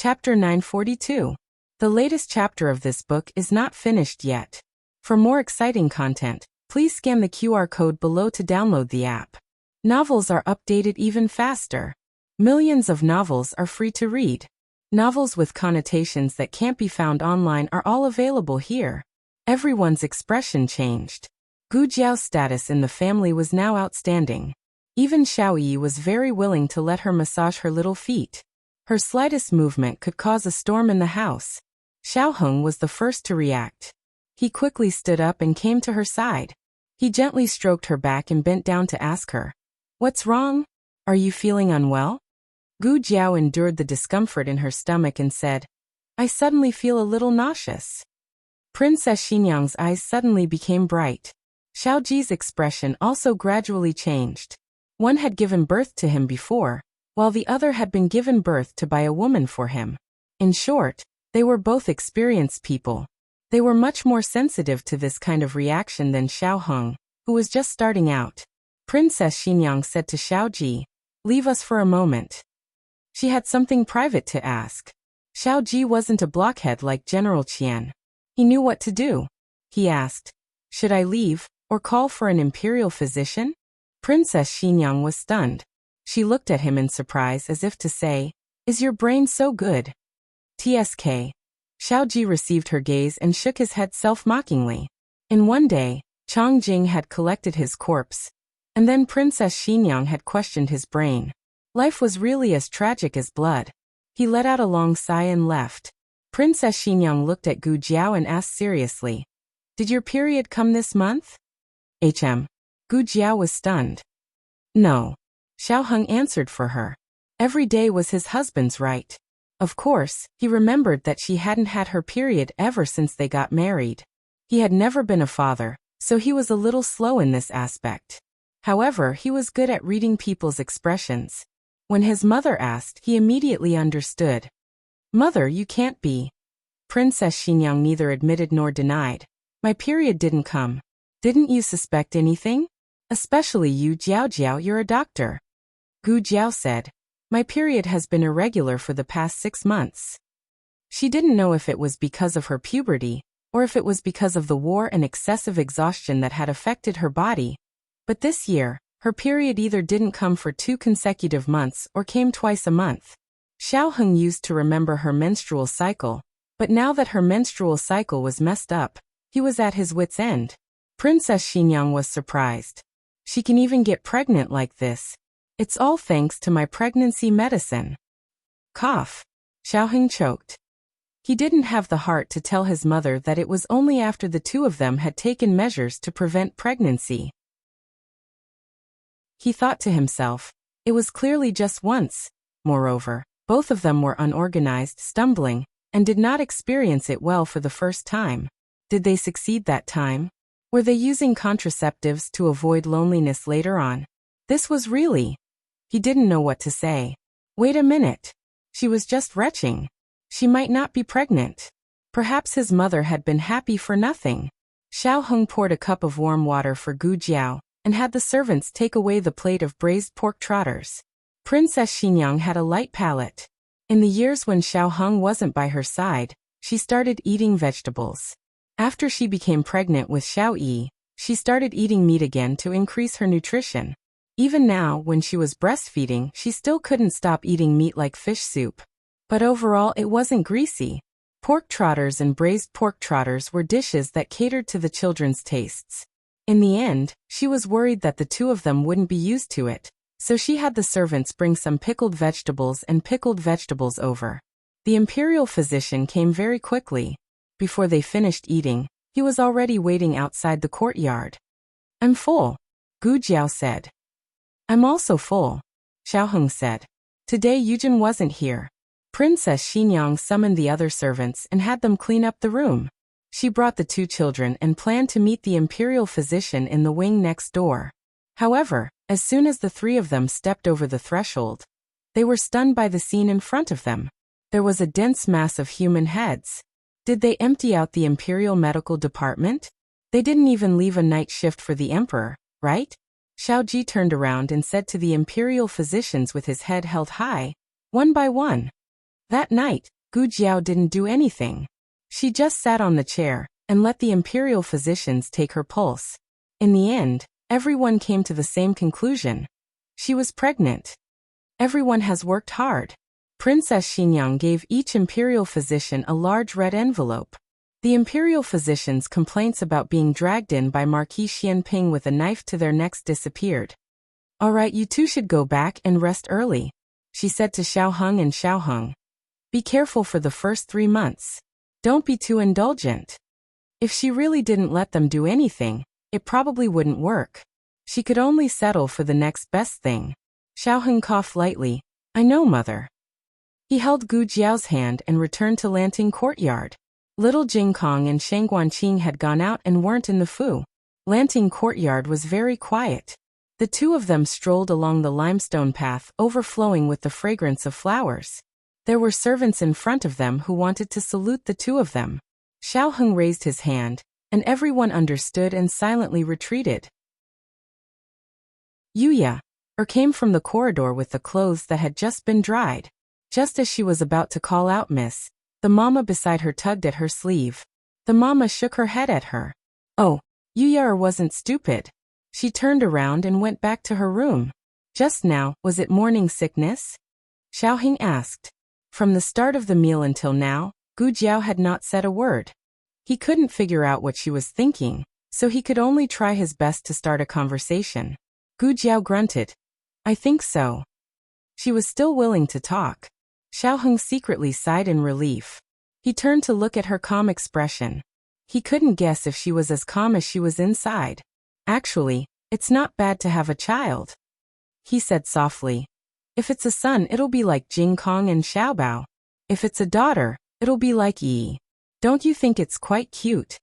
Chapter 942. The latest chapter of this book is not finished yet. For more exciting content, please scan the QR code below to download the app. Novels are updated even faster. Millions of novels are free to read. Novels with connotations that can't be found online are all available here. Everyone's expression changed. Gu Jiao's status in the family was now outstanding. Even Xiao Yi was very willing to let her massage her little feet. Her slightest movement could cause a storm in the house. Xiao Heng was the first to react. He quickly stood up and came to her side. He gently stroked her back and bent down to ask her, "What's wrong? Are you feeling unwell?" Gu Jiao endured the discomfort in her stomach and said, "I suddenly feel a little nauseous." Princess Xinyang's eyes suddenly became bright. Xiao Ji's expression also gradually changed. One had given birth to him before, while the other had been given birth to by a woman for him. In short, they were both experienced people. They were much more sensitive to this kind of reaction than Xiao Heng, who was just starting out. Princess Xinyang said to Xiao Ji, "Leave us for a moment." She had something private to ask. Xiao Ji wasn't a blockhead like General Qian. He knew what to do. He asked, "Should I leave, or call for an imperial physician?" Princess Xinyang was stunned. She looked at him in surprise as if to say, "Is your brain so good?" TSK. Xiao Ji received her gaze and shook his head self-mockingly. In one day, Chang Jing had collected his corpse, and then Princess Xinyang had questioned his brain. Life was really as tragic as blood. He let out a long sigh and left. Princess Xinyang looked at Gu Jiao and asked seriously, "Did your period come this month?" Gu Jiao was stunned. "No." Xiao Heng answered for her. Every day was his husband's right. Of course, he remembered that she hadn't had her period ever since they got married. He had never been a father, so he was a little slow in this aspect. However, he was good at reading people's expressions. When his mother asked, he immediately understood. "Mother, you can't be." Princess Xinyang neither admitted nor denied. "My period didn't come." "Didn't you suspect anything? Especially you, Jiao Jiao, you're a doctor." Gu Jiao said, "My period has been irregular for the past 6 months." She didn't know if it was because of her puberty, or if it was because of the war and excessive exhaustion that had affected her body. But this year, her period either didn't come for 2 consecutive months or came twice a month. Xiao Heng used to remember her menstrual cycle, but now that her menstrual cycle was messed up, he was at his wit's end. Princess Xinyang was surprised. "She can even get pregnant like this. It's all thanks to my pregnancy medicine." Cough. Xiao Heng choked. He didn't have the heart to tell his mother that it was only after the two of them had taken measures to prevent pregnancy. He thought to himself, it was clearly just once. Moreover, both of them were unorganized, stumbling, and did not experience it well for the first time. Did they succeed that time? Were they using contraceptives to avoid loneliness later on? This was really... He didn't know what to say. Wait a minute. She was just retching. She might not be pregnant. Perhaps his mother had been happy for nothing. Xiao Heng poured a cup of warm water for Gu Jiao, and had the servants take away the plate of braised pork trotters. Princess Xinyang had a light palate. In the years when Xiao Heng wasn't by her side, she started eating vegetables. After she became pregnant with Xiao Yi, she started eating meat again to increase her nutrition. Even now, when she was breastfeeding, she still couldn't stop eating meat like fish soup. But overall, it wasn't greasy. Pork trotters and braised pork trotters were dishes that catered to the children's tastes. In the end, she was worried that the two of them wouldn't be used to it, so she had the servants bring some pickled vegetables over. The imperial physician came very quickly. Before they finished eating, he was already waiting outside the courtyard. "I'm full," Gu Jiao said. "I'm also full," Xiao Heng said. Today Yujin wasn't here. Princess Xinyang summoned the other servants and had them clean up the room. She brought the two children and planned to meet the imperial physician in the wing next door. However, as soon as the three of them stepped over the threshold, they were stunned by the scene in front of them. There was a dense mass of human heads. Did they empty out the imperial medical department? They didn't even leave a night shift for the emperor, right? Xiao Ji turned around and said to the imperial physicians with his head held high, one by one, That night, Gu Jiao didn't do anything. She just sat on the chair and let the imperial physicians take her pulse. In the end, everyone came to the same conclusion. She was pregnant. Everyone has worked hard. Princess Xinyang gave each imperial physician a large red envelope. The imperial physicians' complaints about being dragged in by Marquis Xianping with a knife to their necks disappeared. All right, you two should go back and rest early, she said to Xiao Heng and Xiao Heng. Be careful for the first 3 months. Don't be too indulgent. If she really didn't let them do anything, it probably wouldn't work. She could only settle for the next best thing. Xiao Heng coughed lightly. I know, mother. He held Gu Jiao's hand and returned to Lanting Courtyard. Little Jing Kong and Shang Guanqing had gone out and weren't in the Fu. Lanting Courtyard was very quiet. The two of them strolled along the limestone path overflowing with the fragrance of flowers. There were servants in front of them who wanted to salute the two of them. Xiao Heng raised his hand, and everyone understood and silently retreated. Yuya came from the corridor with the clothes that had just been dried. Just as she was about to call out Miss, the mama beside her tugged at her sleeve. The mama shook her head at her. Oh, Yuya wasn't stupid. She turned around and went back to her room. Just now, was it morning sickness? Xiao Heng asked. From the start of the meal until now, Gu Jiao had not said a word. He couldn't figure out what she was thinking, so he could only try his best to start a conversation. Gu Jiao grunted. I think so. She was still willing to talk. Xiao Heng secretly sighed in relief. He turned to look at her calm expression. He couldn't guess if she was as calm as she was inside. Actually, it's not bad to have a child, he said softly. If it's a son, it'll be like Jing Kong and Xiaobao. If it's a daughter, it'll be like Yi. Don't you think it's quite cute?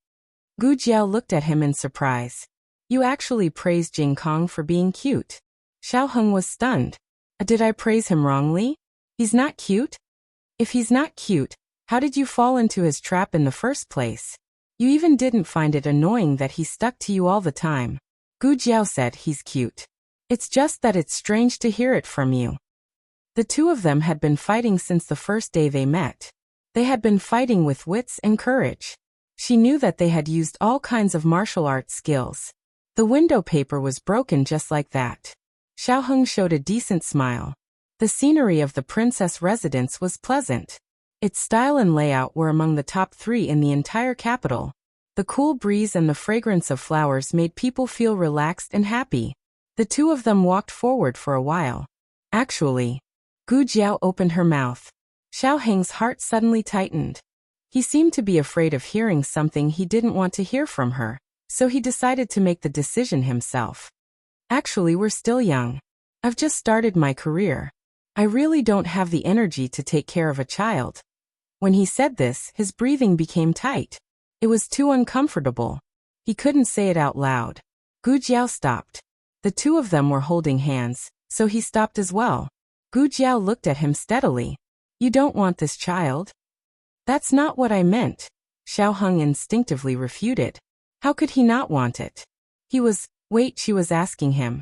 Gu Jiao looked at him in surprise. You actually praised Jing Kong for being cute. Xiao Heng was stunned. Did I praise him wrongly? He's not cute? If he's not cute, how did you fall into his trap in the first place? You even didn't find it annoying that he stuck to you all the time. Gu Jiao said he's cute. It's just that it's strange to hear it from you. The two of them had been fighting since the first day they met. They had been fighting with wits and courage. She knew that they had used all kinds of martial arts skills. The window paper was broken just like that. Xiao Heng showed a decent smile. The scenery of the princess residence was pleasant. Its style and layout were among the top 3 in the entire capital. The cool breeze and the fragrance of flowers made people feel relaxed and happy. The two of them walked forward for a while. Actually, Gu Jiao opened her mouth. Xiao Heng's heart suddenly tightened. He seemed to be afraid of hearing something he didn't want to hear from her, so he decided to make the decision himself. Actually, we're still young. I've just started my career. I really don't have the energy to take care of a child. When he said this, his breathing became tight. It was too uncomfortable. He couldn't say it out loud. Gu Jiao stopped. The two of them were holding hands, so he stopped as well. Gu Jiao looked at him steadily. You don't want this child? That's not what I meant. Xiao Heng instinctively refuted. How could he not want it? Wait, she was asking him.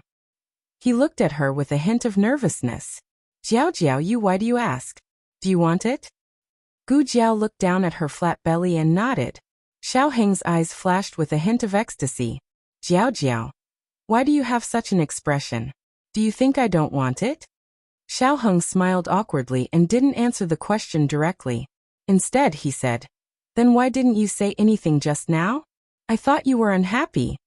He looked at her with a hint of nervousness. Jiao, why do you ask? Do you want it? Gu Jiao looked down at her flat belly and nodded. Xiao Heng's eyes flashed with a hint of ecstasy. Jiao, why do you have such an expression? Do you think I don't want it? Xiao Heng smiled awkwardly and didn't answer the question directly. Instead, he said, Then why didn't you say anything just now? I thought you were unhappy.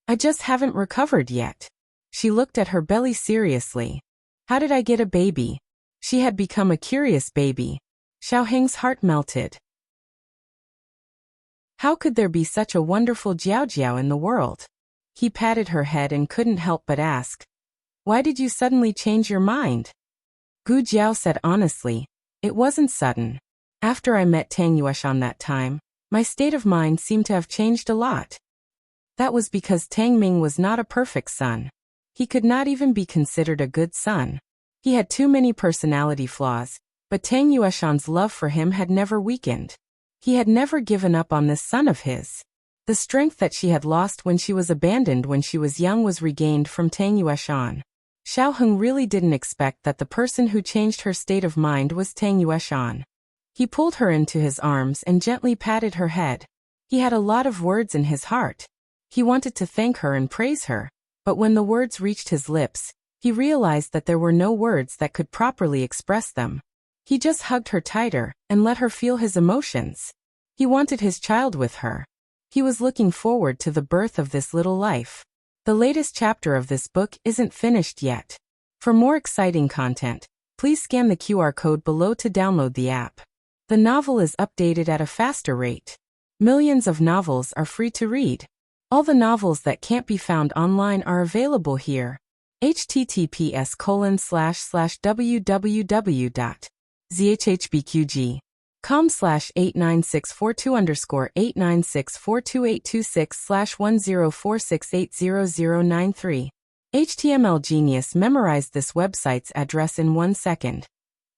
I just haven't recovered yet. She looked at her belly seriously. How did I get a baby? She had become a curious baby. Xiao Heng's heart melted. How could there be such a wonderful Jiao in the world? He patted her head and couldn't help but ask, Why did you suddenly change your mind? Gu Jiao said honestly, It wasn't sudden. After I met Tang Yueshan that time, my state of mind seemed to have changed a lot. That was because Tang Ming was not a perfect son. He could not even be considered a good son. He had too many personality flaws, but Tang Yueshan's love for him had never weakened. He had never given up on this son of his. The strength that she had lost when she was abandoned when she was young was regained from Tang Yueshan. Xiaoheng really didn't expect that the person who changed her state of mind was Tang Yueshan. He pulled her into his arms and gently patted her head. He had a lot of words in his heart. He wanted to thank her and praise her, but when the words reached his lips, he realized that there were no words that could properly express them. He just hugged her tighter and let her feel his emotions. He wanted his child with her. He was looking forward to the birth of this little life. The latest chapter of this book isn't finished yet. For more exciting content, please scan the QR code below to download the app. The novel is updated at a faster rate. Millions of novels are free to read. All the novels that can't be found online are available here. https://www.zhbqg.com/89642_8964286/1046800093. HTML Genius memorized this website's address in 1 second.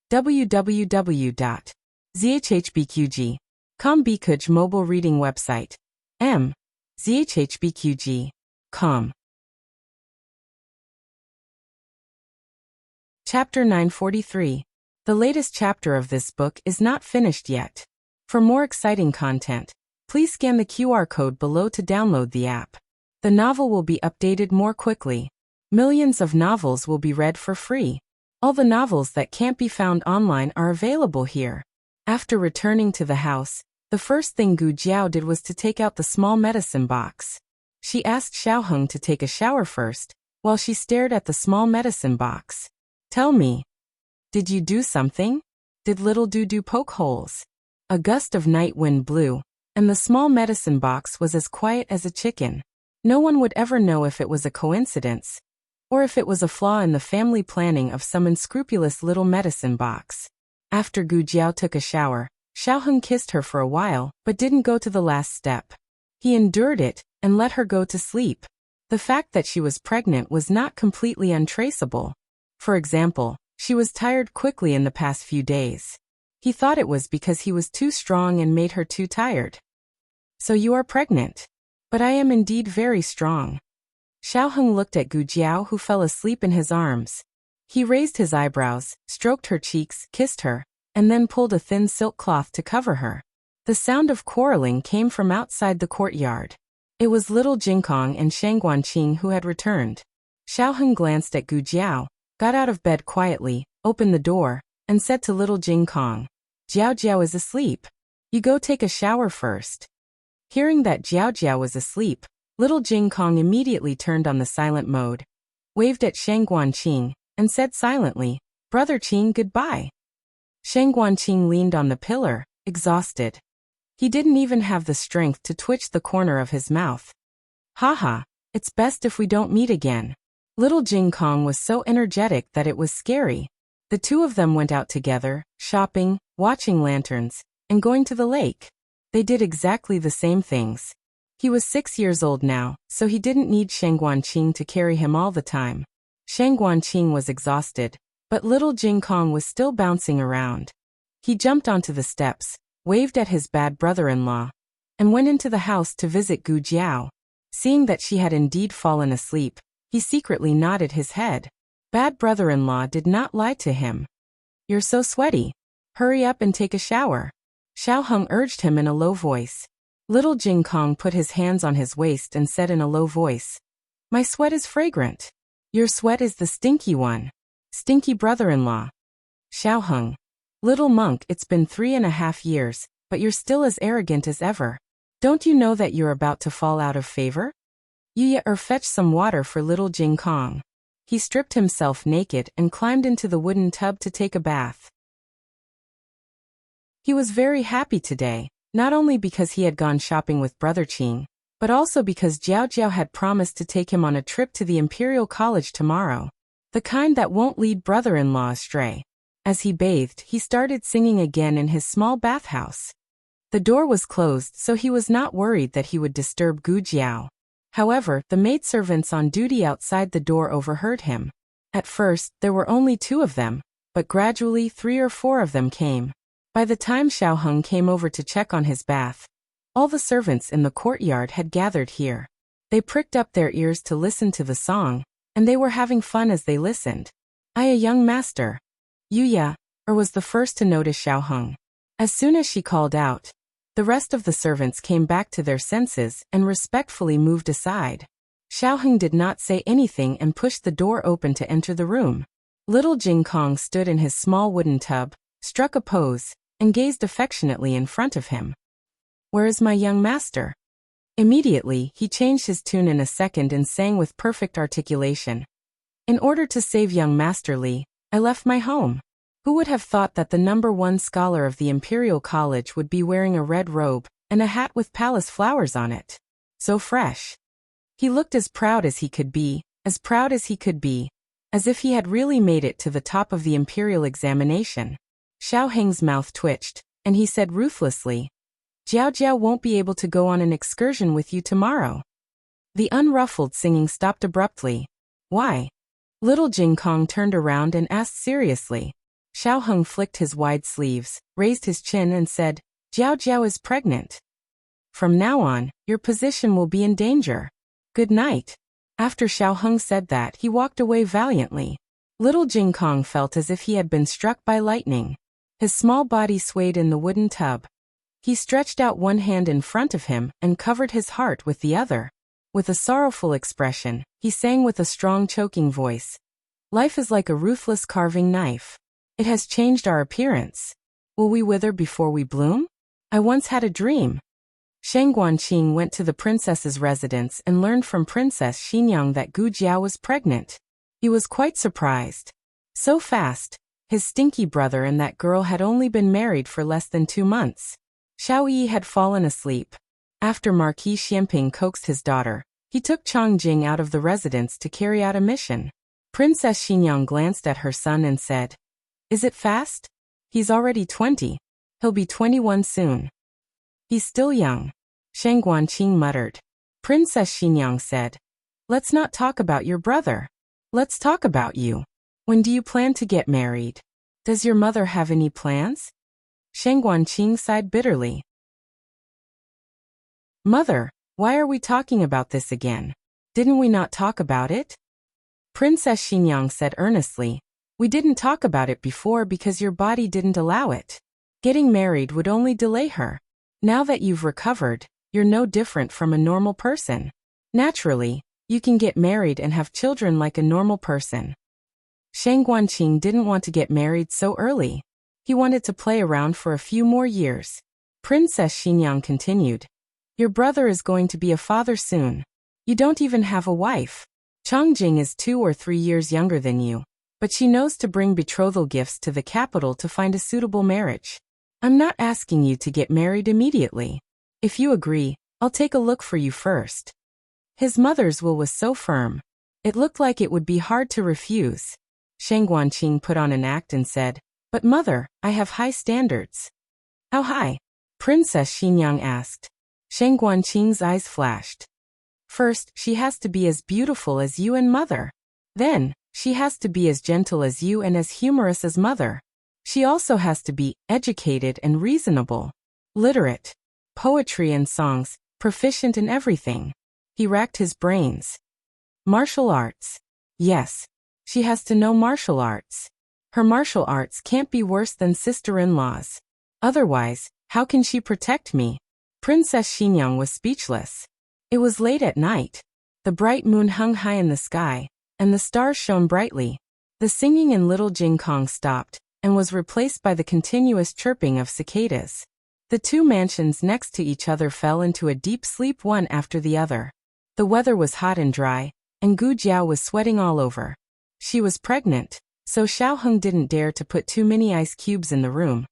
www.zhbqg.com Bikuj mobile reading website. zhbqg.com. Chapter 943. The latest chapter of this book is not finished yet. For more exciting content, please scan the QR code below to download the app. The novel will be updated more quickly. Millions of novels will be read for free. All the novels that can't be found online are available here. After returning to the house, the first thing Gu Jiao did was to take out the small medicine box. She asked Xiaoheng to take a shower first, while she stared at the small medicine box. Tell me, did you do something? Did little Dudu poke holes? A gust of night wind blew, and the small medicine box was as quiet as a chicken. No one would ever know if it was a coincidence, or if it was a flaw in the family planning of some unscrupulous little medicine box. After Gu Jiao took a shower, Xiaoheng kissed her for a while, but didn't go to the last step. He endured it, and let her go to sleep. The fact that she was pregnant was not completely untraceable. For example, she was tired quickly in the past few days. He thought it was because he was too strong and made her too tired. So you are pregnant. But I am indeed very strong. Xiaoheng looked at Gu Jiao, who fell asleep in his arms. He raised his eyebrows, stroked her cheeks, kissed her, and then pulled a thin silk cloth to cover her. The sound of quarreling came from outside the courtyard. It was little Jinkong and Shang Guanqing who had returned. Xiaoheng glanced at Gu Jiao, got out of bed quietly, opened the door, and said to little Jinkong, "Jiao Jiao is asleep. You go take a shower first." Hearing that Jiao Jiao was asleep, little Jinkong immediately turned on the silent mode, waved at Shang Guanqing, and said silently, "Brother Qing, goodbye." Shang Guanqing leaned on the pillar, exhausted. He didn't even have the strength to twitch the corner of his mouth. "Haha, it's best if we don't meet again." Little Jinkong was so energetic that it was scary. The two of them went out together, shopping, watching lanterns, and going to the lake. They did exactly the same things. He was 6 years old now, so he didn't need Shang Guanqing to carry him all the time. Shang Guanqing was exhausted, but little Jinkong was still bouncing around. He jumped onto the steps, waved at his bad brother-in-law, and went into the house to visit Gu Jiao. Seeing that she had indeed fallen asleep, he secretly nodded his head. Bad brother-in-law did not lie to him. "You're so sweaty. Hurry up and take a shower," Xiaoheng urged him in a low voice. Little Jinkong put his hands on his waist and said in a low voice, "My sweat is fragrant. Your sweat is the stinky one. Stinky brother-in-law." Xiaoheng, "Little monk, it's been 3.5 years, but you're still as arrogant as ever. Don't you know that you're about to fall out of favor? Fetch some water for little Jinkong." He stripped himself naked and climbed into the wooden tub to take a bath. He was very happy today, not only because he had gone shopping with Brother Qing, but also because Jiao Jiao had promised to take him on a trip to the Imperial College tomorrow, the kind that won't lead brother-in-law astray. As he bathed, he started singing again in his small bathhouse. The door was closed, so he was not worried that he would disturb Gu Jiao. However, the maidservants on duty outside the door overheard him. At first, there were only 2 of them, but gradually 3 or 4 of them came. By the time Xiaoheng came over to check on his bath, all the servants in the courtyard had gathered here. They pricked up their ears to listen to the song, and they were having fun as they listened. "I, a young master." "Yuya," was the first to notice Xiaoheng. As soon as she called out, the rest of the servants came back to their senses and respectfully moved aside. Xiaoheng did not say anything and pushed the door open to enter the room. Little Jing Kong stood in his small wooden tub, struck a pose, and gazed affectionately in front of him. "Where is my young master?" Immediately, he changed his tune in a second and sang with perfect articulation. "In order to save young Master Li, I left my home." Who would have thought that the #1 scholar of the Imperial College would be wearing a red robe and a hat with palace flowers on it? So fresh. He looked as proud as he could be, as proud as he could be, as if he had really made it to the top of the imperial examination. Xiaoheng's mouth twitched, and he said ruthlessly, "Jiao Jiao won't be able to go on an excursion with you tomorrow." The unruffled singing stopped abruptly. "Why?" Little Jing Kong turned around and asked seriously. Xiaoheng flicked his wide sleeves, raised his chin and said, "Jiao Jiao is pregnant. From now on, your position will be in danger. Good night." After Xiaoheng said that, he walked away valiantly. Little Jing Kong felt as if he had been struck by lightning. His small body swayed in the wooden tub. He stretched out one hand in front of him and covered his heart with the other. With a sorrowful expression, he sang with a strong choking voice, "Life is like a ruthless carving knife. It has changed our appearance. Will we wither before we bloom? I once had a dream." Shang Guanqing went to the princess's residence and learned from Princess Xinyang that Gu Jiao was pregnant. He was quite surprised. So fast. His stinky brother and that girl had only been married for less than 2 months. Xiao Yi had fallen asleep. After Marquis Xianping coaxed his daughter, he took Chang Jing out of the residence to carry out a mission. Princess Xinyang glanced at her son and said, "Is it fast? He's already 20. He'll be 21 soon." "He's still young," Shang Guanqing muttered. Princess Xinyang said, "Let's not talk about your brother. Let's talk about you. When do you plan to get married? Does your mother have any plans?" Shang Guanqing sighed bitterly. "Mother, why are we talking about this again? Didn't we not talk about it?" Princess Xinyang said earnestly, "We didn't talk about it before because your body didn't allow it. Getting married would only delay her. Now that you've recovered, you're no different from a normal person. Naturally, you can get married and have children like a normal person." Shang Guanqing didn't want to get married so early. He wanted to play around for a few more years. Princess Xinyang continued, "Your brother is going to be a father soon. You don't even have a wife. Changjing is 2 or 3 years younger than you, but she knows to bring betrothal gifts to the capital to find a suitable marriage. I'm not asking you to get married immediately. If you agree, I'll take a look for you first." His mother's will was so firm. It looked like it would be hard to refuse. Shang Guanqing put on an act and said, "But mother, I have high standards." "How high?" Princess Xinyang asked. Shang Guanqing's eyes flashed. "First, she has to be as beautiful as you and mother. Then, she has to be as gentle as you and as humorous as mother. She also has to be educated and reasonable, literate, poetry and songs, proficient in everything." He racked his brains. "Martial arts. Yes. She has to know martial arts. Her martial arts can't be worse than sister-in-law's. Otherwise, how can she protect me?" Princess Xinyang was speechless. It was late at night. The bright moon hung high in the sky, and the stars shone brightly. The singing in Little Jing Kong stopped, and was replaced by the continuous chirping of cicadas. The 2 mansions next to each other fell into a deep sleep one after the other. The weather was hot and dry, and Gu Jiao was sweating all over. She was pregnant, so Xiaoheng didn't dare to put too many ice cubes in the room,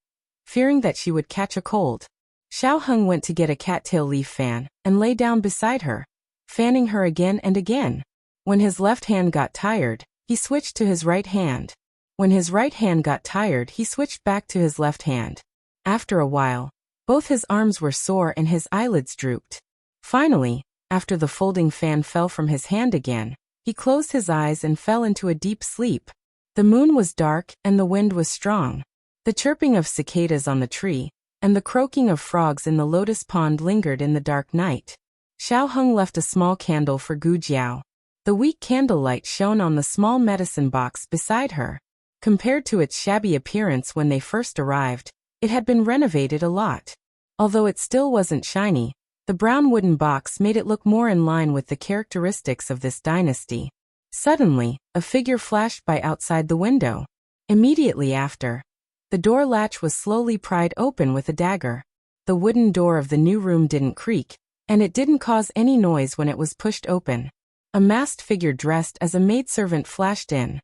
fearing that she would catch a cold. Xiaoheng went to get a cattail leaf fan and lay down beside her, fanning her again and again. When his left hand got tired, he switched to his right hand. When his right hand got tired, he switched back to his left hand. After a while, both his arms were sore and his eyelids drooped. Finally, after the folding fan fell from his hand again, he closed his eyes and fell into a deep sleep. The moon was dark and the wind was strong. The chirping of cicadas on the tree and the croaking of frogs in the lotus pond lingered in the dark night. Xiaoheng left a small candle for Gu Jiao. The weak candlelight shone on the small medicine box beside her. Compared to its shabby appearance when they first arrived, it had been renovated a lot. Although it still wasn't shiny, the brown wooden box made it look more in line with the characteristics of this dynasty. Suddenly, a figure flashed by outside the window. Immediately after, the door latch was slowly pried open with a dagger. The wooden door of the new room didn't creak, and it didn't cause any noise when it was pushed open. A masked figure dressed as a maidservant flashed in.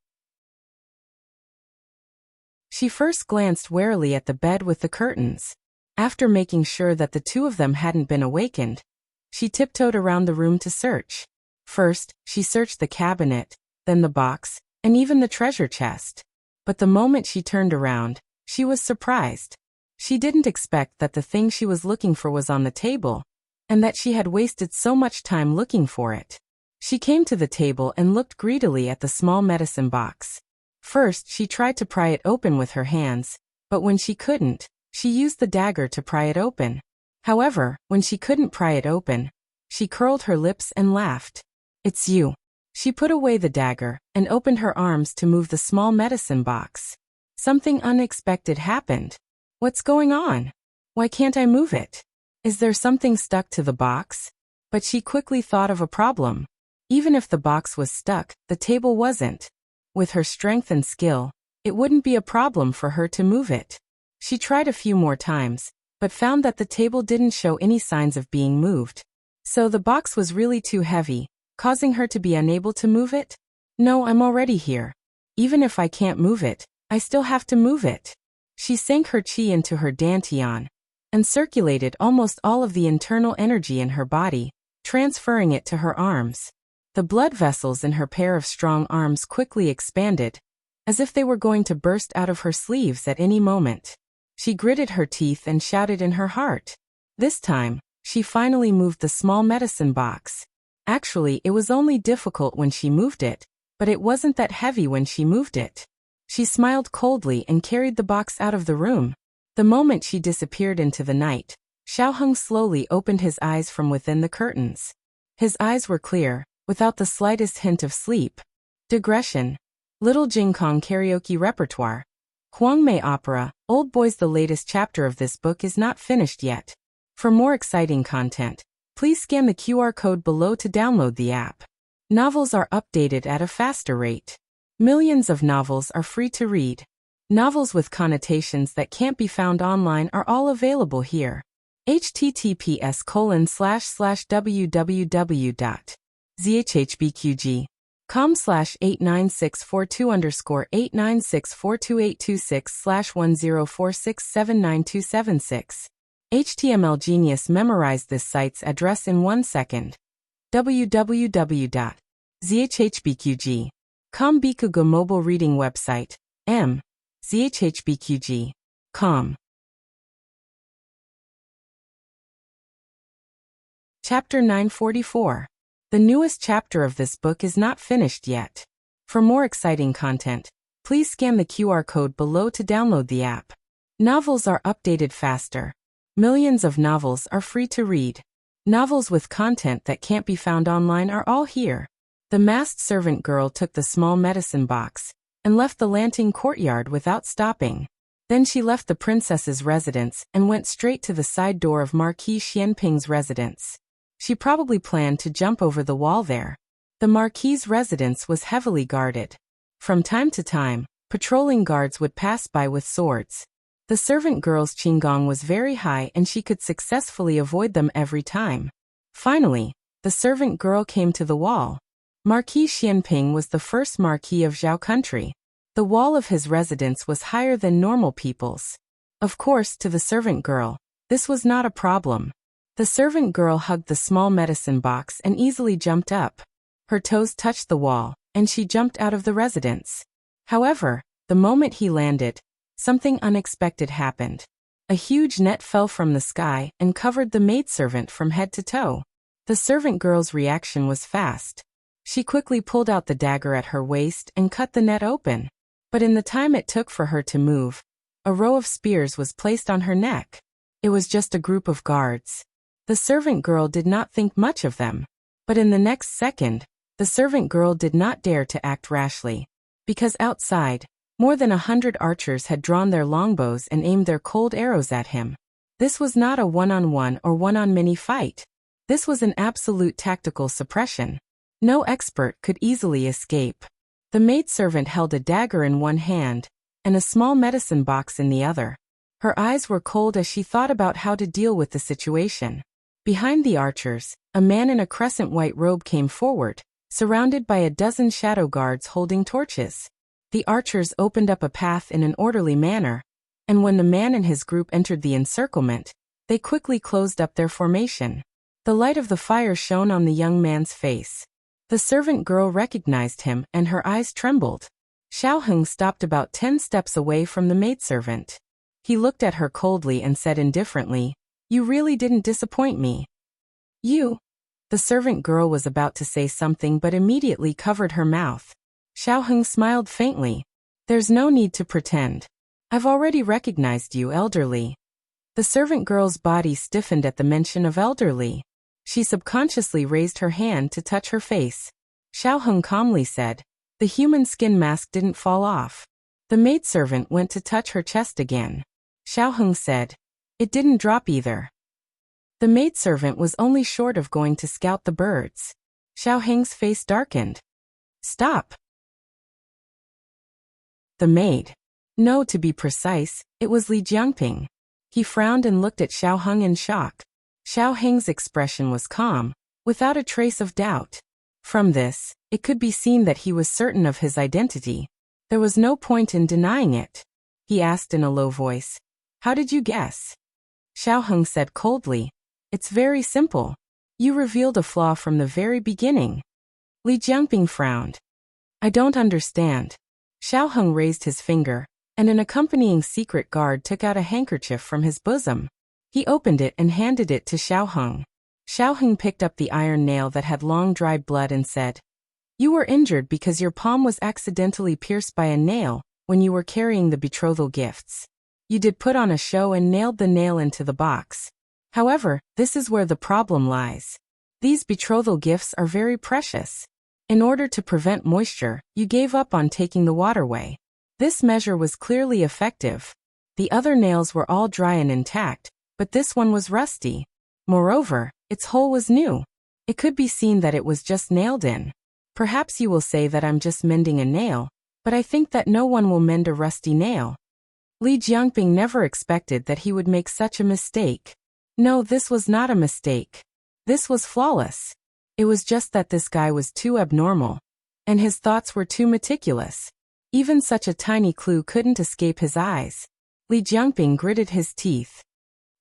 She first glanced warily at the bed with the curtains. After making sure that the two of them hadn't been awakened, she tiptoed around the room to search. First, she searched the cabinet, then the box, and even the treasure chest. But the moment she turned around, she was surprised. She didn't expect that the thing she was looking for was on the table, and that she had wasted so much time looking for it. She came to the table and looked greedily at the small medicine box. First, she tried to pry it open with her hands, but when she couldn't, she used the dagger to pry it open. However, when she couldn't pry it open, she curled her lips and laughed. "It's you." She put away the dagger and opened her arms to move the small medicine box. Something unexpected happened. "What's going on? Why can't I move it? Is there something stuck to the box?" But she quickly thought of a problem. Even if the box was stuck, the table wasn't. With her strength and skill, it wouldn't be a problem for her to move it. She tried a few more times, but found that the table didn't show any signs of being moved. So the box was really too heavy, causing her to be unable to move it? "No, I'm already here. Even if I can't move it, I still have to move it." She sank her chi into her dantian and circulated almost all of the internal energy in her body, transferring it to her arms. The blood vessels in her pair of strong arms quickly expanded, as if they were going to burst out of her sleeves at any moment. She gritted her teeth and shouted in her heart. This time, she finally moved the small medicine box. Actually, it was only difficult when she moved it, but it wasn't that heavy when she moved it. She smiled coldly and carried the box out of the room. The moment she disappeared into the night, Xiaoheng slowly opened his eyes from within the curtains. His eyes were clear, without the slightest hint of sleep. Digression. Little Jingkong Karaoke Repertoire. Huangmei Opera, Old Boys. The latest chapter of this book is not finished yet. For more exciting content, please scan the QR code below to download the app. Novels are updated at a faster rate. Millions of novels are free to read. Novels with connotations that can't be found online are all available here. https://www.zhbqg.com/89642_896428226/1046792776. HTML Genius memorized this site's address in 1 second. www.zhbqg.com Bikuga mobile reading website. zhbqg.com. Chapter 944. The newest chapter of this book is not finished yet. For more exciting content, please scan the QR code below to download the app. Novels are updated faster. Millions of novels are free to read. Novels with content that can't be found online are all here. The masked servant girl took the small medicine box and left the Lanting courtyard without stopping. Then she left the princess's residence and went straight to the side door of Marquis Xianping's residence. She probably planned to jump over the wall there. The Marquis's residence was heavily guarded. From time to time, patrolling guards would pass by with swords. The servant girl's qigong was very high and she could successfully avoid them every time. Finally, the servant girl came to the wall. Marquis Xianping was the first Marquis of Zhao country. The wall of his residence was higher than normal people's. Of course, to the servant girl, this was not a problem. The servant girl hugged the small medicine box and easily jumped up. Her toes touched the wall, and she jumped out of the residence. However, the moment he landed, something unexpected happened. A huge net fell from the sky and covered the maidservant from head to toe. The servant girl's reaction was fast. She quickly pulled out the dagger at her waist and cut the net open. But in the time it took for her to move, a row of spears was placed on her neck. It was just a group of guards. The servant girl did not think much of them. But in the next second, The servant girl did not dare to act rashly. Because outside, more than 100 archers had drawn their longbows and aimed their cold arrows at him. This was not a one-on-one or one-on-many fight. This was an absolute tactical suppression. No expert could easily escape. The maidservant held a dagger in one hand and a small medicine box in the other. Her eyes were cold as she thought about how to deal with the situation. Behind the archers, a man in a crescent white robe came forward, surrounded by a dozen shadow guards holding torches. The archers opened up a path in an orderly manner, and when the man and his group entered the encirclement, they quickly closed up their formation. The light of the fire shone on the young man's face. The servant girl recognized him and her eyes trembled. Xiao Heng stopped about 10 steps away from the maidservant. He looked at her coldly and said indifferently, "You really didn't disappoint me." "You?" The servant girl was about to say something but immediately covered her mouth. Xiao Heng smiled faintly. "There's no need to pretend. I've already recognized you, elderly." The servant girl's body stiffened at the mention of elderly. She subconsciously raised her hand to touch her face. Xiao Heng calmly said, "The human skin mask didn't fall off." The maidservant went to touch her chest again. Xiao Heng said, "It didn't drop either." The maidservant was only short of going to scout the birds. Xiao Heng's face darkened. "Stop." The maid. No, to be precise, it was Li Jiangping. He frowned and looked at Xiao Heng in shock. Xiao Heng's expression was calm, without a trace of doubt. From this, it could be seen that he was certain of his identity. There was no point in denying it. He asked in a low voice, "How did you guess?" Xiao Heng said coldly, "It's very simple. You revealed a flaw from the very beginning." Li Jiangping frowned. "I don't understand." Xiao Heng raised his finger, and an accompanying secret guard took out a handkerchief from his bosom. He opened it and handed it to Xiao Heng. Xiao Heng picked up the iron nail that had long dried blood and said, "You were injured because your palm was accidentally pierced by a nail when you were carrying the betrothal gifts. You did put on a show and nailed the nail into the box. However, this is where the problem lies. These betrothal gifts are very precious. In order to prevent moisture, you gave up on taking the waterway. This measure was clearly effective. The other nails were all dry and intact, but this one was rusty. Moreover, its hole was new. It could be seen that it was just nailed in. Perhaps you will say that I'm just mending a nail, but I think that no one will mend a rusty nail." Li Jiangping never expected that he would make such a mistake. No, this was not a mistake. This was flawless. It was just that this guy was too abnormal, and his thoughts were too meticulous. Even such a tiny clue couldn't escape his eyes. Li Jiangping gritted his teeth.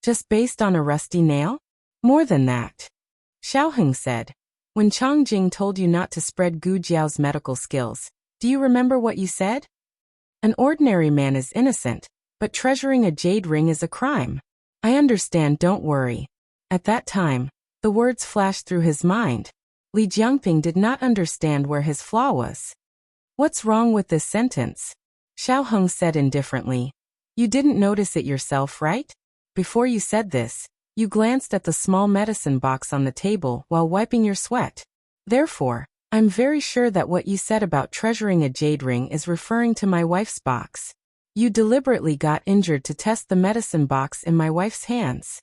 "Just based on a rusty nail? More than that." Xiao Heng said, "When Chang Jing told you not to spread Gu Jiao's medical skills, do you remember what you said? An ordinary man is innocent, but treasuring a jade ring is a crime. I understand, don't worry." At that time, the words flashed through his mind. Li Jiangping did not understand where his flaw was. "What's wrong with this sentence?" Xiao Heng said indifferently. "You didn't notice it yourself, right? Before you said this, you glanced at the small medicine box on the table while wiping your sweat. Therefore, I'm very sure that what you said about treasuring a jade ring is referring to my wife's box. You deliberately got injured to test the medicine box in my wife's hands."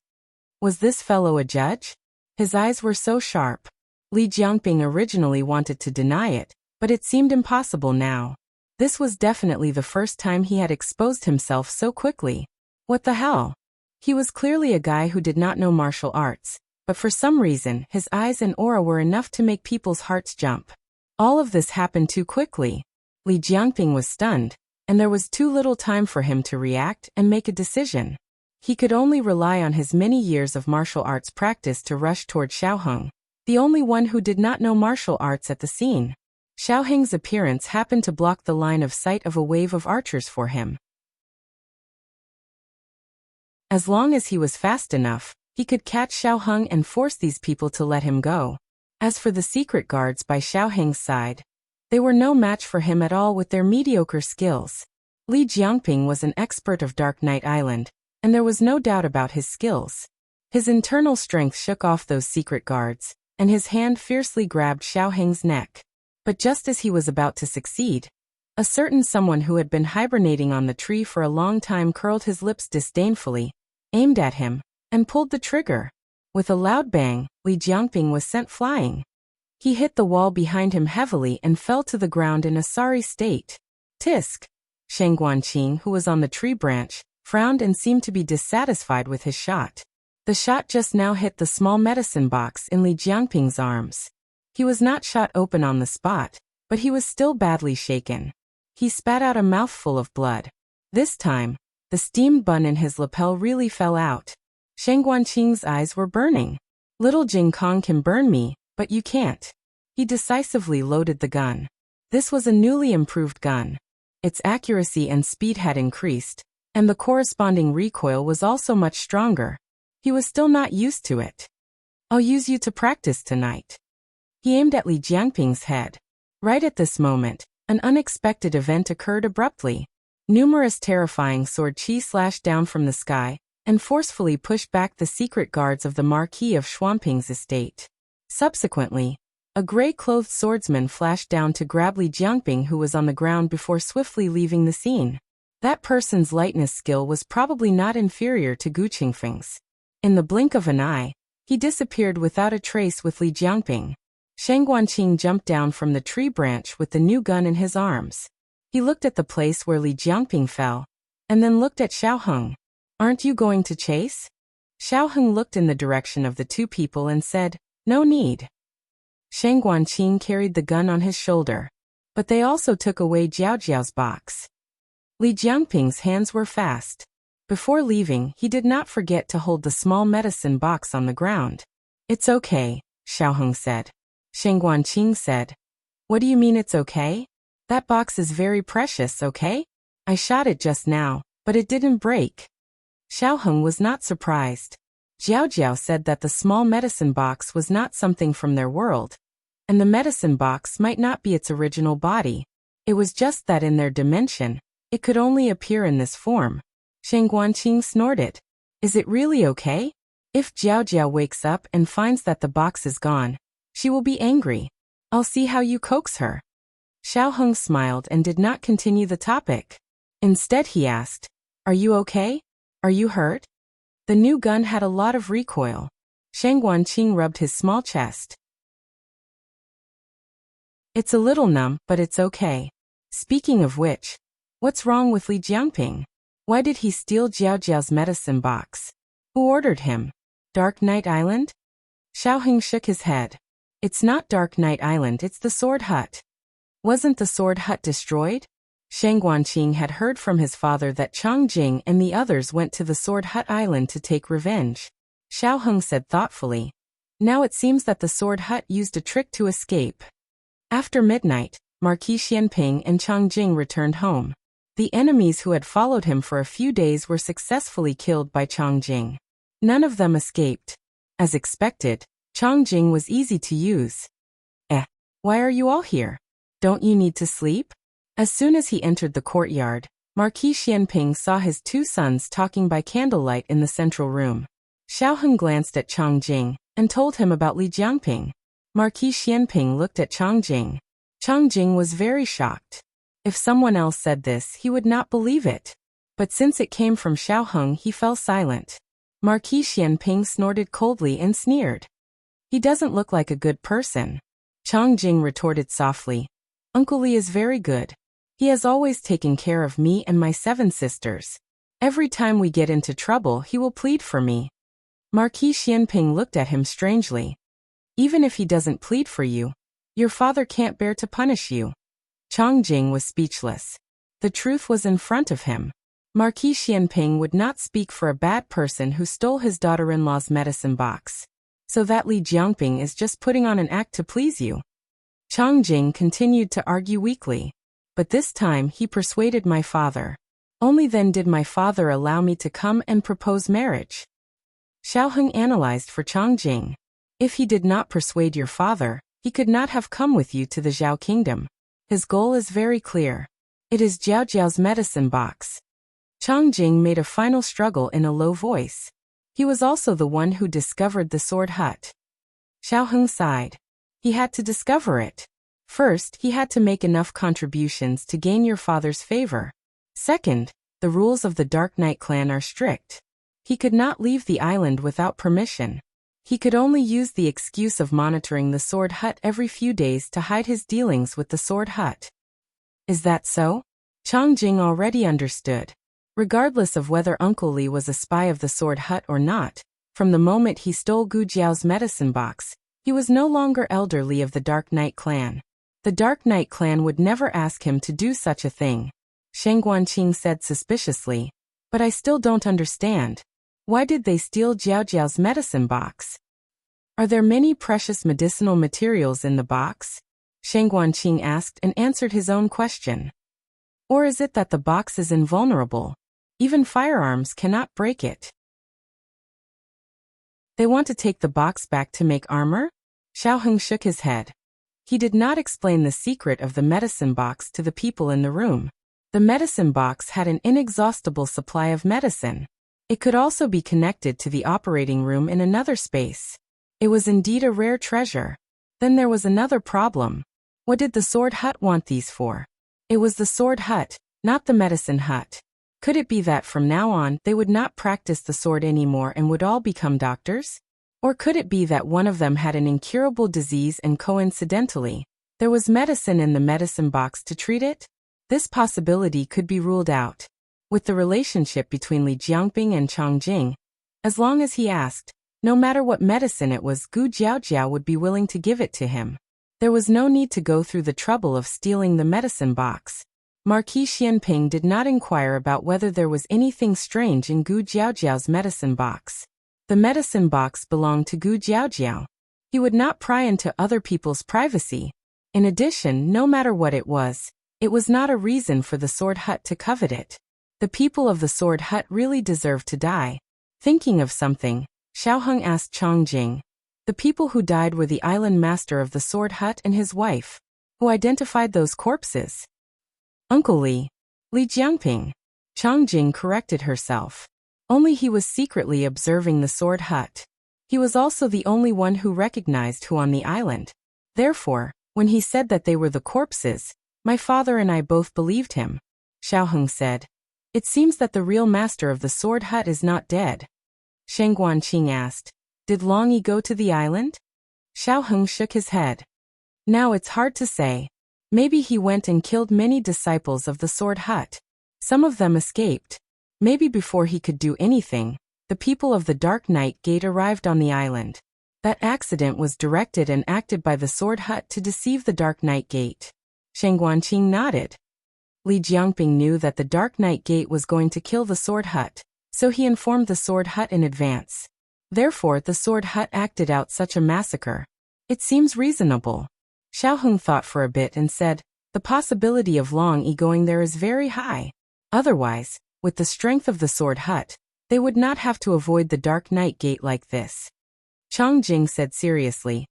Was this fellow a judge? His eyes were so sharp. Li Jiangping originally wanted to deny it, but it seemed impossible now. This was definitely the first time he had exposed himself so quickly. What the hell? He was clearly a guy who did not know martial arts, but for some reason his eyes and aura were enough to make people's hearts jump. All of this happened too quickly. Li Jiangping was stunned, and there was too little time for him to react and make a decision. He could only rely on his many years of martial arts practice to rush toward Xiao Heng, the only one who did not know martial arts at the scene. Xiao Heng's appearance happened to block the line of sight of a wave of archers for him. As long as he was fast enough, he could catch Xiao Heng and force these people to let him go. As for the secret guards by Xiao Heng's side, they were no match for him at all with their mediocre skills. Li Jiangping was an expert of Dark Knight Island, and there was no doubt about his skills. His internal strength shook off those secret guards, and his hand fiercely grabbed Xiaoheng's neck. But just as he was about to succeed, a certain someone who had been hibernating on the tree for a long time curled his lips disdainfully, aimed at him, and pulled the trigger. With a loud bang, Li Jiangping was sent flying. He hit the wall behind him heavily and fell to the ground in a sorry state. Tisk! Sheng Guanqing, who was on the tree branch, frowned and seemed to be dissatisfied with his shot. The shot just now hit the small medicine box in Li Jiangping's arms. He was not shot open on the spot, but he was still badly shaken. He spat out a mouthful of blood. This time, the steamed bun in his lapel really fell out. Sheng Guanqing's eyes were burning. Little Jing Kong can burn me, but you can't. He decisively loaded the gun. This was a newly improved gun. Its accuracy and speed had increased, and the corresponding recoil was also much stronger. He was still not used to it. I'll use you to practice tonight. He aimed at Li Jiangping's head. Right at this moment, an unexpected event occurred abruptly. Numerous terrifying sword chi slashed down from the sky and forcefully pushed back the secret guards of the Marquis of Shuangping's estate. Subsequently, a gray-clothed swordsman flashed down to grab Li Jiangping, who was on the ground, before swiftly leaving the scene. That person's lightness skill was probably not inferior to Gu Qingfeng's. In the blink of an eye, he disappeared without a trace with Li Jiangping. Sheng Guanqing jumped down from the tree branch with the new gun in his arms. He looked at the place where Li Jiangping fell, and then looked at Xiaoheng. Aren't you going to chase? Xiaoheng looked in the direction of the two people and said, No need. Sheng Guanqing carried the gun on his shoulder, but they also took away Jiao Jiao's box. Li Jiangping's hands were fast. Before leaving, he did not forget to hold the small medicine box on the ground. It's okay, Xiaoheng said. Sheng Guanqing said, What do you mean it's okay? That box is very precious, okay? I shot it just now, but it didn't break. Xiaoheng was not surprised. Jiao Jiao said that the small medicine box was not something from their world, and the medicine box might not be its original body. It was just that in their dimension, it could only appear in this form. Sheng Guanqing snorted. Is it really okay? If Jiao Jiao wakes up and finds that the box is gone, she will be angry. I'll see how you coax her. Xiaoheng smiled and did not continue the topic. Instead he asked, Are you okay? Are you hurt? The new gun had a lot of recoil. Sheng Guanqing rubbed his small chest. It's a little numb, but it's okay. Speaking of which, what's wrong with Li Jiangping? Why did he steal Jiao Jiao's medicine box? Who ordered him? Dark Knight Island? Xiaoheng shook his head. It's not Dark Knight Island, it's the Sword Hut. Wasn't the Sword Hut destroyed? Sheng Guanqing had heard from his father that Chang Jing and the others went to the Sword Hut Island to take revenge. Xiaoheng said thoughtfully. Now it seems that the Sword Hut used a trick to escape. After midnight, Marquis Xianping and Chang Jing returned home. The enemies who had followed him for a few days were successfully killed by Chang Jing. None of them escaped. As expected, Chang Jing was easy to use. Why are you all here? Don't you need to sleep? As soon as he entered the courtyard, Marquis Xianping saw his two sons talking by candlelight in the central room. Xiaoheng glanced at Chang Jing and told him about Li Jiangping. Marquis Xianping looked at Chang Jing. Chang Jing was very shocked. If someone else said this, he would not believe it. But since it came from Xiaoheng, he fell silent. Marquis Xianping snorted coldly and sneered. He doesn't look like a good person. Chang Jing retorted softly. Uncle Li is very good. He has always taken care of me and my 7 sisters. Every time we get into trouble, he will plead for me. Marquis Xianping looked at him strangely. Even if he doesn't plead for you, your father can't bear to punish you. Chang Jing was speechless. The truth was in front of him. Marquis Xianping would not speak for a bad person who stole his daughter-in-law's medicine box. So that Li Jiangping is just putting on an act to please you. Chang Jing continued to argue weakly. But this time he persuaded my father. Only then did my father allow me to come and propose marriage. Xiaoheng analyzed for Chang Jing. If he did not persuade your father, he could not have come with you to the Zhao kingdom. His goal is very clear. It is Jiao Jiao's medicine box. Chang Jing made a final struggle in a low voice. He was also the one who discovered the Sword Hut. Xiao Heng sighed. He had to discover it. First, he had to make enough contributions to gain your father's favor. Second, the rules of the Dark Knight clan are strict. He could not leave the island without permission. He could only use the excuse of monitoring the Sword Hut every few days to hide his dealings with the Sword Hut. Is that so? Chang Jing already understood. Regardless of whether Uncle Li was a spy of the Sword Hut or not, from the moment he stole Gu Jiao's medicine box, he was no longer elderly of the Dark Knight clan. The Dark Knight clan would never ask him to do such a thing. Shang Guanqing said suspiciously. But I still don't understand. Why did they steal Jiao Jiao's medicine box? Are there many precious medicinal materials in the box? Shang Guanqing asked and answered his own question. Or is it that the box is invulnerable? Even firearms cannot break it. They want to take the box back to make armor? Xiao Heng shook his head. He did not explain the secret of the medicine box to the people in the room. The medicine box had an inexhaustible supply of medicine. It could also be connected to the operating room in another space. It was indeed a rare treasure. Then there was another problem. What did the Sword Hut want these for? It was the Sword Hut, not the Medicine Hut. Could it be that from now on they would not practice the sword anymore and would all become doctors? Or could it be that one of them had an incurable disease and coincidentally, there was medicine in the medicine box to treat it? This possibility could be ruled out. With the relationship between Li Jiangping and Chang Jing, as long as he asked, no matter what medicine it was, Gu Jiaojiao would be willing to give it to him. There was no need to go through the trouble of stealing the medicine box. Marquis Xianping did not inquire about whether there was anything strange in Gu Jiaojiao's medicine box. The medicine box belonged to Gu Jiaojiao. He would not pry into other people's privacy. In addition, no matter what it was not a reason for the Sword Hut to covet it. The people of the Sword Hut really deserved to die. Thinking of something, Xiao Heng asked Chang Jing. The people who died were the island master of the Sword Hut and his wife. Who identified those corpses? Uncle Li. Li Jiangping. Chang Jing corrected herself. Only he was secretly observing the Sword Hut. He was also the only one who recognized who on the island. Therefore, when he said that they were the corpses, my father and I both believed him. Xiao Heng said. It seems that the real master of the Sword Hut is not dead. Shang Guanqing asked. Did Long Yi go to the island? Xiao Heng shook his head. Now it's hard to say. Maybe he went and killed many disciples of the Sword Hut. Some of them escaped. Maybe before he could do anything, the people of the Dark Knight Gate arrived on the island. That accident was directed and acted by the Sword Hut to deceive the Dark Knight Gate. Shang Guanqing nodded. Li Jiangping knew that the Dark Knight Gate was going to kill the Sword Hut, so he informed the Sword Hut in advance. Therefore, the Sword Hut acted out such a massacre. It seems reasonable. Xiao Heng thought for a bit and said, the possibility of Long Yi going there is very high. Otherwise, with the strength of the Sword Hut, they would not have to avoid the Dark Knight Gate like this. Chang Jing said seriously,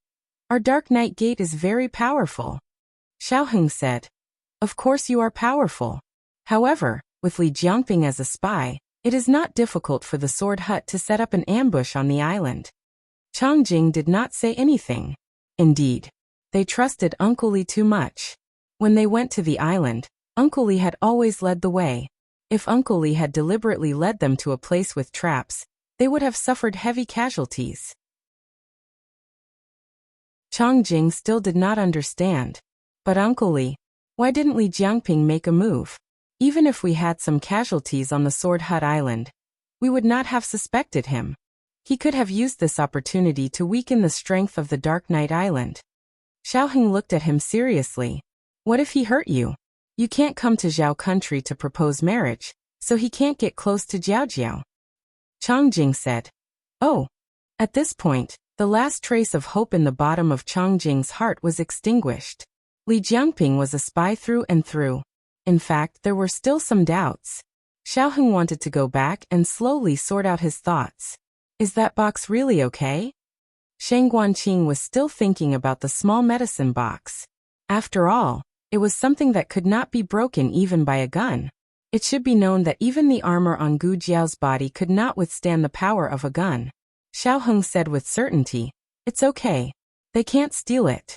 our Dark Knight Gate is very powerful. Xiao Heng said, of course you are powerful. However, with Li Jiangping as a spy, it is not difficult for the Sword Hut to set up an ambush on the island. Chang Jing did not say anything. Indeed, they trusted Uncle Li too much. When they went to the island, Uncle Li had always led the way. If Uncle Li had deliberately led them to a place with traps, they would have suffered heavy casualties. Chang Jing still did not understand. But Uncle Li, why didn't Li Jiangping make a move? Even if we had some casualties on the Sword Hut Island, we would not have suspected him. He could have used this opportunity to weaken the strength of the Dark Knight Island. Xiao Heng looked at him seriously. What if he hurt you? You can't come to Zhao country to propose marriage, so he can't get close to Jiao. Chang Jing said. Oh. At this point, the last trace of hope in the bottom of Chang Jing's heart was extinguished. Li Jiangping was a spy through and through. In fact, there were still some doubts. Xiao Heng wanted to go back and slowly sort out his thoughts. Is that box really okay? Shang Guanqing was still thinking about the small medicine box. After all, it was something that could not be broken even by a gun. It should be known that even the armor on Gu Jiao's body could not withstand the power of a gun. Xiao Heng said with certainty, it's okay, They can't steal it.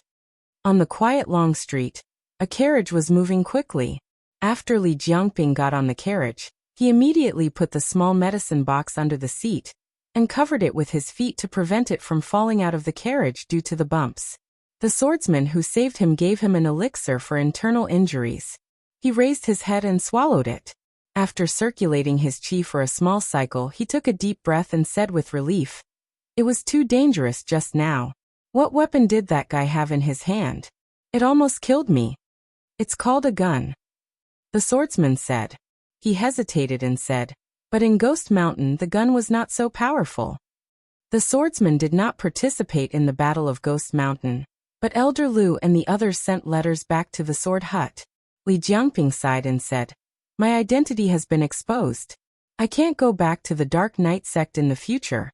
On the quiet long street, a carriage was moving quickly. After Li Jiangping got on the carriage, he immediately put the small medicine box under the seat and covered it with his feet to prevent it from falling out of the carriage due to the bumps. The swordsman who saved him gave him an elixir for internal injuries. He raised his head and swallowed it. After circulating his qi for a small cycle, he took a deep breath and said with relief, "It was too dangerous just now. What weapon did that guy have in his hand? It almost killed me." "It's called a gun," the swordsman said. He hesitated and said, "But in Ghost Mountain the gun was not so powerful." The swordsman did not participate in the Battle of Ghost Mountain, but Elder Lu and the others sent letters back to the Sword Hut. Li Jiangping sighed and said, "My identity has been exposed. I can't go back to the Dark Knight sect in the future."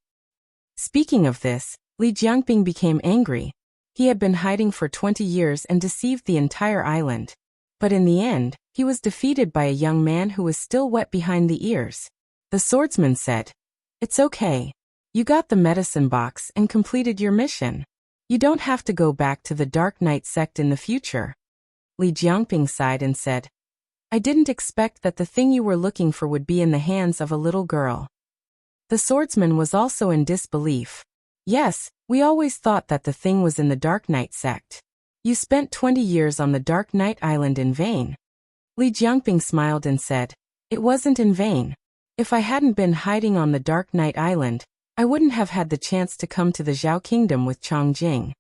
Speaking of this, Li Jiangping became angry. He had been hiding for 20 years and deceived the entire island. But in the end, he was defeated by a young man who was still wet behind the ears. The swordsman said, "It's okay. You got the medicine box and completed your mission. You don't have to go back to the Dark Knight sect in the future." Li Jiangping sighed and said, "I didn't expect that the thing you were looking for would be in the hands of a little girl." The swordsman was also in disbelief. "Yes, we always thought that the thing was in the Dark Knight sect. You spent 20 years on the Dark Knight Island in vain." Li Jiangping smiled and said, "It wasn't in vain. If I hadn't been hiding on the Dark Knight Island, I wouldn't have had the chance to come to the Zhao Kingdom with Chongjing."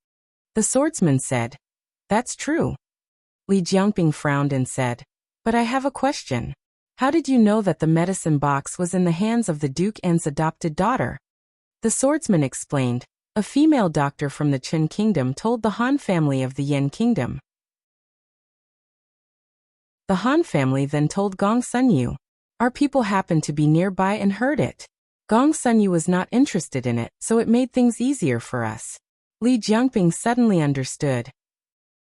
The swordsman said, "That's true." Li Jiangping frowned and said, "But I have a question. How did you know that the medicine box was in the hands of the Duke An's adopted daughter?" The swordsman explained, "A female doctor from the Qin Kingdom told the Han family of the Yan Kingdom. The Han family then told Gong Sunyu. Our people happened to be nearby and heard it. Gong Sunyu was not interested in it, so it made things easier for us." Li Jiangping suddenly understood.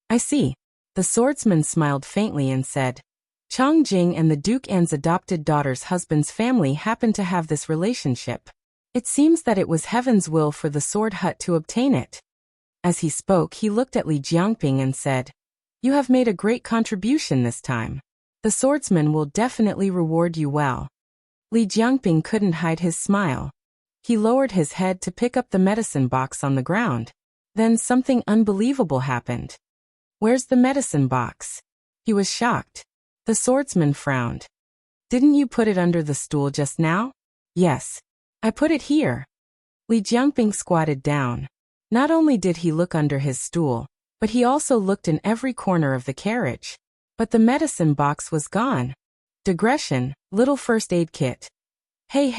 "I see." The swordsman smiled faintly and said, "Chongjing and the Duke An's adopted daughter's husband's family happened to have this relationship. It seems that it was heaven's will for the Sword Hut to obtain it." As he spoke, he looked at Li Jiangping and said, "You have made a great contribution this time. The swordsman will definitely reward you well." Li Jiangping couldn't hide his smile. He lowered his head to pick up the medicine box on the ground. Then something unbelievable happened. "Where's the medicine box?" He was shocked. The swordsman frowned. "Didn't you put it under the stool just now?" "Yes. I put it here." Li Jiangping squatted down. Not only did he look under his stool, but he also looked in every corner of the carriage. But the medicine box was gone. Digression, little first aid kit. Hey,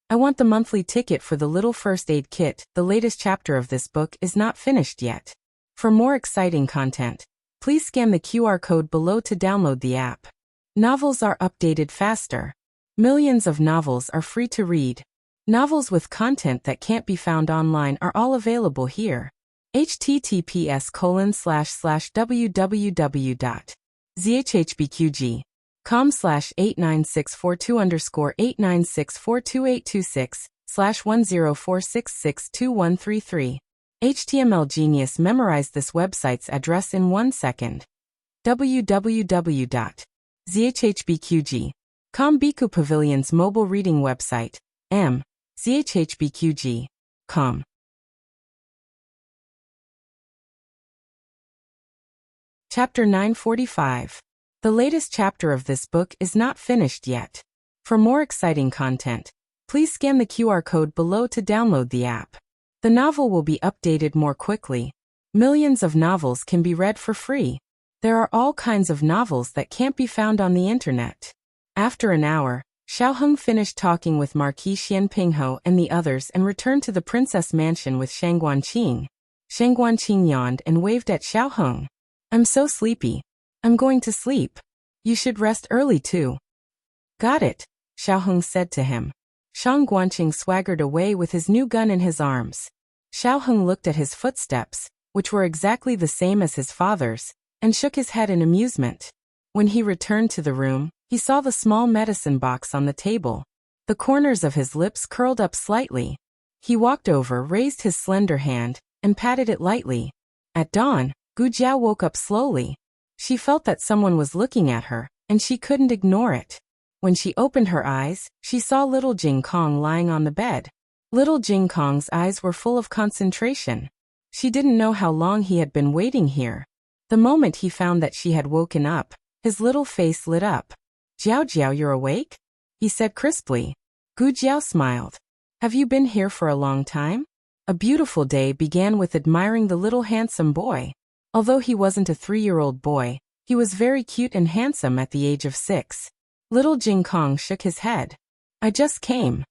I want the monthly ticket for the little first aid kit. The latest chapter of this book is not finished yet. For more exciting content, please scan the QR code below to download the app. Novels are updated faster. Millions of novels are free to read. Novels with content that can't be found online are all available here. https://www.zhhbqg.com/89642_8964226/1046621333. HTML Genius memorized this website's address in 1 second. www.zhhbqg.com Biku Pavilion's mobile reading website. zhhbqg.com. Chapter 945. The latest chapter of this book is not finished yet. For more exciting content, please scan the QR code below to download the app. The novel will be updated more quickly. Millions of novels can be read for free. There are all kinds of novels that can't be found on the internet. After an hour, Xiaoheng finished talking with Marquis Xianpingho and the others and returned to the princess mansion with Shang Guanqing. Shang Guanqing yawned and waved at Xiaoheng. "I'm so sleepy. I'm going to sleep. You should rest early too." "Got it," Xiaoheng said to him. Shang Guanqing swaggered away with his new gun in his arms. Xiaoheng looked at his footsteps, which were exactly the same as his father's, and shook his head in amusement. When he returned to the room, he saw the small medicine box on the table. The corners of his lips curled up slightly. He walked over, raised his slender hand, and patted it lightly. At dawn, Gu Jiao woke up slowly. She felt that someone was looking at her, and she couldn't ignore it. When she opened her eyes, she saw little Jing Kong lying on the bed. Little Jing Kong's eyes were full of concentration. She didn't know how long he had been waiting here. The moment he found that she had woken up, his little face lit up. "Jiao Jiao, you're awake?" he said crisply. Gu Jiao smiled. "Have you been here for a long time?" A beautiful day began with admiring the little handsome boy. Although he wasn't a 3-year-old boy, he was very cute and handsome at the age of 6. Little Jing Kong shook his head. "I just came."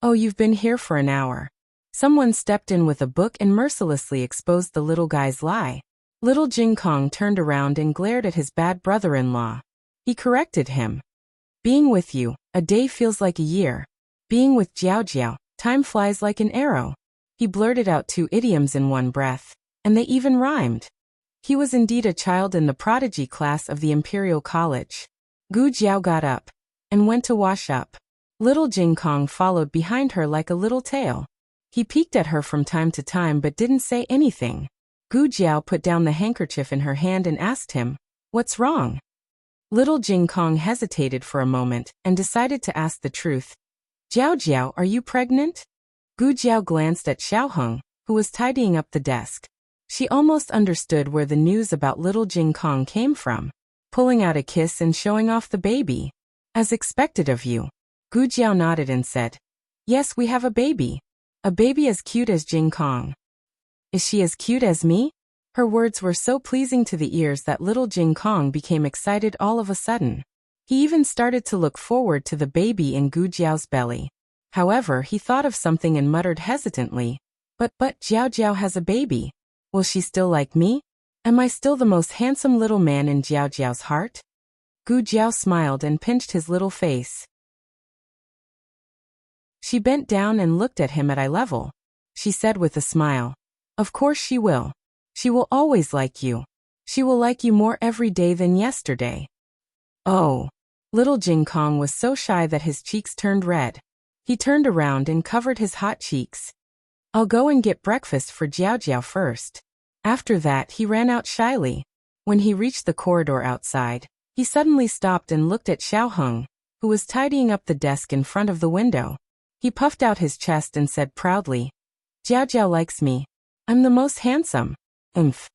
"Oh, you've been here for an hour." Someone stepped in with a book and mercilessly exposed the little guy's lie. Little Jing Kong turned around and glared at his bad brother-in-law. He corrected him. "Being with you, a day feels like a year. Being with Jiao Jiao, time flies like an arrow." He blurted out 2 idioms in one breath, and they even rhymed. He was indeed a child in the prodigy class of the Imperial College. Gu Jiao got up and went to wash up. Little Jing Kong followed behind her like a little tail. He peeked at her from time to time but didn't say anything. Gu Jiao put down the handkerchief in her hand and asked him, "What's wrong?" Little Jing Kong hesitated for a moment and decided to ask the truth. "Jiao Jiao, are you pregnant?" Gu Jiao glanced at Xiaoheng, who was tidying up the desk. She almost understood where the news about little Jing Kong came from, pulling out a kiss and showing off the baby. "As expected of you." Gu Jiao nodded and said, "Yes, we have a baby. A baby as cute as Jing Kong." "Is she as cute as me?" Her words were so pleasing to the ears that little Jing Kong became excited all of a sudden. He even started to look forward to the baby in Gu Jiao's belly. However, he thought of something and muttered hesitantly, But Jiao Jiao has a baby. Will she still like me? Am I still the most handsome little man in Jiao Jiao's heart?" Gu Jiao smiled and pinched his little face. She bent down and looked at him at eye level. She said with a smile, "Of course she will. She will always like you. She will like you more every day than yesterday." "Oh." Little Jing Kong was so shy that his cheeks turned red. He turned around and covered his hot cheeks. "I'll go and get breakfast for Jiao Jiao first." After that, he ran out shyly. When he reached the corridor outside, he suddenly stopped and looked at Xiaoheng, who was tidying up the desk in front of the window. He puffed out his chest and said proudly, "Jiao Jiao likes me. I'm the most handsome." Umph.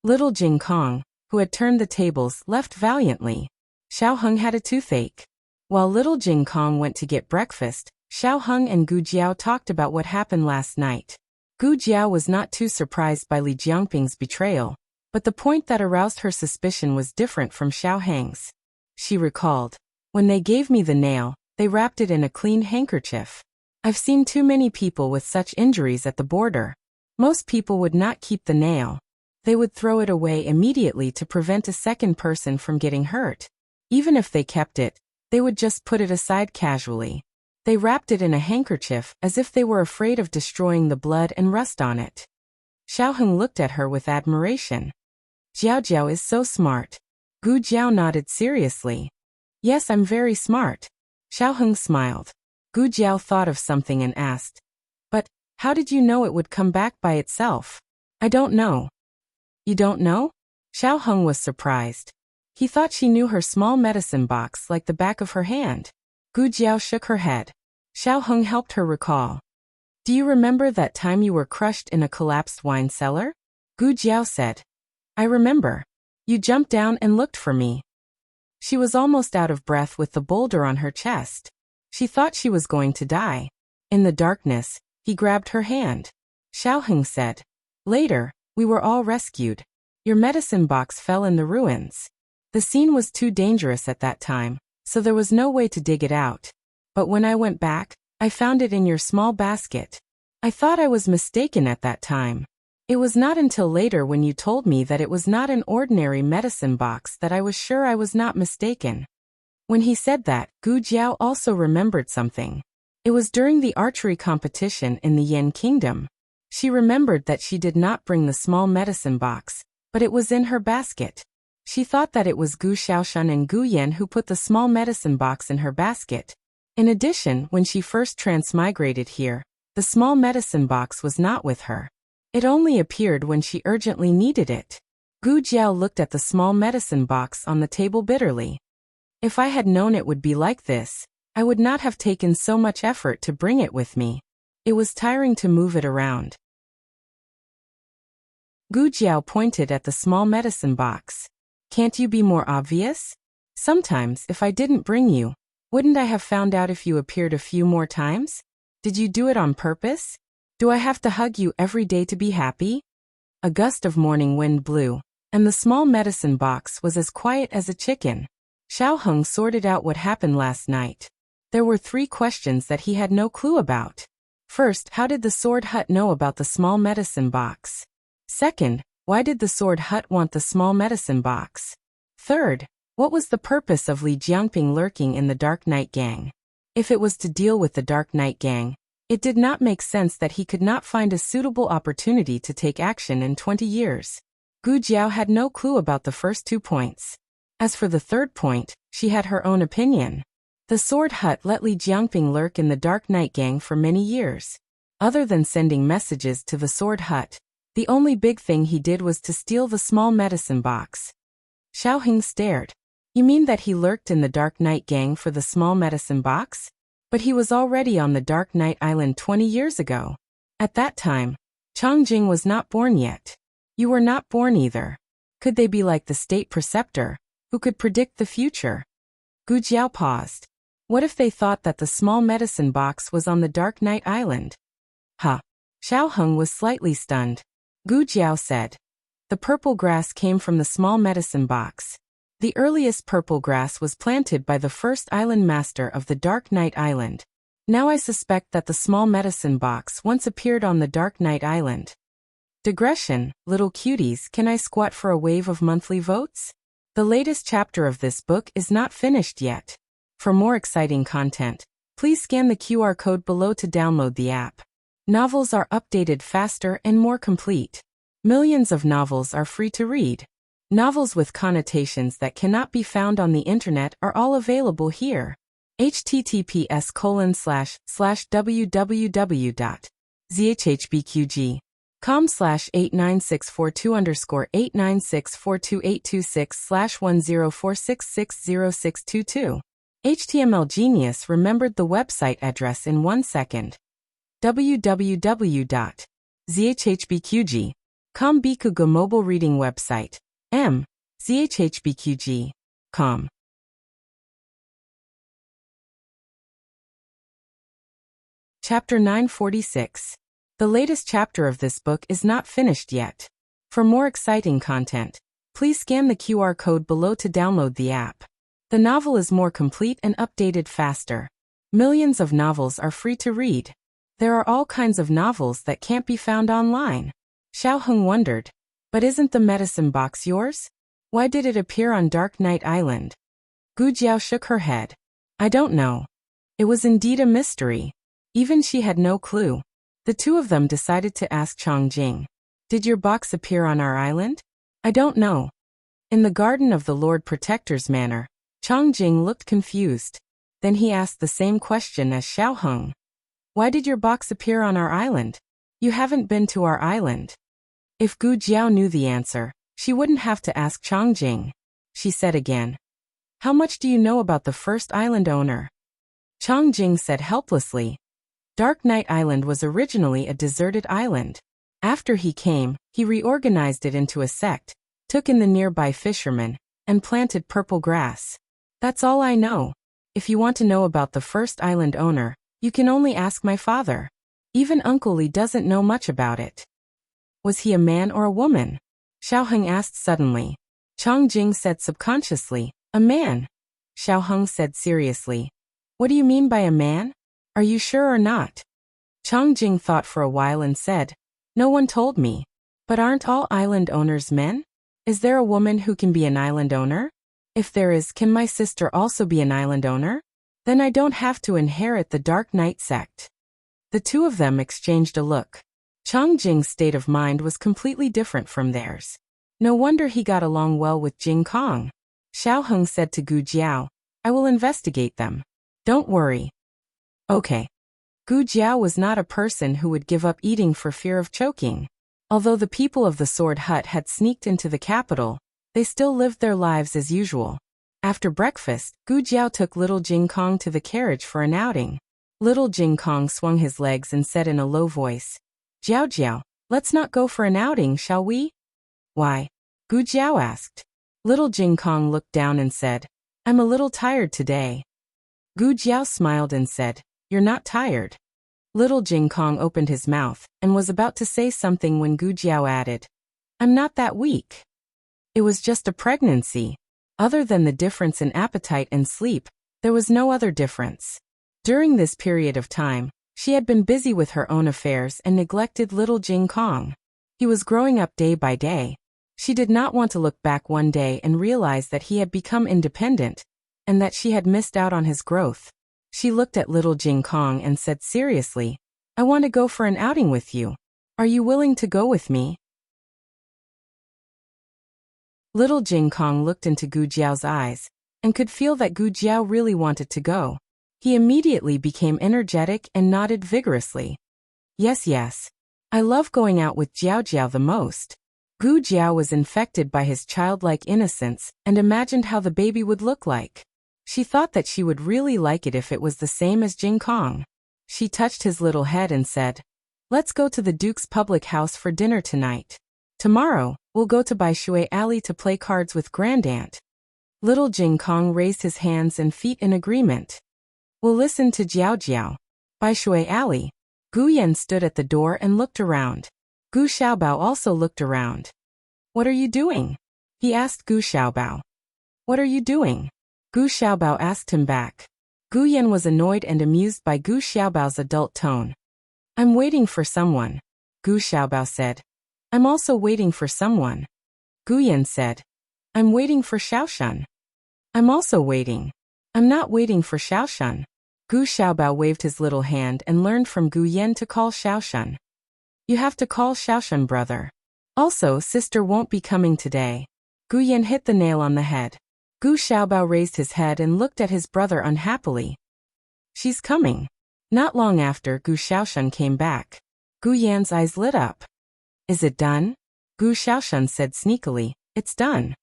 Little Jing Kong, who had turned the tables, left valiantly. Xiaoheng had a toothache. While little Jing Kong went to get breakfast, Xiaoheng and Gu Jiao talked about what happened last night. Gu Jiao was not too surprised by Li Jiangping's betrayal, but the point that aroused her suspicion was different from Xiaoheng's. She recalled, "When they gave me the nail, they wrapped it in a clean handkerchief. I've seen too many people with such injuries at the border. Most people would not keep the nail. They would throw it away immediately to prevent a second person from getting hurt. Even if they kept it, they would just put it aside casually. They wrapped it in a handkerchief as if they were afraid of destroying the blood and rust on it." Xiaoheng looked at her with admiration. "Jiao Jiao is so smart." Gu Jiao nodded seriously. "Yes, I'm very smart." Xiaoheng smiled. Gu Jiao thought of something and asked, "But how did you know it would come back by itself?" "I don't know." "You don't know?" Xiaoheng was surprised. He thought she knew her small medicine box like the back of her hand. Gu Jiao shook her head. Xiaoheng helped her recall. "Do you remember that time you were crushed in a collapsed wine cellar?" Gu Jiao said. "I remember. You jumped down and looked for me." She was almost out of breath with the boulder on her chest. She thought she was going to die. In the darkness, he grabbed her hand. Xiaoheng said, "Later, we were all rescued. Your medicine box fell in the ruins. The scene was too dangerous at that time, so there was no way to dig it out. But when I went back, I found it in your small basket. I thought I was mistaken at that time. It was not until later when you told me that it was not an ordinary medicine box that I was sure I was not mistaken." When he said that, Gu Jiao also remembered something. It was during the archery competition in the Yan Kingdom. She remembered that she did not bring the small medicine box, but it was in her basket. She thought that it was Gu Xiaoshan and Gu Yan who put the small medicine box in her basket. In addition, when she first transmigrated here, the small medicine box was not with her. It only appeared when she urgently needed it. Gu Jiao looked at the small medicine box on the table bitterly. If I had known it would be like this, I would not have taken so much effort to bring it with me. It was tiring to move it around. Gu Jiao pointed at the small medicine box. Can't you be more obvious? Sometimes, if I didn't bring you, wouldn't I have found out if you appeared a few more times? Did you do it on purpose? Do I have to hug you every day to be happy? A gust of morning wind blew, and the small medicine box was as quiet as a chicken. Xiao Heng sorted out what happened last night. There were 3 questions that he had no clue about. First, how did the sword hut know about the small medicine box? Second, why did the sword hut want the small medicine box? Third, what was the purpose of Li Jiangping lurking in the Dark Knight Gang? If it was to deal with the Dark Knight Gang, it did not make sense that he could not find a suitable opportunity to take action in 20 years. Gu Jiao had no clue about the first 2 points. As for the third point, she had her own opinion. The sword hut let Li Jiangping lurk in the Dark Knight Gang for many years. Other than sending messages to the sword hut, the only big thing he did was to steal the small medicine box. Xiao Heng stared. You mean that he lurked in the Dark Knight Gang for the small medicine box? But he was already on the Dark Knight Island 20 years ago. At that time, Changjing was not born yet. You were not born either. Could they be like the state preceptor, who could predict the future? Gu Jiao paused. What if they thought that the small medicine box was on the Dark Knight Island? Huh. Xiao Heng was slightly stunned. Gu Jiao said. The purple grass came from the small medicine box. The earliest purple grass was planted by the first island master of the Dark Knight Island. Now I suspect that the small medicine box once appeared on the Dark Knight Island. Digression, little cuties, can I squat for a wave of monthly votes? The latest chapter of this book is not finished yet. For more exciting content, please scan the QR code below to download the app. Novels are updated faster and more complete. Millions of novels are free to read. Novels with connotations that cannot be found on the internet are all available here. https://www.zhbqg.com/89642_8964226/1046606622. HTML Genius remembered the website address in 1 second. www.zhbqg.com Bikuga mobile reading website. zhbqg.com. Chapter 946. The latest chapter of this book is not finished yet. For more exciting content, please scan the QR code below to download the app. The novel is more complete and updated faster. Millions of novels are free to read. There are all kinds of novels that can't be found online. Xiao Heng wondered, but isn't the medicine box yours? Why did it appear on Dark Knight Island? Gu Jiao shook her head. I don't know. It was indeed a mystery. Even she had no clue. The 2 of them decided to ask Changjing. Did your box appear on our island? I don't know. In the garden of the Lord Protector's manor, Changjing looked confused. Then he asked the same question as Xiao Heng. Why did your box appear on our island? You haven't been to our island. If Gu Jiao knew the answer, she wouldn't have to ask Changjing. She said again. How much do you know about the first island owner? Changjing said helplessly. Dark Knight Island was originally a deserted island. After he came, he reorganized it into a sect, took in the nearby fishermen, and planted purple grass. That's all I know. If you want to know about the first island owner, you can only ask my father. Even Uncle Li doesn't know much about it. Was he a man or a woman? Xiao Heng asked suddenly. Changjing said subconsciously, a man. Xiao Heng said seriously. What do you mean by a man? Are you sure or not? Changjing thought for a while and said, no one told me. But aren't all island owners men? Is there a woman who can be an island owner? If there is, can my sister also be an island owner? Then I don't have to inherit the Dark Knight sect. The 2 of them exchanged a look. Changjing's state of mind was completely different from theirs. No wonder he got along well with Jing Kong. Xiao Heng said to Gu Jiao, I will investigate them. Don't worry. Okay. Gu Jiao was not a person who would give up eating for fear of choking. Although the people of the Sword Hut had sneaked into the capital, they still lived their lives as usual. After breakfast, Gu Jiao took little Jing Kong to the carriage for an outing. Little Jing Kong swung his legs and said in a low voice, "Jiao Jiao, let's not go for an outing, shall we?" "Why?" Gu Jiao asked. Little Jing Kong looked down and said, "I'm a little tired today." Gu Jiao smiled and said, "You're not tired." Little Jing Kong opened his mouth and was about to say something when Gu Jiao added, "I'm not that weak. It was just a pregnancy." Other than the difference in appetite and sleep, there was no other difference. During this period of time, she had been busy with her own affairs and neglected little Jing Kong. He was growing up day by day. She did not want to look back one day and realize that he had become independent, and that she had missed out on his growth. She looked at little Jing Kong and said seriously, "I want to go for an outing with you. Are you willing to go with me?" Little Jing Kong looked into Gu Jiao's eyes, and could feel that Gu Jiao really wanted to go. He immediately became energetic and nodded vigorously. "Yes, yes. I love going out with Jiao Jiao the most." Gu Jiao was infected by his childlike innocence and imagined how the baby would look like. She thought that she would really like it if it was the same as Jing Kong. She touched his little head and said, "Let's go to the Duke's public house for dinner tonight. Tomorrow, we'll go to Baishui Alley to play cards with Grandaunt." Little Jing Kong raised his hands and feet in agreement. "We'll listen to Jiao Jiao." Baishui Alley. Gu Yan stood at the door and looked around. Gu Xiaobao also looked around. "What are you doing?" he asked Gu Xiaobao. "What are you doing?" Gu Xiaobao asked him back. Gu Yan was annoyed and amused by Gu Xiaobao's adult tone. "I'm waiting for someone," Gu Xiaobao said. "I'm also waiting for someone." Gu Yan said, "I'm waiting for Xiaoshun." "I'm also waiting." "I'm not waiting for Xiaoshun." Gu Xiaobao waved his little hand and learned from Gu Yan to call Xiaoshun. "You have to call Xiaoshun brother. Also, sister won't be coming today." Gu Yan hit the nail on the head. Gu Xiaobao raised his head and looked at his brother unhappily. "She's coming." Not long after, Gu Xiaoshun came back. Gu Yan's eyes lit up. "Is it done?" Gu Xiaoshun said sneakily, "It's done."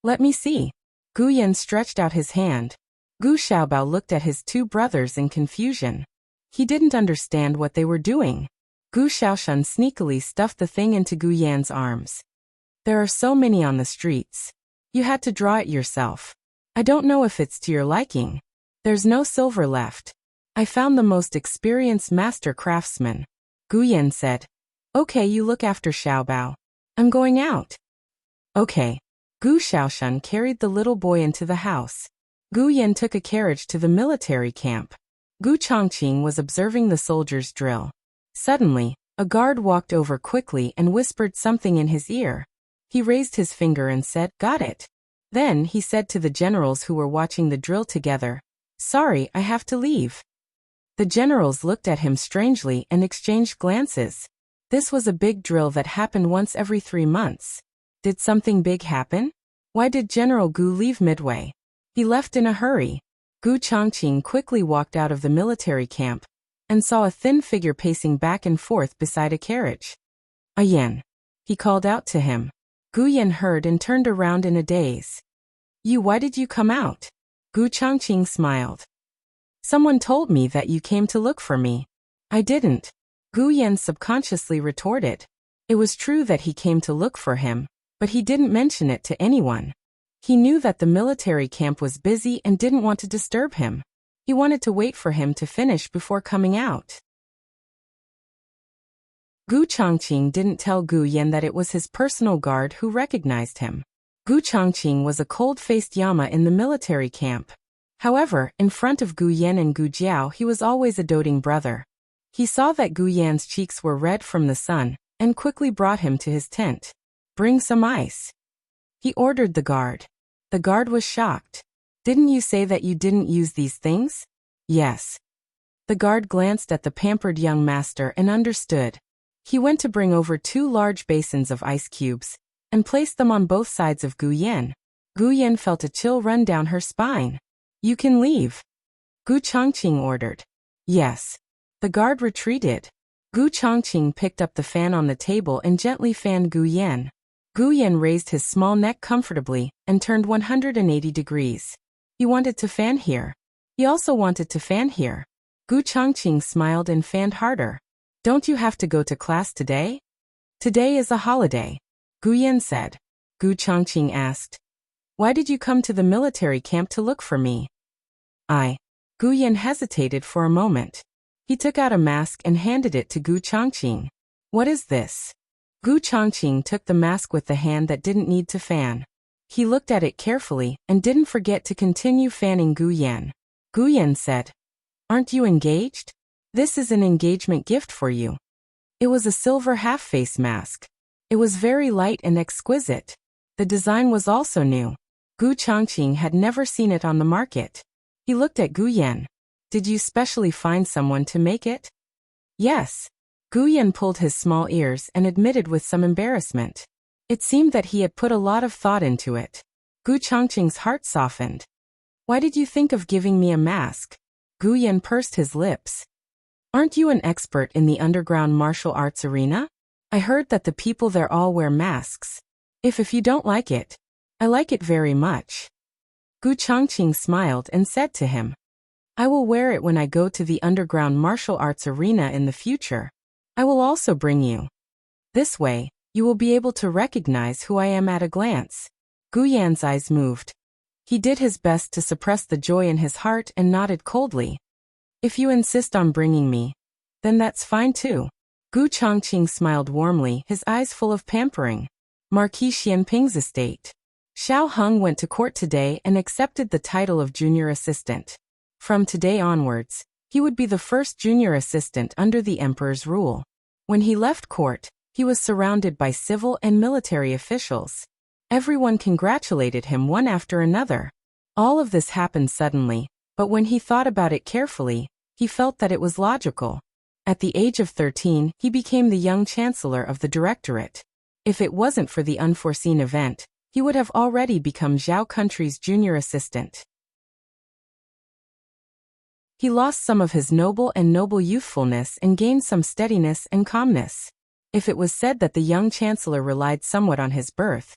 "Let me see." Gu Yan stretched out his hand. Gu Xiaobao looked at his two brothers in confusion. He didn't understand what they were doing. Gu Xiaoshun sneakily stuffed the thing into Gu Yan's arms. "There are so many on the streets. You had to draw it yourself. I don't know if it's to your liking. There's no silver left. I found the most experienced master craftsman." Gu Yan said, "Okay, you look after Xiaobao. I'm going out." "Okay." Gu Xiaoshun carried the little boy into the house. Gu Yan took a carriage to the military camp. Gu Chongqing was observing the soldiers drill. Suddenly, a guard walked over quickly and whispered something in his ear. He raised his finger and said, "Got it." Then he said to the generals who were watching the drill together, "Sorry, I have to leave." The generals looked at him strangely and exchanged glances. This was a big drill that happened once every 3 months. Did something big happen? Why did General Gu leave midway? He left in a hurry. Gu Chongqing quickly walked out of the military camp and saw a thin figure pacing back and forth beside a carriage. "A Yan," he called out to him. Gu Yan heard and turned around in a daze. Why did you come out?" Gu Chongqing smiled. "Someone told me that you came to look for me." "I didn't." Gu Yan subconsciously retorted. It was true that he came to look for him, but he didn't mention it to anyone. He knew that the military camp was busy and didn't want to disturb him. He wanted to wait for him to finish before coming out. Gu Chongqing didn't tell Gu Yan that it was his personal guard who recognized him. Gu Chongqing was a cold-faced Yama in the military camp. However, in front of Gu Yan and Gu Jiao he was always a doting brother. He saw that Gu Yan's cheeks were red from the sun, and quickly brought him to his tent. "Bring some ice," he ordered the guard. The guard was shocked. "Didn't you say that you didn't use these things?" "Yes." The guard glanced at the pampered young master and understood. He went to bring over 2 large basins of ice cubes and placed them on both sides of Gu Yan. Gu Yan felt a chill run down her spine. "You can leave," Gu Chongqing ordered. "Yes." The guard retreated. Gu Chongqing picked up the fan on the table and gently fanned Gu Yan. Gu Yan raised his small neck comfortably and turned 180 degrees. He wanted to fan here. He also wanted to fan here. Gu Chongqing smiled and fanned harder. Don't you have to go to class today? Today is a holiday, Gu Yan said. Gu Chongqing asked, why did you come to the military camp to look for me? Gu Yan hesitated for a moment. He took out a mask and handed it to Gu Chongqing. What is this? Gu Chongqing took the mask with the hand that didn't need to fan. He looked at it carefully and didn't forget to continue fanning Gu Yan. Gu Yan said, aren't you engaged? This is an engagement gift for you. It was a silver half-face mask. It was very light and exquisite. The design was also new. Gu Chongqing had never seen it on the market. He looked at Gu Yan. Did you specially find someone to make it? Yes. Gu Yan pulled his small ears and admitted with some embarrassment. It seemed that he had put a lot of thought into it. Gu Chongqing's heart softened. Why did you think of giving me a mask? Gu Yan pursed his lips. Aren't you an expert in the underground martial arts arena? I heard that the people there all wear masks. If you don't like it, I like it very much. Gu Chongqing smiled and said to him, I will wear it when I go to the underground martial arts arena in the future. I will also bring you. This way, you will be able to recognize who I am at a glance. Gu Yan's eyes moved. He did his best to suppress the joy in his heart and nodded coldly. If you insist on bringing me, then that's fine too. Gu Chongqing smiled warmly, his eyes full of pampering. Marquis Xianping's estate. Xiao Heng went to court today and accepted the title of junior assistant. From today onwards, he would be the first junior assistant under the emperor's rule. When he left court, he was surrounded by civil and military officials. Everyone congratulated him one after another. All of this happened suddenly, but when he thought about it carefully, he felt that it was logical. At the age of 13, he became the young chancellor of the directorate. If it wasn't for the unforeseen event, he would have already become Zhao country's junior assistant. He lost some of his noble youthfulness and gained some steadiness and calmness. If it was said that the young chancellor relied somewhat on his birth,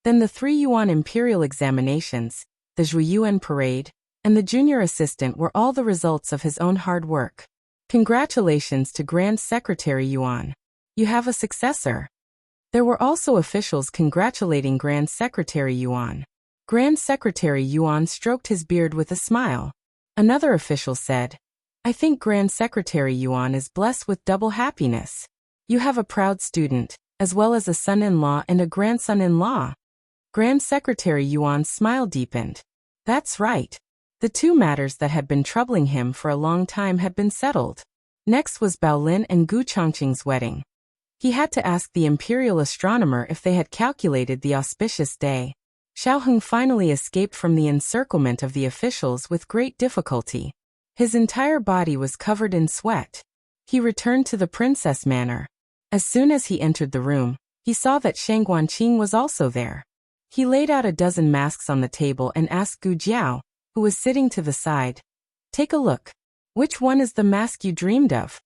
then the 3 Yuan imperial examinations, the Zhuiyuan parade, and the junior assistant were all the results of his own hard work. Congratulations to Grand Secretary Yuan. You have a successor. There were also officials congratulating Grand Secretary Yuan. Grand Secretary Yuan stroked his beard with a smile. Another official said, I think Grand Secretary Yuan is blessed with double happiness. You have a proud student, as well as a son-in-law and a grandson-in-law. Grand Secretary Yuan's smile deepened. That's right. The 2 matters that had been troubling him for a long time had been settled. Next was Baolin and Gu Chongqing's wedding. He had to ask the imperial astronomer if they had calculated the auspicious day. Xiao Heng finally escaped from the encirclement of the officials with great difficulty. His entire body was covered in sweat. He returned to the princess manor. As soon as he entered the room, he saw that Shang Guanqing was also there. He laid out a dozen masks on the table and asked Gu Jiao, who was sitting to the side, take a look. Which one is the mask you dreamed of?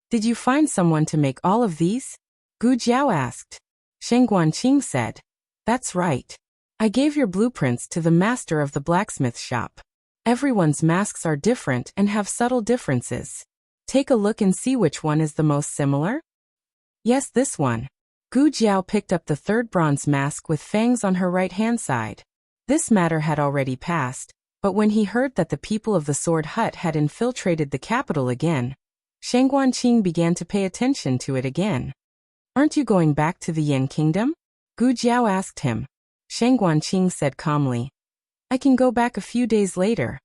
Did you find someone to make all of these? Gu Jiao asked. Shang Guanqing said, that's right. I gave your blueprints to the master of the blacksmith shop. Everyone's masks are different and have subtle differences. Take a look and see which one is the most similar. Yes, this one. Gu Jiao picked up the 3rd bronze mask with fangs on her right-hand side. This matter had already passed, but when he heard that the people of the Sword Hut had infiltrated the capital again, Shang Guanqing began to pay attention to it again. Aren't you going back to the Yin Kingdom? Gu Jiao asked him. Shang Guanqing said calmly, I can go back a few days later.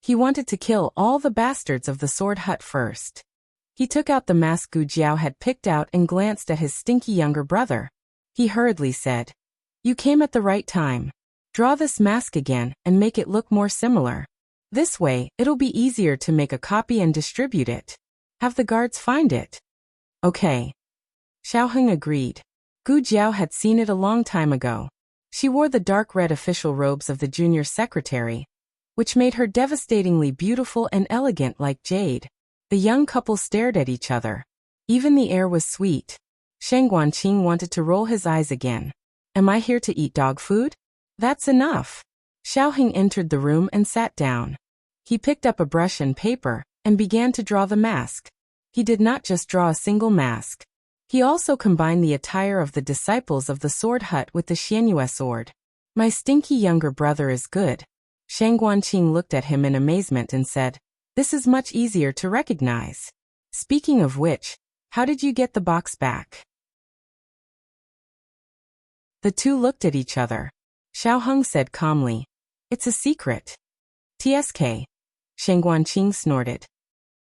He wanted to kill all the bastards of the Sword Hut first. He took out the mask Gu Jiao had picked out and glanced at his stinky younger brother. He hurriedly said, you came at the right time. Draw this mask again and make it look more similar. This way, it'll be easier to make a copy and distribute it. Have the guards find it. Okay. Xiao Heng agreed. Gu Jiao had seen it a long time ago. She wore the dark red official robes of the junior secretary, which made her devastatingly beautiful and elegant like jade. The young couple stared at each other. Even the air was sweet. Shang Guanqing wanted to roll his eyes again. Am I here to eat dog food? That's enough. Xiaoheng entered the room and sat down. He picked up a brush and paper and began to draw the mask. He did not just draw a single mask. He also combined the attire of the disciples of the sword hut with the Xianyue sword. My stinky younger brother is good. Shang Guanqing looked at him in amazement and said, this is much easier to recognize. Speaking of which, how did you get the box back? The two looked at each other. Xiaoheng said calmly, it's a secret. TSK. Shang Guanqing snorted.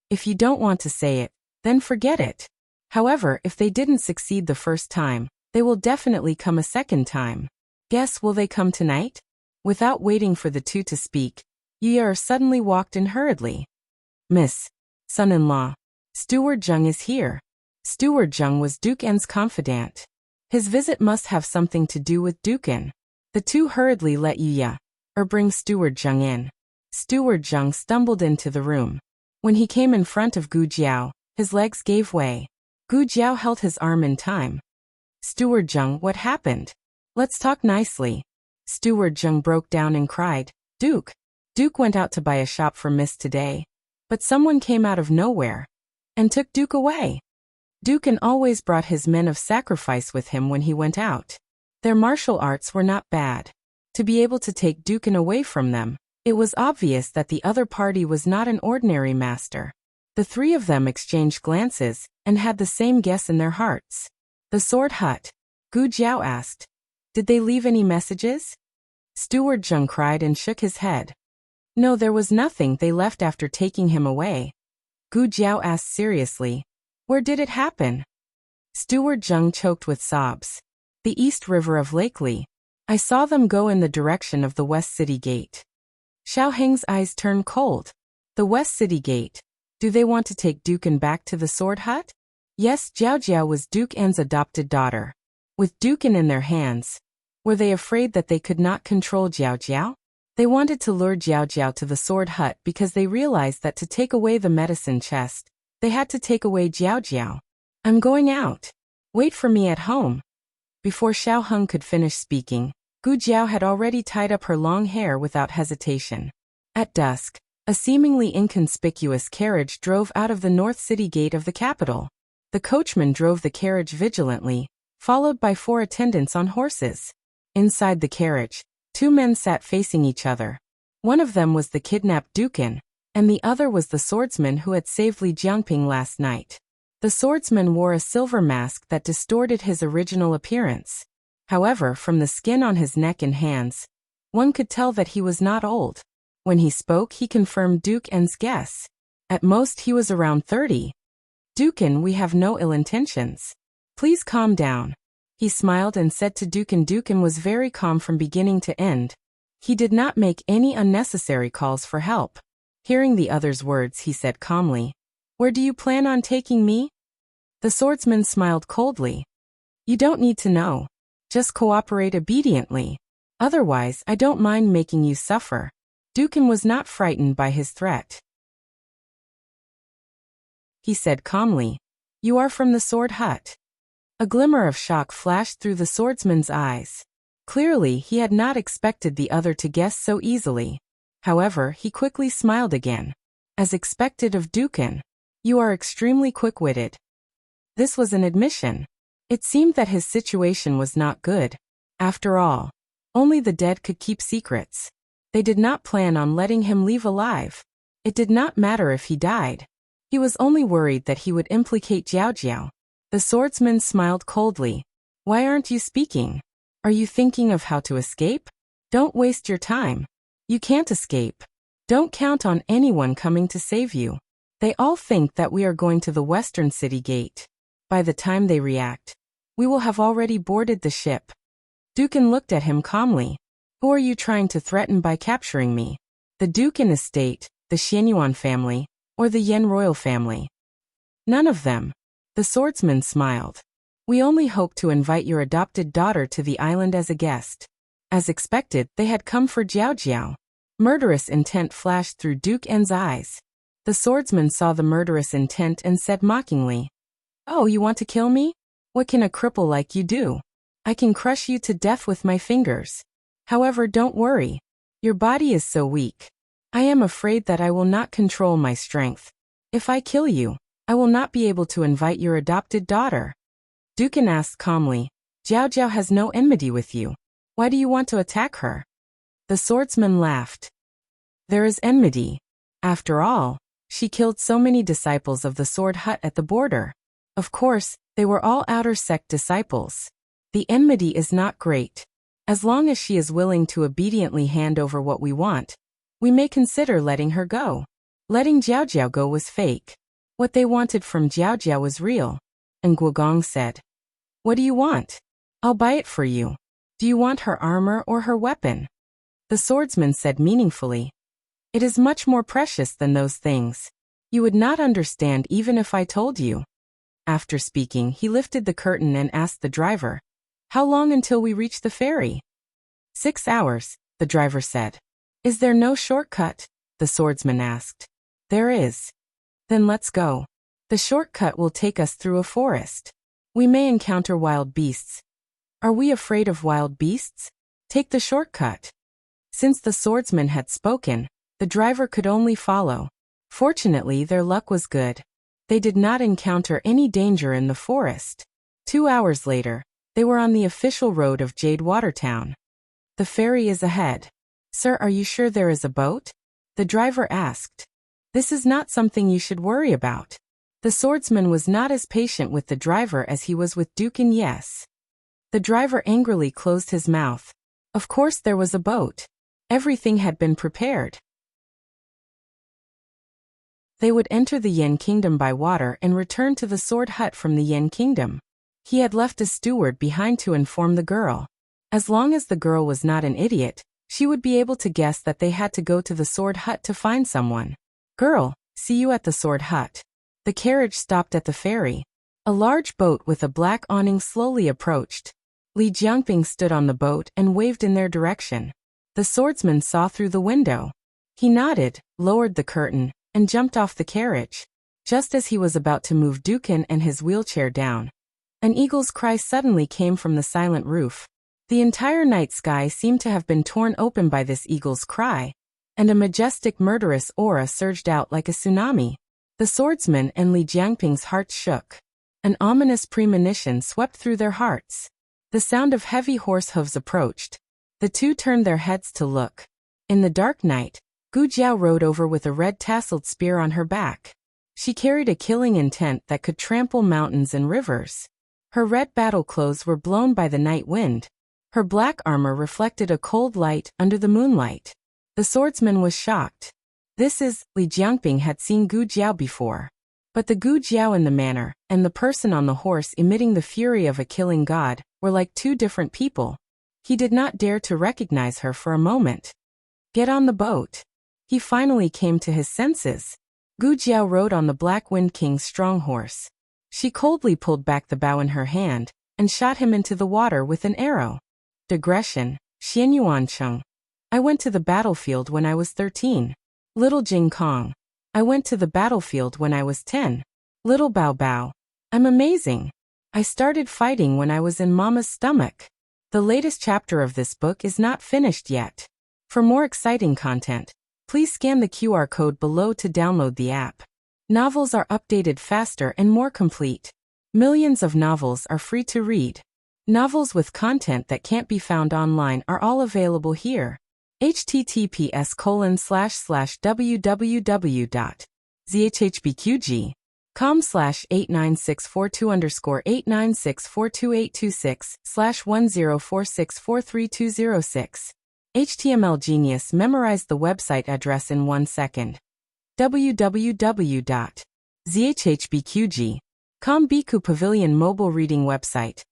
If you don't want to say it, then forget it. However, if they didn't succeed the first time, they will definitely come a second time. Guess will they come tonight? Without waiting for the two to speak, Yi suddenly walked in hurriedly. Miss, son-in-law, Steward Zheng is here. Steward Zheng was Duke N's confidant. His visit must have something to do with Duke N. The two hurriedly let Yi bring Steward Zheng in. Steward Zheng stumbled into the room. When he came in front of Gu Jiao, his legs gave way. Gu Jiao held his arm in time. Steward Zheng, what happened? Let's talk nicely. Steward Zheng broke down and cried, Duke went out to buy a shop for Miss today. But someone came out of nowhere and took Duke away. Duke always brought his men of sacrifice with him when he went out. Their martial arts were not bad. To be able to take Duke away from them, it was obvious that the other party was not an ordinary master. The three of them exchanged glances and had the same guess in their hearts. The sword hut. Gu Jiao asked, did they leave any messages? Steward Zheng cried and shook his head. No, there was nothing they left after taking him away. Gu Jiao asked seriously, where did it happen? Steward Zheng choked with sobs. The East River of Lakely. I saw them go in the direction of the West City Gate. Xiaoheng's eyes turned cold. The West City Gate. Do they want to take Duke N back to the sword hut? Yes, Jiao Jiao was Duke N's adopted daughter. With Duke N in their hands, were they afraid that they could not control Jiao Jiao? They wanted to lure Jiao Jiao to the sword hut because they realized that to take away the medicine chest, they had to take away Jiao Jiao. I'm going out. Wait for me at home. Before Xiaoheng could finish speaking, Gu Jiao had already tied up her long hair without hesitation. At dusk, a seemingly inconspicuous carriage drove out of the North City Gate of the capital. The coachman drove the carriage vigilantly, followed by 4 attendants on horses. Inside the carriage, 2 men sat facing each other. One of them was the kidnapped Duke N, and the other was the swordsman who had saved Li Jiangping last night. The swordsman wore a silver mask that distorted his original appearance. However, from the skin on his neck and hands, one could tell that he was not old. When he spoke, he confirmed Duke N's guess. At most, he was around 30. Duke N, we have no ill intentions. Please calm down. He smiled and said to Duke N. Duke N was very calm from beginning to end. He did not make any unnecessary calls for help. Hearing the other's words, he said calmly, where do you plan on taking me? The swordsman smiled coldly. You don't need to know. Just cooperate obediently. Otherwise, I don't mind making you suffer. Duke N was not frightened by his threat. He said calmly, you are from the sword hut. A glimmer of shock flashed through the swordsman's eyes. Clearly, he had not expected the other to guess so easily. However, he quickly smiled again. As expected of Duke N, you are extremely quick-witted. This was an admission. It seemed that his situation was not good. After all, only the dead could keep secrets. They did not plan on letting him leave alive. It did not matter if he died. He was only worried that he would implicate Jiao Jiao. The swordsman smiled coldly. Why aren't you speaking? Are you thinking of how to escape? Don't waste your time. You can't escape. Don't count on anyone coming to save you. They all think that we are going to the Western City Gate. By the time they react, we will have already boarded the ship. Duke N looked at him calmly. Who are you trying to threaten by capturing me? The Duke N estate, the Xianyuan family, or the Yan royal family? None of them. The swordsman smiled. We only hope to invite your adopted daughter to the island as a guest. As expected, they had come for Jiao Jiao. Murderous intent flashed through Duke N's eyes. The swordsman saw the murderous intent and said mockingly, Oh, you want to kill me? What can a cripple like you do? I can crush you to death with my fingers. However, don't worry. Your body is so weak. I am afraid that I will not control my strength. If I kill you, I will not be able to invite your adopted daughter. Dukan asked calmly. Jiao Jiao has no enmity with you. Why do you want to attack her? The swordsman laughed. There is enmity. After all, she killed so many disciples of the sword hut at the border. Of course, they were all outer sect disciples. The enmity is not great. As long as she is willing to obediently hand over what we want, we may consider letting her go. Letting Jiao Jiao go was fake. What they wanted from Jiao Jiao was real. And Guogong said, What do you want? I'll buy it for you. Do you want her armor or her weapon? The swordsman said meaningfully, It is much more precious than those things. You would not understand even if I told you. After speaking, he lifted the curtain and asked the driver, How long until we reach the ferry? 6 hours, the driver said. Is there no shortcut? The swordsman asked. There is. Then let's go. The shortcut will take us through a forest. We may encounter wild beasts. Are we afraid of wild beasts? Take the shortcut. Since the swordsman had spoken, the driver could only follow. Fortunately, their luck was good. They did not encounter any danger in the forest. 2 hours later, they were on the official road of Jade Watertown. The ferry is ahead. Sir, are you sure there is a boat? The driver asked. This is not something you should worry about. The swordsman was not as patient with the driver as he was with Dukan. Yes. The driver angrily closed his mouth. Of course there was a boat. Everything had been prepared. They would enter the Yen Kingdom by water and return to the sword hut from the Yen Kingdom. He had left a steward behind to inform the girl. As long as the girl was not an idiot, she would be able to guess that they had to go to the sword hut to find someone. Girl, see you at the sword hut. The carriage stopped at the ferry. A large boat with a black awning slowly approached. Li Jiangping stood on the boat and waved in their direction. The swordsman saw through the window. He nodded, lowered the curtain, and jumped off the carriage. Just as he was about to move Dukan and his wheelchair down, an eagle's cry suddenly came from the silent roof. The entire night sky seemed to have been torn open by this eagle's cry, and a majestic murderous aura surged out like a tsunami. The swordsman and Li Jiangping's hearts shook. An ominous premonition swept through their hearts. The sound of heavy horse hooves approached. The two turned their heads to look. In the dark night, Gu Jiao rode over with a red tasseled spear on her back. She carried a killing intent that could trample mountains and rivers. Her red battle clothes were blown by the night wind. Her black armor reflected a cold light under the moonlight. The swordsman was shocked. Li Jiangping had seen Gu Jiao before. But the Gu Jiao in the manner, and the person on the horse emitting the fury of a killing god, were like two different people. He did not dare to recognize her for a moment. Get on the boat. He finally came to his senses. Gu Jiao rode on the Black Wind King's strong horse. She coldly pulled back the bow in her hand, and shot him into the water with an arrow. Digression, Xianyuan Cheng. I went to the battlefield when I was 13. Little Jing Kong. I went to the battlefield when I was 10. Little Bao Bao. I'm amazing. I started fighting when I was in Mama's stomach. The latest chapter of this book is not finished yet. For more exciting content, please scan the QR code below to download the app. Novels are updated faster and more complete. Millions of novels are free to read. Novels with content that can't be found online are all available here. https://www.zhhbqg.com/89642_8964286/1046432006. HTML Genius memorized the website address in 1 second. www.zhhbqg.com Biku Pavilion mobile reading website.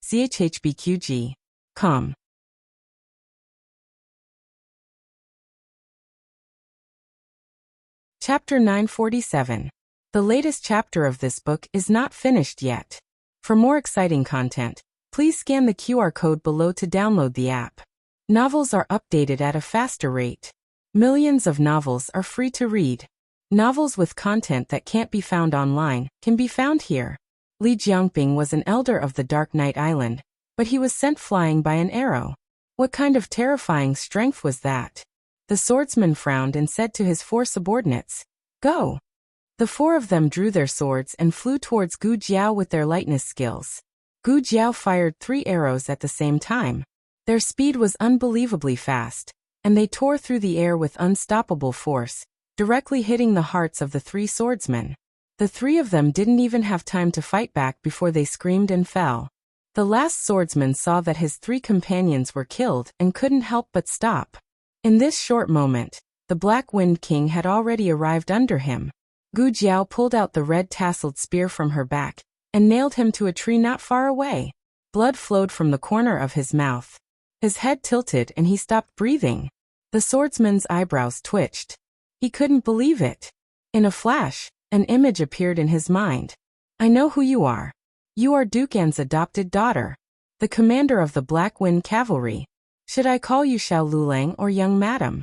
zhhbqg.com. Chapter 947. The latest chapter of this book is not finished yet. For more exciting content, please scan the QR code below to download the app. Novels are updated at a faster rate. Millions of novels are free to read. Novels with content that can't be found online can be found here. Li Jiangping was an elder of the Dark Knight Island, but he was sent flying by an arrow. What kind of terrifying strength was that? The swordsman frowned and said to his 4 subordinates, "Go." The 4 of them drew their swords and flew towards Gu Jiao with their lightness skills. Gu Jiao fired 3 arrows at the same time. Their speed was unbelievably fast, and they tore through the air with unstoppable force, directly hitting the hearts of the 3 swordsmen. The 3 of them didn't even have time to fight back before they screamed and fell. The last swordsman saw that his 3 companions were killed and couldn't help but stop. In this short moment, the Black Wind King had already arrived under him. Gu Jiao pulled out the red-tasseled spear from her back and nailed him to a tree not far away. Blood flowed from the corner of his mouth. His head tilted and he stopped breathing. The swordsman's eyebrows twitched. He couldn't believe it. In a flash, an image appeared in his mind. "I know who you are. You are Duke An's adopted daughter, the commander of the Black Wind Cavalry. Should I call you Xiao Lulang or young madam?"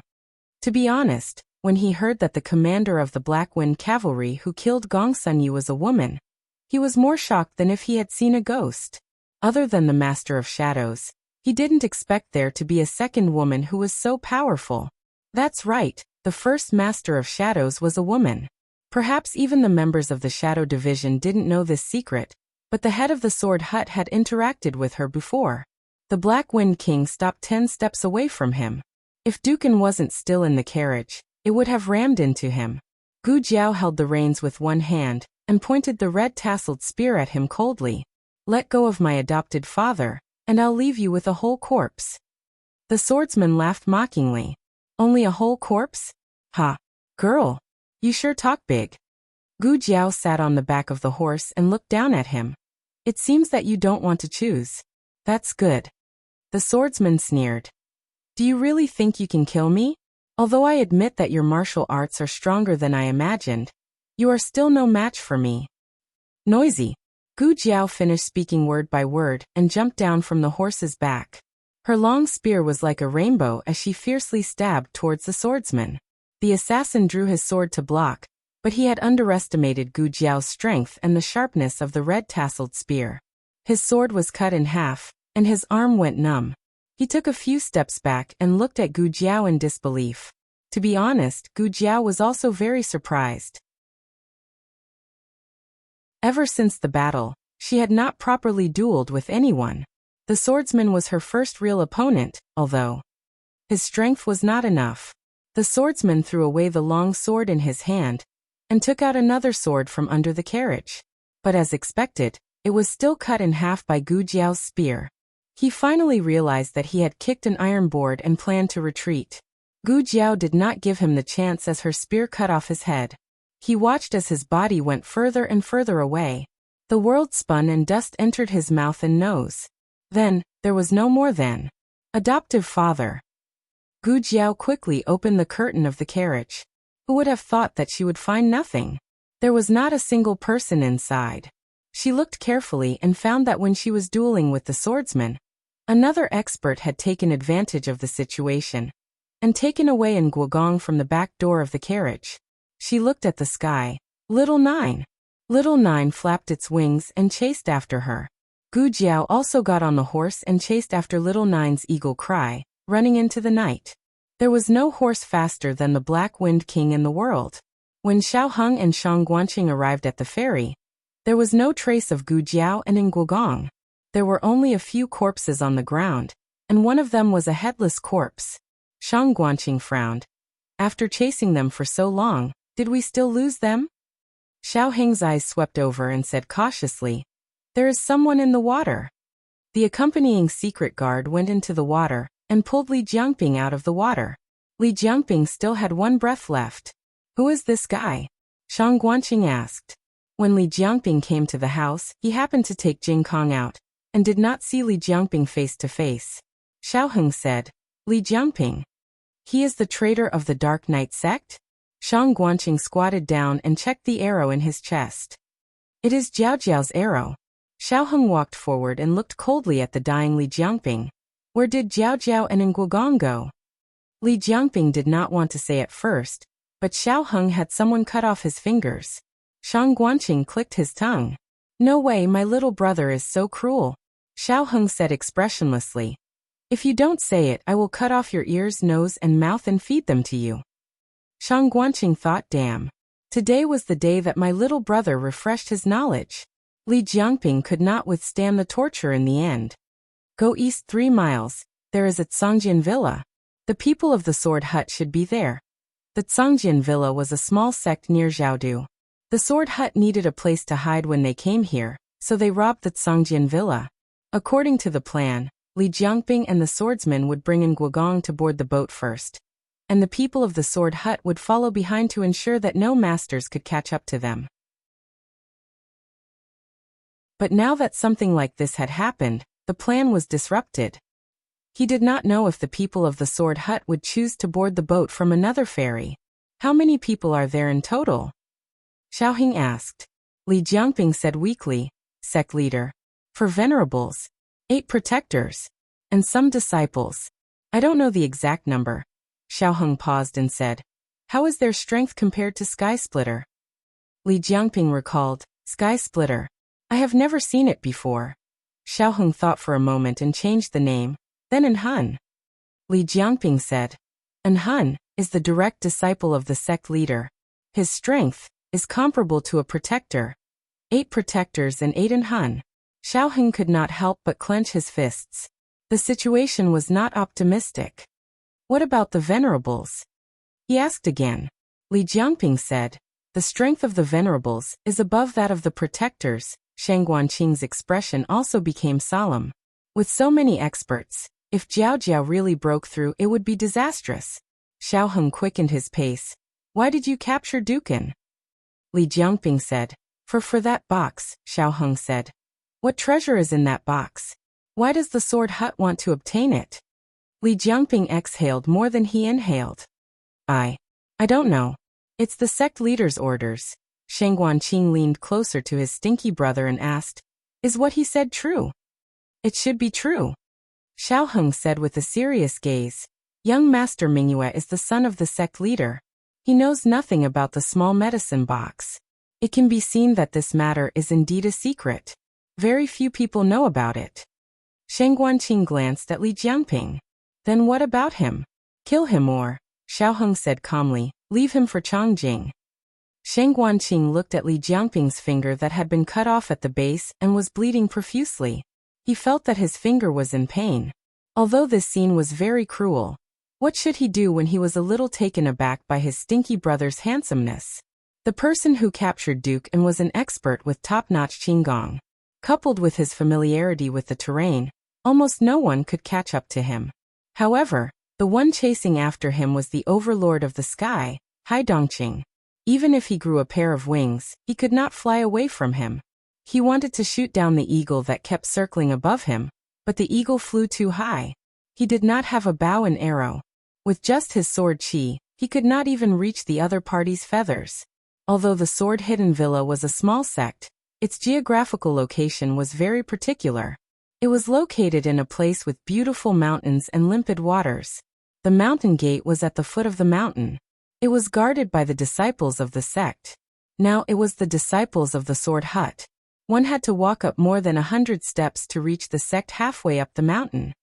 To be honest, when he heard that the commander of the Black Wind Cavalry who killed Gong Sunyu was a woman, he was more shocked than if he had seen a ghost. Other than the Master of Shadows, he didn't expect there to be a second woman who was so powerful. That's right, the first Master of Shadows was a woman. Perhaps even the members of the Shadow Division didn't know this secret, but the head of the Sword Hut had interacted with her before. The Black Wind King stopped 10 steps away from him. If Dukan wasn't still in the carriage, it would have rammed into him. Gu Jiao held the reins with one hand and pointed the red-tasseled spear at him coldly. "Let go of my adopted father, and I'll leave you with a whole corpse." The swordsman laughed mockingly. "Only a whole corpse? Ha! Girl, you sure talk big." Gu Jiao sat on the back of the horse and looked down at him. "It seems that you don't want to choose. That's good." The swordsman sneered. "Do you really think you can kill me? Although I admit that your martial arts are stronger than I imagined, you are still no match for me." Noisy. Gu Jiao finished speaking word by word and jumped down from the horse's back. Her long spear was like a rainbow as she fiercely stabbed towards the swordsman. The assassin drew his sword to block, but he had underestimated Gu Jiao's strength and the sharpness of the red-tasseled spear. His sword was cut in half, and his arm went numb. He took a few steps back and looked at Gu Jiao in disbelief. To be honest, Gu Jiao was also very surprised. Ever since the battle, she had not properly dueled with anyone. The swordsman was her first real opponent, although his strength was not enough. The swordsman threw away the long sword in his hand and took out another sword from under the carriage. But as expected, it was still cut in half by Gu Jiao's spear. He finally realized that he had kicked an iron board and planned to retreat. Gu Jiao did not give him the chance as her spear cut off his head. He watched as his body went further and further away. The world spun and dust entered his mouth and nose. Then, there was no more then. Adoptive father. Gu Jiao quickly opened the curtain of the carriage. Who would have thought that she would find nothing? There was not a single person inside. She looked carefully and found that when she was dueling with the swordsman, another expert had taken advantage of the situation and taken away N Guogong from the back door of the carriage. She looked at the sky. Little Nine. Little Nine flapped its wings and chased after her. Gu Jiao also got on the horse and chased after Little Nine's eagle cry, running into the night. There was no horse faster than the Black Wind King in the world. When Xiao Heng and Shang Guanqing arrived at the ferry, there was no trace of Gu Jiao and N Guogong. There were only a few corpses on the ground, and one of them was a headless corpse. Shang Guanqing frowned. "After chasing them for so long, did we still lose them?" Xiao Heng's eyes swept over and said cautiously, "There is someone in the water." The accompanying secret guard went into the water and pulled Li Jiangping out of the water. Li Jiangping still had one breath left. "Who is this guy?" Shang Guanqing asked. When Li Jiangping came to the house, he happened to take Jing Kong out and did not see Li Jiangping face to face. Xiao Heng said, "Li Jiangping. He is the traitor of the Dark Knight sect?" Shang Guanqing squatted down and checked the arrow in his chest. "It is Jiao Jiao's arrow." Xiao Heng walked forward and looked coldly at the dying Li Jiangping. "Where did Jiao Jiao and N Guogong go?" Li Jiangping did not want to say at first, But Xiao Heng had someone cut off his fingers. Shang Guanqing clicked his tongue. No way, my little brother is so cruel. Xiao Heng said expressionlessly. If you don't say it, I will cut off your ears, nose, and mouth and feed them to you. Shang Guanqing thought, damn. Today was the day that my little brother refreshed his knowledge. Li Jiangping could not withstand the torture in the end. Go east 3 miles, there is a Tsangjian villa. The people of the sword hut should be there. The Tsangjian villa was a small sect near Zhaodu. The sword hut needed a place to hide when they came here, so they robbed the Tsangjian villa. According to the plan, Li Jiangping and the swordsman would bring in Guogong to board the boat first, and the people of the sword hut would follow behind to ensure that no masters could catch up to them. But now that something like this had happened, the plan was disrupted. He did not know if the people of the sword hut would choose to board the boat from another ferry. How many people are there in total? Xiao Heng asked. Li Jiangping said weakly, sect leader. For venerables, 8 protectors, and some disciples. I don't know the exact number. Xiao Heng paused and said, how is their strength compared to Sky Splitter? Li Jiangping recalled, Sky Splitter. I have never seen it before. Xiao Heng thought for a moment and changed the name, then An Hun. Li Jiangping said, An Hun is the direct disciple of the sect leader. His strength is comparable to a protector. 8 protectors and 8 An Hun. Xiao Heng could not help but clench his fists. The situation was not optimistic. What about the venerables? He asked again. Li Jiangping said, the strength of the venerables is above that of the protectors. Shang Guanqing's expression also became solemn. With so many experts, if Jiao Jiao really broke through, it would be disastrous. Xiao Heng quickened his pace. Why did you capture Dukan? Li Jiangping said. For that box, Xiao Heng said. What treasure is in that box? Why does the sword hut want to obtain it? Li Jiangping exhaled more than he inhaled. I don't know. It's the sect leader's orders. Shang Guanqing leaned closer to his stinky brother and asked, is what he said true? It should be true. Xiao Heng said with a serious gaze. Young Master Mingyue is the son of the sect leader. He knows nothing about the small medicine box. It can be seen that this matter is indeed a secret. Very few people know about it. Shang Guanqing glanced at Li Jiangping. Then what about him? Kill him or, Xiao Heng said calmly, leave him for Changjing. Shang Guanqing looked at Li Jiangping's finger that had been cut off at the base and was bleeding profusely. He felt that his finger was in pain. Although this scene was very cruel, what should he do when he was a little taken aback by his stinky brother's handsomeness? The person who captured Duke and was an expert with top-notch Qinggong. Coupled with his familiarity with the terrain, almost no one could catch up to him. However, the one chasing after him was the overlord of the sky, Hai Dongqing. Even if he grew a pair of wings, he could not fly away from him. He wanted to shoot down the eagle that kept circling above him, but the eagle flew too high. He did not have a bow and arrow. With just his sword chi, he could not even reach the other party's feathers. Although the sword hidden villa was a small sect, its geographical location was very particular. It was located in a place with beautiful mountains and limpid waters. The mountain gate was at the foot of the mountain. It was guarded by the disciples of the sect. Now it was the disciples of the sword hut. One had to walk up more than 100 steps to reach the sect halfway up the mountain.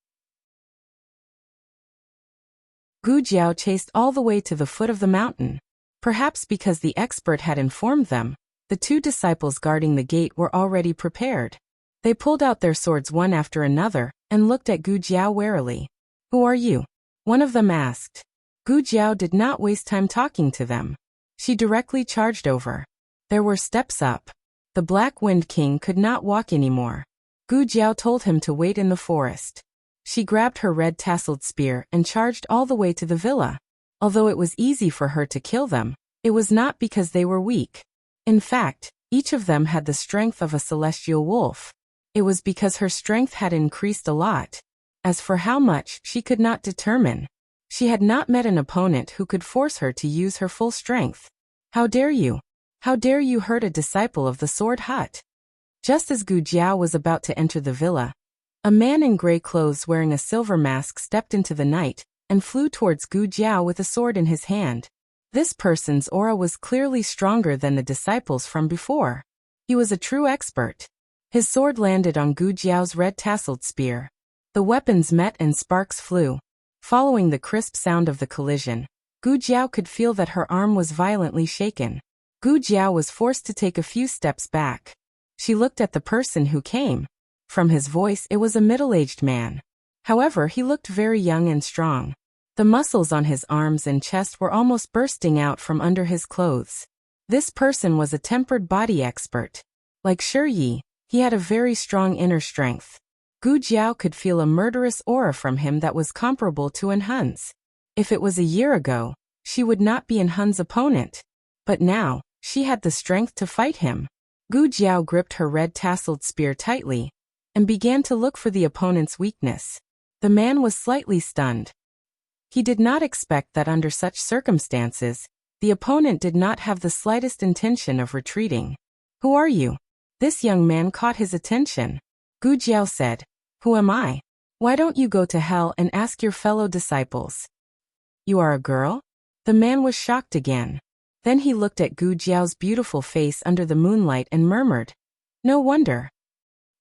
Gu Jiao chased all the way to the foot of the mountain. Perhaps because the expert had informed them, the 2 disciples guarding the gate were already prepared. They pulled out their swords one after another, and looked at Gu Jiao warily. Who are you? One of them asked. Gu Jiao did not waste time talking to them. She directly charged over. There were steps up. The Black Wind King could not walk anymore. Gu Jiao told him to wait in the forest. She grabbed her red tasseled spear and charged all the way to the villa. Although it was easy for her to kill them, it was not because they were weak. In fact, each of them had the strength of a celestial wolf. It was because her strength had increased a lot. As for how much, she could not determine. She had not met an opponent who could force her to use her full strength. How dare you? How dare you hurt a disciple of the sword hut? Just as Gu Jiao was about to enter the villa, a man in gray clothes wearing a silver mask stepped into the night and flew towards Gu Jiao with a sword in his hand. This person's aura was clearly stronger than the disciples from before. He was a true expert. His sword landed on Gu Jiao's red-tasseled spear. The weapons met and sparks flew. Following the crisp sound of the collision, Gu Jiao could feel that her arm was violently shaken. Gu Jiao was forced to take a few steps back. She looked at the person who came. From his voice, it was a middle-aged man. However, he looked very young and strong. The muscles on his arms and chest were almost bursting out from under his clothes. This person was a tempered body expert. Like Shi Yi, he had a very strong inner strength. Gu Jiao could feel a murderous aura from him that was comparable to An Hun's. If it was a year ago, she would not be An Hun's opponent. But now, she had the strength to fight him. Gu Jiao gripped her red-tasseled spear tightly and began to look for the opponent's weakness. The man was slightly stunned. He did not expect that under such circumstances, the opponent did not have the slightest intention of retreating. "Who are you?" This young man caught his attention. Gu Jiao said, "Who am I? Why don't you go to hell and ask your fellow disciples?" "You are a girl?" The man was shocked again. Then he looked at Gu Jiao's beautiful face under the moonlight and murmured, "No wonder."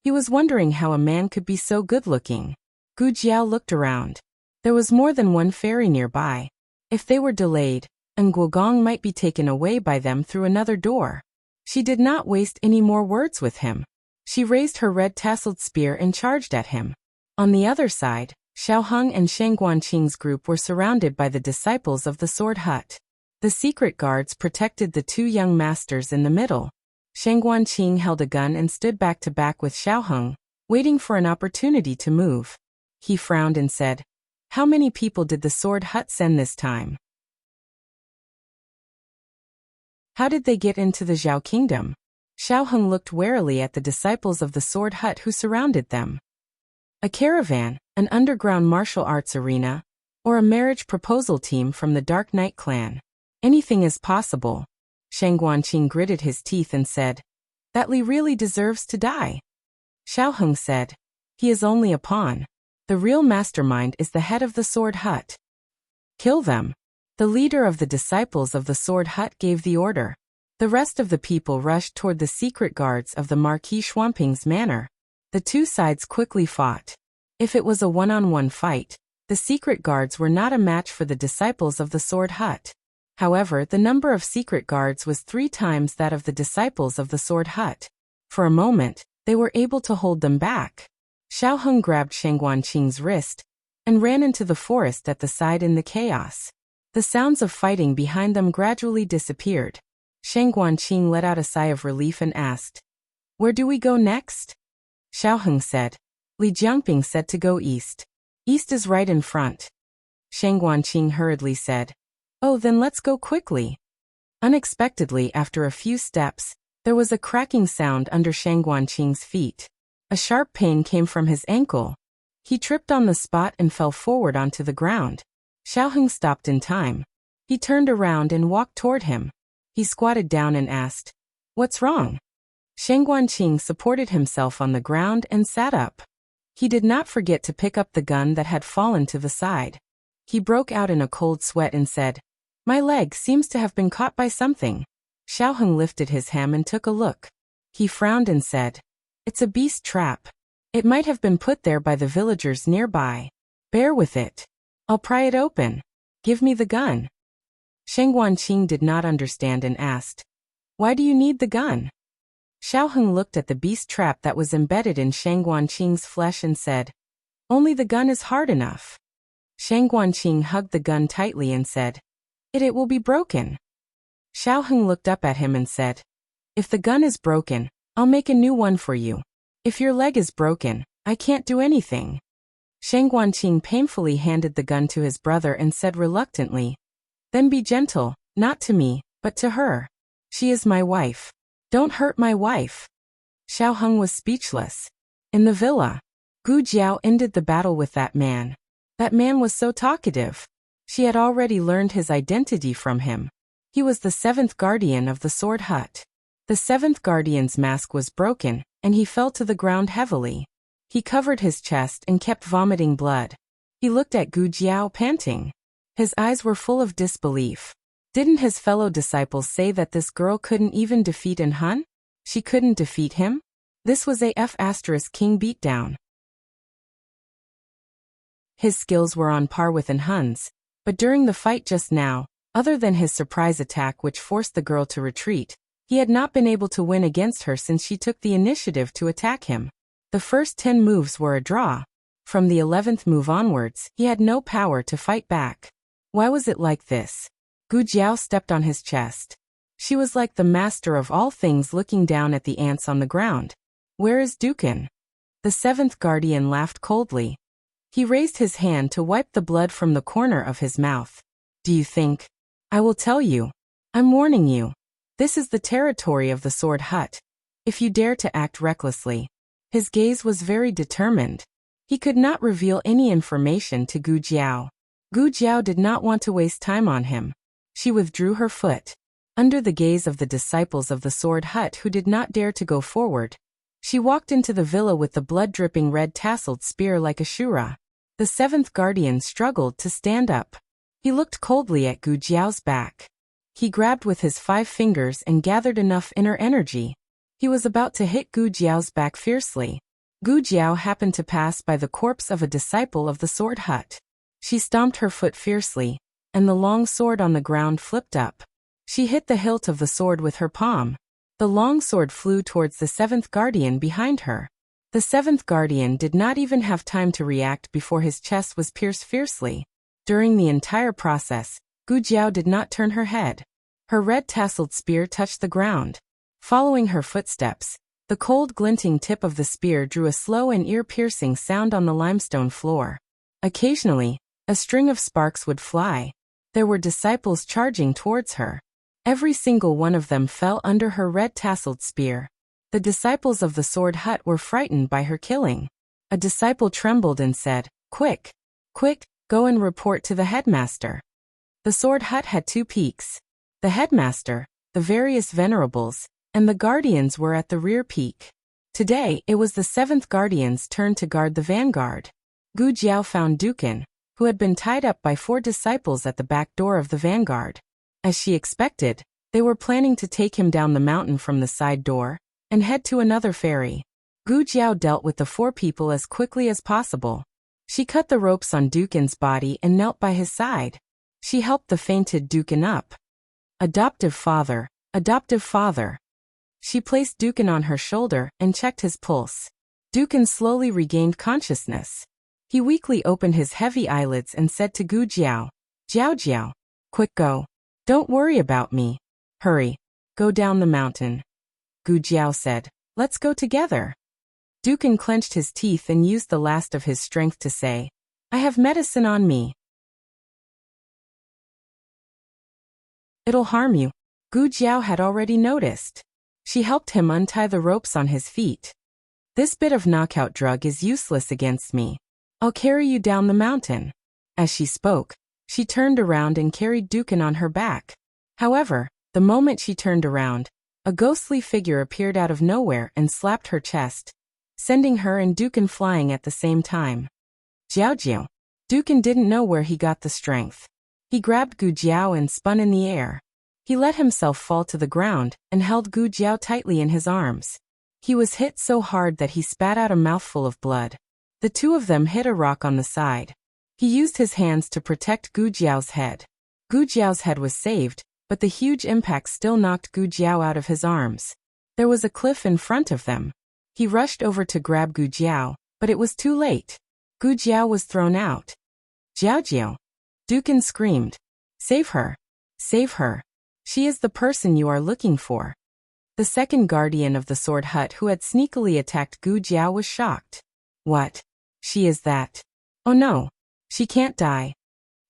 He was wondering how a man could be so good-looking. Gu Jiao looked around. There was more than one ferry nearby. If they were delayed, An Guogong might be taken away by them through another door. She did not waste any more words with him. She raised her red-tasseled spear and charged at him. On the other side, Xiaoheng and Shang Guanqing's group were surrounded by the disciples of the Sword Hut. The secret guards protected the two young masters in the middle. Shang Guanqing held a gun and stood back to back with Xiaoheng, waiting for an opportunity to move. He frowned and said, "How many people did the Sword Hut send this time? How did they get into the Zhao Kingdom?" Xiaoheng looked warily at the disciples of the Sword Hut who surrounded them. A caravan, an underground martial arts arena, or a marriage proposal team from the Dark Knight clan. Anything is possible. Shang Guanqing gritted his teeth and said, "That Li really deserves to die." Xiaoheng said, "He is only a pawn. The real mastermind is the head of the Sword Hut. Kill them." The leader of the disciples of the Sword Hut gave the order. The rest of the people rushed toward the secret guards of the Marquis Xuanping's manor. The two sides quickly fought. If it was a one-on-one fight, the secret guards were not a match for the disciples of the Sword Hut. However, the number of secret guards was 3 times that of the disciples of the Sword Hut. For a moment, they were able to hold them back. Xiaoheng grabbed Shang Guanqing's wrist and ran into the forest at the side in the chaos. The sounds of fighting behind them gradually disappeared. Shang Guanqing let out a sigh of relief and asked, "Where do we go next?" Xiaoheng said. Li Jiangping said to go east. "East is right in front." Shang Guanqing hurriedly said, "Oh, then let's go quickly." Unexpectedly, after a few steps, there was a cracking sound under Shang Guanqing's feet. A sharp pain came from his ankle. He tripped on the spot and fell forward onto the ground. Xiaoheng stopped in time. He turned around and walked toward him. He squatted down and asked, "What's wrong?" Shang Guanqing supported himself on the ground and sat up. He did not forget to pick up the gun that had fallen to the side. He broke out in a cold sweat and said, "My leg seems to have been caught by something." Xiaoheng lifted his ham and took a look. He frowned and said, "It's a beast trap. It might have been put there by the villagers nearby. Bear with it. I'll pry it open. Give me the gun." Shang Guanqing did not understand and asked, "Why do you need the gun?" Xiaoheng looked at the beast trap that was embedded in Shang Guanqing's flesh and said, "Only the gun is hard enough." Shang Guanqing hugged the gun tightly and said, It will be broken." Xiaoheng looked up at him and said, "If the gun is broken, I'll make a new one for you. If your leg is broken, I can't do anything." Shang Guanqing painfully handed the gun to his brother and said reluctantly, "Then be gentle, not to me, but to her. She is my wife. Don't hurt my wife." Xiaoheng was speechless. In the villa, Gu Jiao ended the battle with that man. That man was so talkative. She had already learned his identity from him. He was the 7th guardian of the Sword Hut. The 7th guardian's mask was broken, and he fell to the ground heavily. He covered his chest and kept vomiting blood. He looked at Gu Jiao panting. His eyes were full of disbelief. Didn't his fellow disciples say that this girl couldn't even defeat an Hun? She couldn't defeat him? This was a King beatdown. His skills were on par with an Hun's, but during the fight just now, other than his surprise attack which forced the girl to retreat, he had not been able to win against her since she took the initiative to attack him. The first 10 moves were a draw. From the 11th move onwards, he had no power to fight back. Why was it like this? Gu Jiao stepped on his chest. She was like the master of all things looking down at the ants on the ground. Where is Dukan? The 7th guardian laughed coldly. He raised his hand to wipe the blood from the corner of his mouth. Do you think? I will tell you. I'm warning you. This is the territory of the Sword Hut. If you dare to act recklessly. His gaze was very determined. He could not reveal any information to Gu Jiao. Gu Jiao did not want to waste time on him. She withdrew her foot. Under the gaze of the disciples of the Sword Hut who did not dare to go forward, she walked into the villa with the blood-dripping red-tasseled spear like a shura. The 7th guardian struggled to stand up. He looked coldly at Gu Jiao's back. He grabbed with his 5 fingers and gathered enough inner energy. He was about to hit Gu Jiao's back fiercely. Gu Jiao happened to pass by the corpse of a disciple of the Sword Hut. She stomped her foot fiercely, and the long sword on the ground flipped up. She hit the hilt of the sword with her palm. The long sword flew towards the 7th guardian behind her. The 7th guardian did not even have time to react before his chest was pierced fiercely. During the entire process, Gu Jiao did not turn her head. Her red-tasseled spear touched the ground. Following her footsteps, the cold glinting tip of the spear drew a slow and ear-piercing sound on the limestone floor. Occasionally, a string of sparks would fly. There were disciples charging towards her. Every single one of them fell under her red-tasseled spear. The disciples of the Sword Hut were frightened by her killing. A disciple trembled and said, "Quick! Quick, go and report to the headmaster." The Sword Hut had 2 peaks. The headmaster, the various venerables, and the guardians were at the rear peak. Today, it was the 7th guardian's turn to guard the vanguard. Gu Jiao found Dukan, who had been tied up by 4 disciples at the back door of the vanguard. As she expected, they were planning to take him down the mountain from the side door and head to another ferry. Gu Jiao dealt with the 4 people as quickly as possible. She cut the ropes on Dukan's body and knelt by his side. She helped the fainted Dukan up. Adoptive father, adoptive father. She placed Dukan on her shoulder and checked his pulse. Dukan slowly regained consciousness. He weakly opened his heavy eyelids and said to Gu Jiao, "Jiao Jiao, quick go. Don't worry about me. Hurry. Go down the mountain." Gu Jiao said, "Let's go together." Dukan clenched his teeth and used the last of his strength to say, "I have medicine on me." "It'll harm you." Gu Jiao had already noticed. She helped him untie the ropes on his feet. "This bit of knockout drug is useless against me. I'll carry you down the mountain." As she spoke, she turned around and carried Dukan on her back. However, the moment she turned around, a ghostly figure appeared out of nowhere and slapped her chest, sending her and Dukan flying at the same time. "Jiao Jiao." Dukan didn't know where he got the strength. He grabbed Gu Jiao and spun in the air. He let himself fall to the ground and held Gu Jiao tightly in his arms. He was hit so hard that he spat out a mouthful of blood. The 2 of them hit a rock on the side. He used his hands to protect Gu Jiao's head. Gu Jiao's head was saved, but the huge impact still knocked Gu Jiao out of his arms. There was a cliff in front of them. He rushed over to grab Gu Jiao, but it was too late. Gu Jiao was thrown out. "Jiao Jiao!" Dukan screamed. "Save her! Save her! She is the person you are looking for." The 2nd guardian of the Sword Hut who had sneakily attacked Gu Jiao was shocked. "What? She is that? Oh no! She can't die."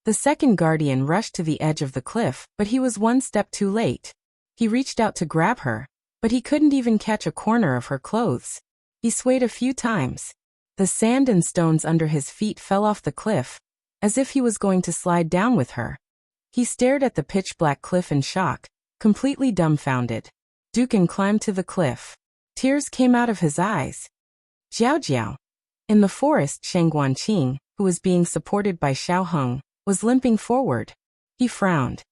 The 2nd guardian rushed to the edge of the cliff, but he was 1 step too late. He reached out to grab her, but he couldn't even catch a corner of her clothes. He swayed a few times. The sand and stones under his feet fell off the cliff, as if he was going to slide down with her. He stared at the pitch-black cliff in shock, completely dumbfounded. Dukan climbed to the cliff. Tears came out of his eyes. "Jiao Jiao." In the forest, Shang Guanqing, who was being supported by Xiao Heng, was limping forward. He frowned.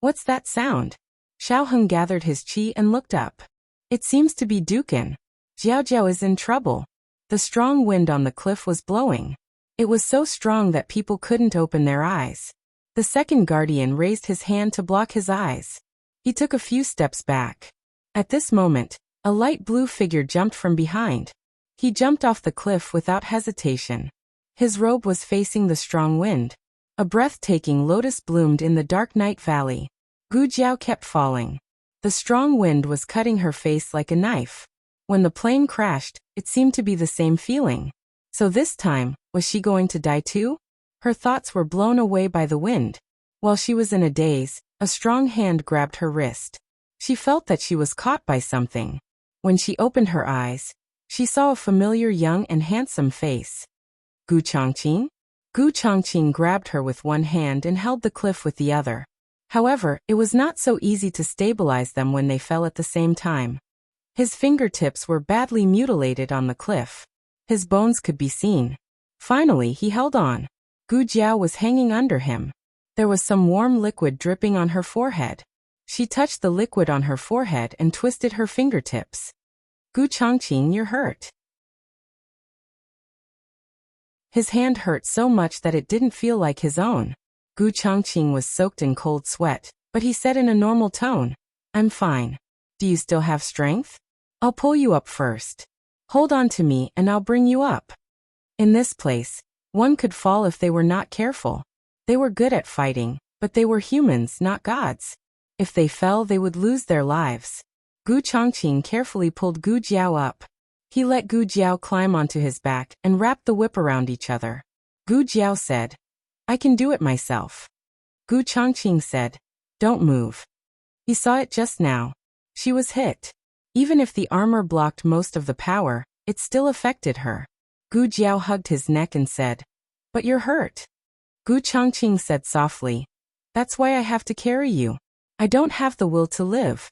What's that sound? Xiaoheng gathered his qi and looked up. It seems to be Dukan. Jiao is in trouble. The strong wind on the cliff was blowing. It was so strong that people couldn't open their eyes. The second guardian raised his hand to block his eyes. He took a few steps back. At this moment, a light blue figure jumped from behind. He jumped off the cliff without hesitation. His robe was facing the strong wind. A breathtaking lotus bloomed in the dark night valley. Gu Jiao kept falling. The strong wind was cutting her face like a knife. When the plane crashed, it seemed to be the same feeling. So this time, was she going to die too? Her thoughts were blown away by the wind. While she was in a daze, a strong hand grabbed her wrist. She felt that she was caught by something. When she opened her eyes, she saw a familiar young and handsome face. Gu Chongqing? Gu Chongqing grabbed her with one hand and held the cliff with the other. However, it was not so easy to stabilize them when they fell at the same time. His fingertips were badly mutilated on the cliff. His bones could be seen. Finally, he held on. Gu Jiao was hanging under him. There was some warm liquid dripping on her forehead. She touched the liquid on her forehead and twisted her fingertips. Gu Chongqing, you're hurt. His hand hurt so much that it didn't feel like his own. Gu Chongqing was soaked in cold sweat, but he said in a normal tone, I'm fine. Do you still have strength? I'll pull you up first. Hold on to me and I'll bring you up. In this place, one could fall if they were not careful. They were good at fighting, but they were humans, not gods. If they fell, they would lose their lives. Gu Chongqing carefully pulled Gu Jiao up. He let Gu Jiao climb onto his back and wrapped the whip around each other. Gu Jiao said, I can do it myself. Gu Chongqing said, don't move. He saw it just now. She was hit. Even if the armor blocked most of the power, it still affected her. Gu Jiao hugged his neck and said, but you're hurt. Gu Chongqing said softly, that's why I have to carry you. I don't have the will to live.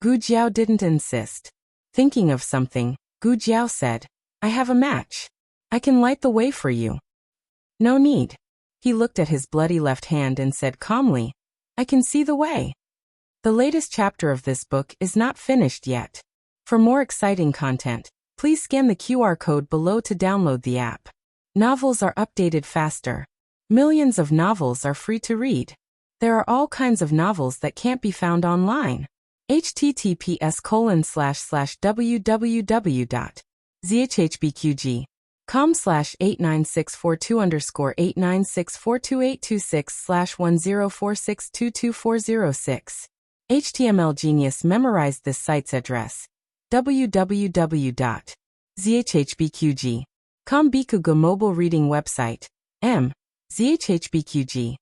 Gu Jiao didn't insist. Thinking of something, Gu Jiao said, I have a match. I can light the way for you. No need. He looked at his bloody left hand and said calmly, I can see the way. The latest chapter of this book is not finished yet. For more exciting content, please scan the QR code below to download the app. Novels are updated faster. Millions of novels are free to read. There are all kinds of novels that can't be found online. https://www.zhhbqg.com/89642_896422826/10462246. HTML Genius memorized this site's address. www.zhhbqg.com Bikuga mobile reading website. zhhbqg.com.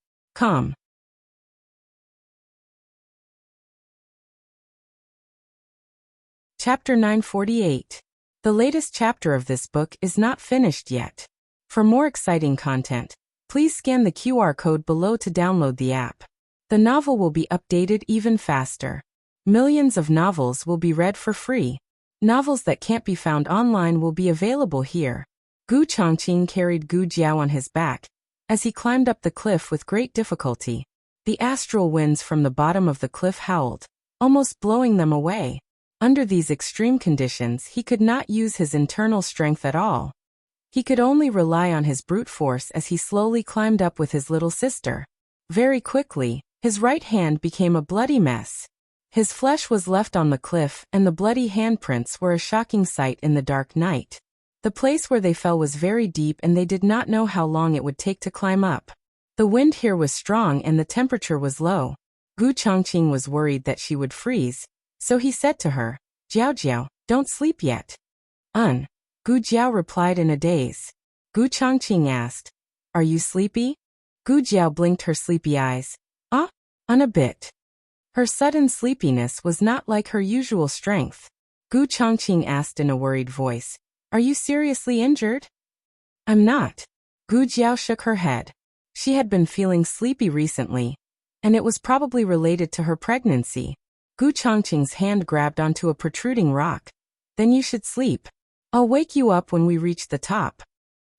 Chapter 948. The latest chapter of this book is not finished yet. For more exciting content, please scan the QR code below to download the app. The novel will be updated even faster. Millions of novels will be read for free. Novels that can't be found online will be available here. Gu Chongqing carried Gu Jiao on his back as he climbed up the cliff with great difficulty. The astral winds from the bottom of the cliff howled, almost blowing them away. Under these extreme conditions, he could not use his internal strength at all. He could only rely on his brute force as he slowly climbed up with his little sister. Very quickly, his right hand became a bloody mess. His flesh was left on the cliff, and the bloody handprints were a shocking sight in the dark night. The place where they fell was very deep and they did not know how long it would take to climb up. The wind here was strong and the temperature was low. Gu Chongqing was worried that she would freeze, so he said to her, Jiao, don't sleep yet. Gu Jiao replied in a daze. Gu Chongqing asked, are you sleepy? Gu Jiao blinked her sleepy eyes. A bit. Her sudden sleepiness was not like her usual strength. Gu Chongqing asked in a worried voice, are you seriously injured? I'm not. Gu Jiao shook her head. She had been feeling sleepy recently, and it was probably related to her pregnancy. Gu Chongqing's hand grabbed onto a protruding rock. Then you should sleep. I'll wake you up when we reach the top.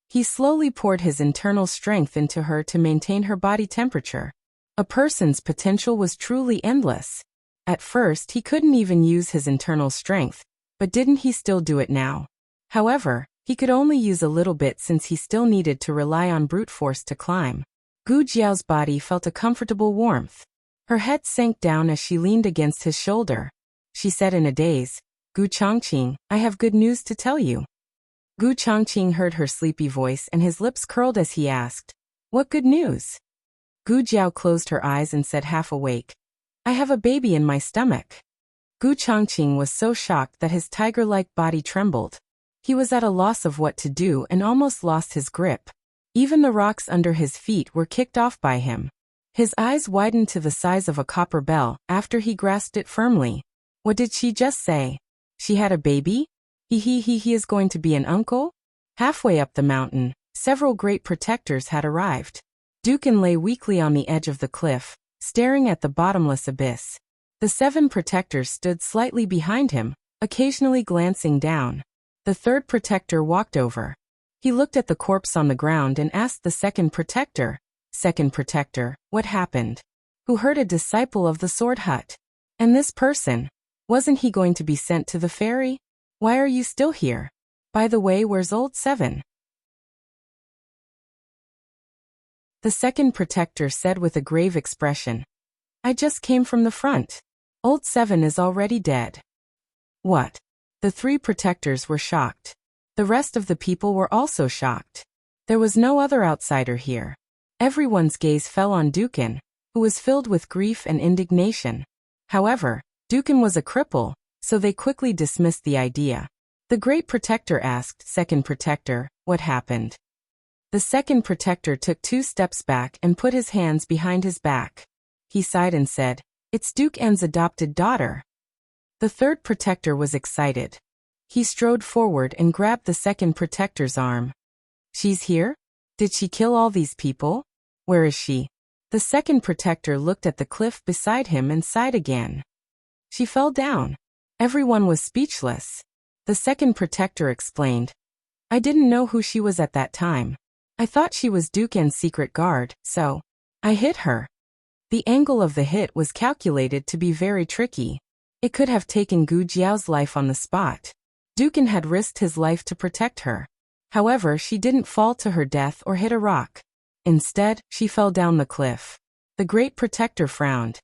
He slowly poured his internal strength into her to maintain her body temperature. A person's potential was truly endless. At first, he couldn't even use his internal strength, but didn't he still do it now? However, he could only use a little bit since he still needed to rely on brute force to climb. Gu Jiao's body felt a comfortable warmth. Her head sank down as she leaned against his shoulder. She said in a daze, "Gu Chongqing, I have good news to tell you." Gu Chongqing heard her sleepy voice and his lips curled as he asked, "What good news?" Gu Jiao closed her eyes and said half awake, "I have a baby in my stomach." Gu Chongqing was so shocked that his tiger-like body trembled. He was at a loss of what to do and almost lost his grip. Even the rocks under his feet were kicked off by him. His eyes widened to the size of a copper bell after he grasped it firmly. What did she just say? She had a baby? He is going to be an uncle? Halfway up the mountain, several great protectors had arrived. Dukan lay weakly on the edge of the cliff, staring at the bottomless abyss. The 7 protectors stood slightly behind him, occasionally glancing down. The 3rd protector walked over. He looked at the corpse on the ground and asked the 2nd protector, "Second protector, what happened? Who hurt a disciple of the sword hut? And this person? Wasn't he going to be sent to the ferry? Why are you still here? By the way, where's old 7? The 2nd protector said with a grave expression, "I just came from the front. Old 7 is already dead." What? The 3 protectors were shocked. The rest of the people were also shocked. There was no other outsider here. Everyone's gaze fell on Dukan, who was filled with grief and indignation. However, Dukan was a cripple, so they quickly dismissed the idea. The great protector asked, "Second protector, what happened?" The 2nd protector took 2 steps back and put his hands behind his back. He sighed and said, "It's Duke An's adopted daughter." The 3rd protector was excited. He strode forward and grabbed the 2nd protector's arm. "She's here? Did she kill all these people? Where is she?" The 2nd protector looked at the cliff beside him and sighed again. "She fell down." Everyone was speechless. The 2nd protector explained, "I didn't know who she was at that time. I thought she was Duke An's secret guard, so I hit her." The angle of the hit was calculated to be very tricky. It could have taken Gu Jiao's life on the spot. Dukan had risked his life to protect her. However, she didn't fall to her death or hit a rock. Instead, she fell down the cliff. The great protector frowned.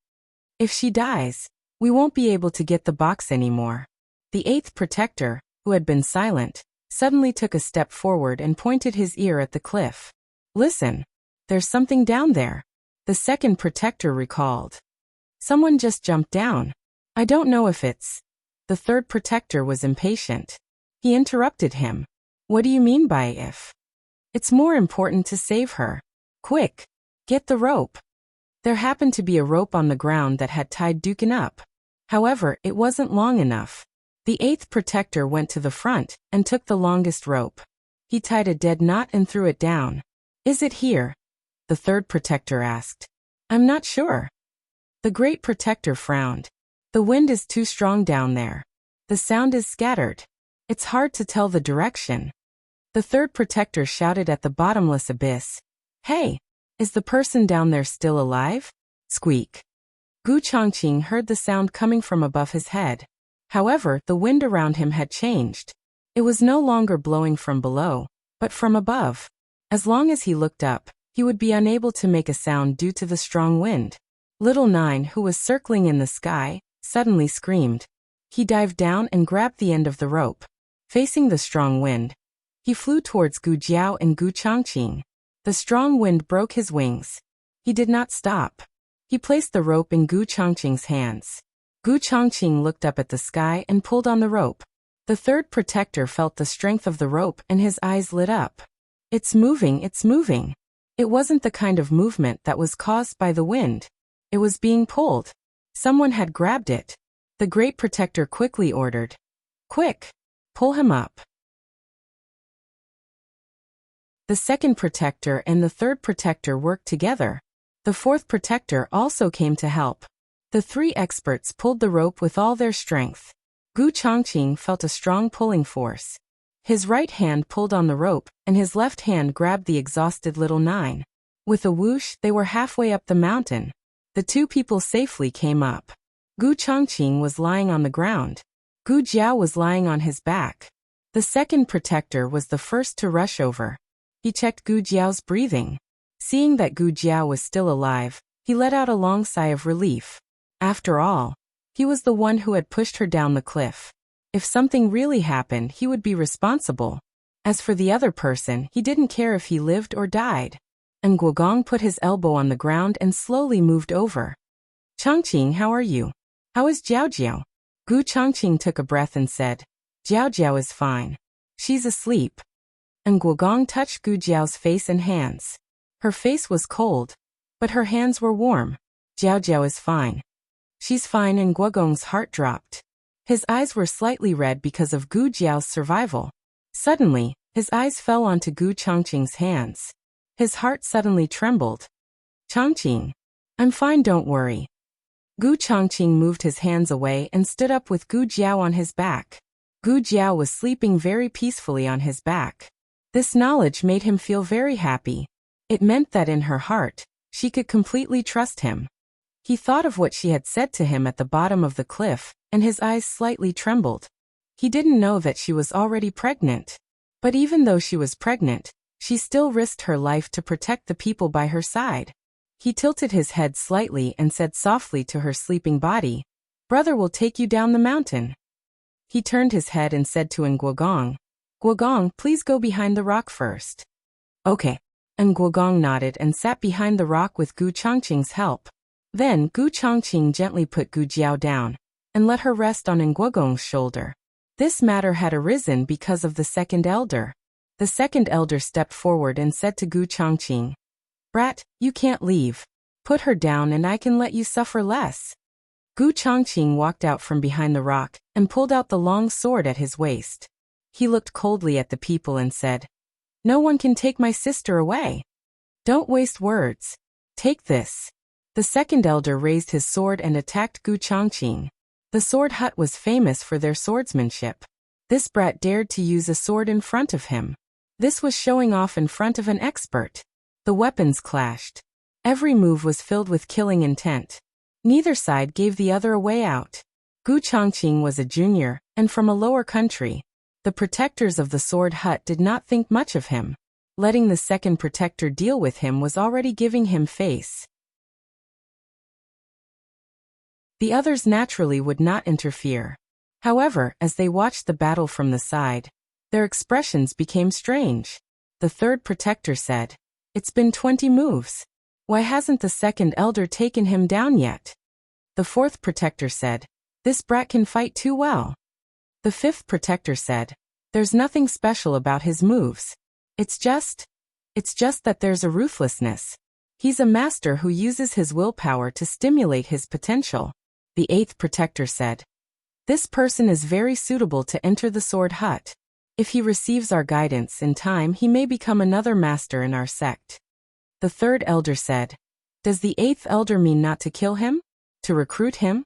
"If she dies, we won't be able to get the box anymore." The 8th protector, who had been silent, suddenly took a step forward and pointed his ear at the cliff. "Listen. There's something down there." The 2nd protector recalled. "Someone just jumped down. I don't know if it's—" The 3rd protector was impatient. He interrupted him. "What do you mean by if? It's more important to save her. Quick, get the rope." There happened to be a rope on the ground that had tied Dukan up. However, it wasn't long enough. The 8th protector went to the front and took the longest rope. He tied a dead knot and threw it down. "Is it here?" The 3rd protector asked. "I'm not sure." The great protector frowned. "The wind is too strong down there. The sound is scattered. It's hard to tell the direction." The 3rd protector shouted at the bottomless abyss, "Hey! Is the person down there still alive?" Squeak. Gu Chongqing heard the sound coming from above his head. However, the wind around him had changed. It was no longer blowing from below, but from above. As long as he looked up, he would be unable to make a sound due to the strong wind. Little 9, who was circling in the sky, suddenly screamed. He dived down and grabbed the end of the rope. Facing the strong wind, he flew towards Gu Jiao and Gu Chongqing. The strong wind broke his wings. He did not stop. He placed the rope in Gu Chongqing's hands. Gu Chongqing looked up at the sky and pulled on the rope. The 3rd protector felt the strength of the rope and his eyes lit up. "It's moving, it's moving." It wasn't the kind of movement that was caused by the wind. It was being pulled. Someone had grabbed it. The great protector quickly ordered, "Quick! Pull him up." The 2nd protector and the 3rd protector worked together. The 4th protector also came to help. The 3 experts pulled the rope with all their strength. Gu Chongqing felt a strong pulling force. His right hand pulled on the rope, and his left hand grabbed the exhausted little 9. With a whoosh, they were halfway up the mountain. The two people safely came up. Gu Chongqing was lying on the ground. Gu Jiao was lying on his back. The second protector was the first to rush over. He checked Gu Jiao's breathing. Seeing that Gu Jiao was still alive, he let out a long sigh of relief. After all, he was the one who had pushed her down the cliff. If something really happened, he would be responsible. As for the other person, he didn't care if he lived or died. And Guogong put his elbow on the ground and slowly moved over. Chongqing, how are you? How is Jiao Jiao? Gu Chongqing took a breath and said, Jiao Jiao is fine. She's asleep. And Guogong touched Gu Jiao's face and hands. Her face was cold, but her hands were warm. Jiao Jiao is fine. She's fine, and Guogong's heart dropped. His eyes were slightly red because of Gu Jiao's survival. Suddenly, his eyes fell onto Gu Chongqing's hands. His heart suddenly trembled. Chongqing. I'm fine, don't worry. Gu Chongqing moved his hands away and stood up with Gu Jiao on his back. Gu Jiao was sleeping very peacefully on his back. This knowledge made him feel very happy. It meant that in her heart, she could completely trust him. He thought of what she had said to him at the bottom of the cliff, and his eyes slightly trembled. He didn't know that she was already pregnant. But even though she was pregnant, she still risked her life to protect the people by her side. He tilted his head slightly and said softly to her sleeping body, Brother will take you down the mountain. He turned his head and said to Guogong, Guogong, please go behind the rock first. Okay. And Guogong nodded and sat behind the rock with Gu Chongqing's help. Then Gu Chongqing gently put Gu Jiao down and let her rest on Guogong's shoulder. This matter had arisen because of the second elder. The second elder stepped forward and said to Gu Chongqing, Brat, you can't leave. Put her down and I can let you suffer less. Gu Chongqing walked out from behind the rock and pulled out the long sword at his waist. He looked coldly at the people and said, No one can take my sister away. Don't waste words. Take this. The second elder raised his sword and attacked Gu Chongqing. The sword hut was famous for their swordsmanship. This brat dared to use a sword in front of him. This was showing off in front of an expert. The weapons clashed. Every move was filled with killing intent. Neither side gave the other a way out. Gu Chongqing was a junior, and from a lower country. The protectors of the sword hut did not think much of him. Letting the second protector deal with him was already giving him face. The others naturally would not interfere. However, as they watched the battle from the side, their expressions became strange. The third protector said, It's been 20 moves. Why hasn't the second elder taken him down yet? The fourth protector said, This brat can fight too well. The fifth protector said, There's nothing special about his moves. It's just that there's a ruthlessness. He's a master who uses his willpower to stimulate his potential. The eighth protector said, This person is very suitable to enter the sword hut. If he receives our guidance in time, he may become another master in our sect. The third elder said, Does the eighth elder mean not to kill him? To recruit him?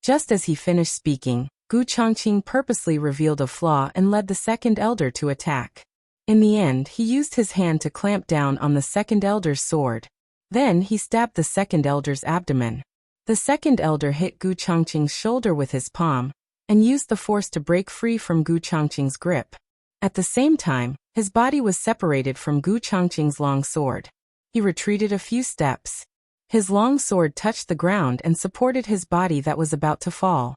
Just as he finished speaking, Gu Chongqing purposely revealed a flaw and led the second elder to attack. In the end, he used his hand to clamp down on the second elder's sword. Then he stabbed the second elder's abdomen. The second elder hit Gu Chongqing's shoulder with his palm, and used the force to break free from Gu Chongqing's grip. At the same time, his body was separated from Gu Chongqing's long sword. He retreated a few steps. His long sword touched the ground and supported his body that was about to fall.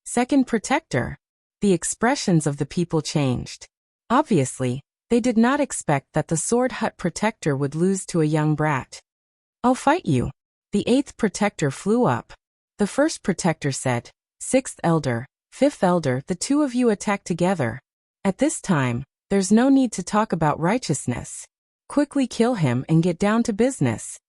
Second protector. The expressions of the people changed. Obviously, they did not expect that the sword hut protector would lose to a young brat. I'll fight you. The eighth protector flew up. The first protector said, Sixth elder, fifth elder, the two of you attack together. At this time, there's no need to talk about righteousness. Quickly kill him and get down to business.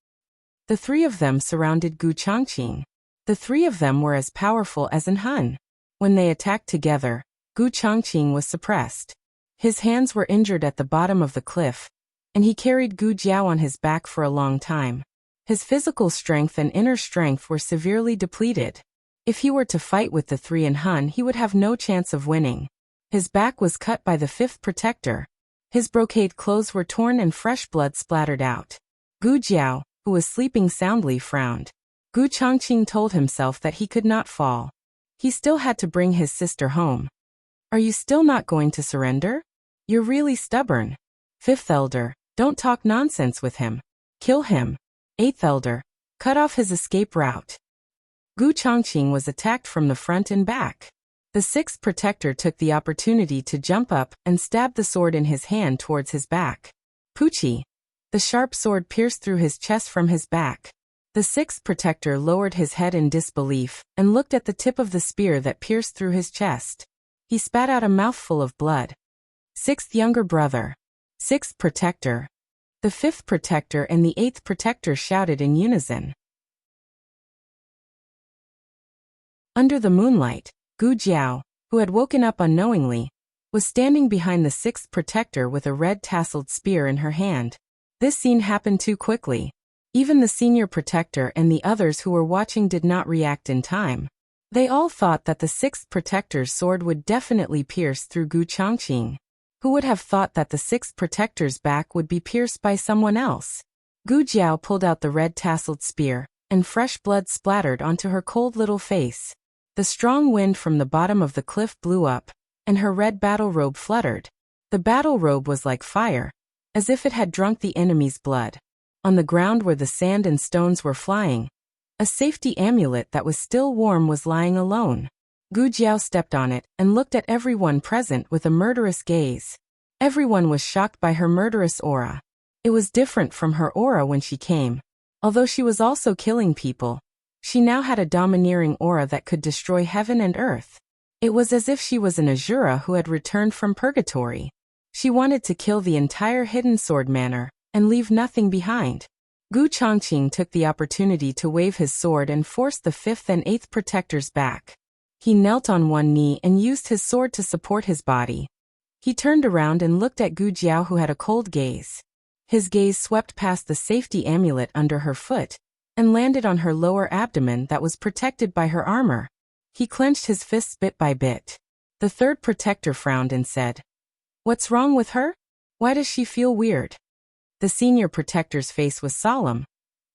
The three of them surrounded Gu Chongqing. The three of them were as powerful as an Hun. When they attacked together, Gu Chongqing was suppressed. His hands were injured at the bottom of the cliff, and he carried Gu Jiao on his back for a long time. His physical strength and inner strength were severely depleted. If he were to fight with the three in Hun, he would have no chance of winning. His back was cut by the fifth protector. His brocade clothes were torn and fresh blood splattered out. Gu Jiao, who was sleeping soundly, frowned. Gu Chongqing told himself that he could not fall. He still had to bring his sister home. Are you still not going to surrender? You're really stubborn. Fifth elder, don't talk nonsense with him. Kill him. Eighth elder, cut off his escape route. Gu Chongqing was attacked from the front and back. The sixth protector took the opportunity to jump up and stab the sword in his hand towards his back. Poochie. The sharp sword pierced through his chest from his back. The sixth protector lowered his head in disbelief and looked at the tip of the spear that pierced through his chest. He spat out a mouthful of blood. Sixth younger brother. Sixth protector. The fifth protector and the eighth protector shouted in unison. Under the moonlight, Gu Jiao, who had woken up unknowingly, was standing behind the sixth protector with a red-tasseled spear in her hand. This scene happened too quickly. Even the senior protector and the others who were watching did not react in time. They all thought that the sixth protector's sword would definitely pierce through Gu Chongqing. Who would have thought that the sixth protector's back would be pierced by someone else? Gu Jiao pulled out the red-tasseled spear, and fresh blood splattered onto her cold little face. The strong wind from the bottom of the cliff blew up, and her red battle robe fluttered. The battle robe was like fire, as if it had drunk the enemy's blood. On the ground where the sand and stones were flying, a safety amulet that was still warm was lying alone. Gu Jiao stepped on it and looked at everyone present with a murderous gaze. Everyone was shocked by her murderous aura. It was different from her aura when she came. Although she was also killing people, she now had a domineering aura that could destroy heaven and earth. It was as if she was an Asura who had returned from purgatory. She wanted to kill the entire Hidden Sword Manor and leave nothing behind. Gu Chongqing took the opportunity to wave his sword and forced the fifth and eighth protectors back. He knelt on one knee and used his sword to support his body. He turned around and looked at Gu Jiao, who had a cold gaze. His gaze swept past the safety amulet under her foot and landed on her lower abdomen that was protected by her armor. He clenched his fists bit by bit. The third protector frowned and said, "What's wrong with her? Why does she feel weird?" The senior protector's face was solemn.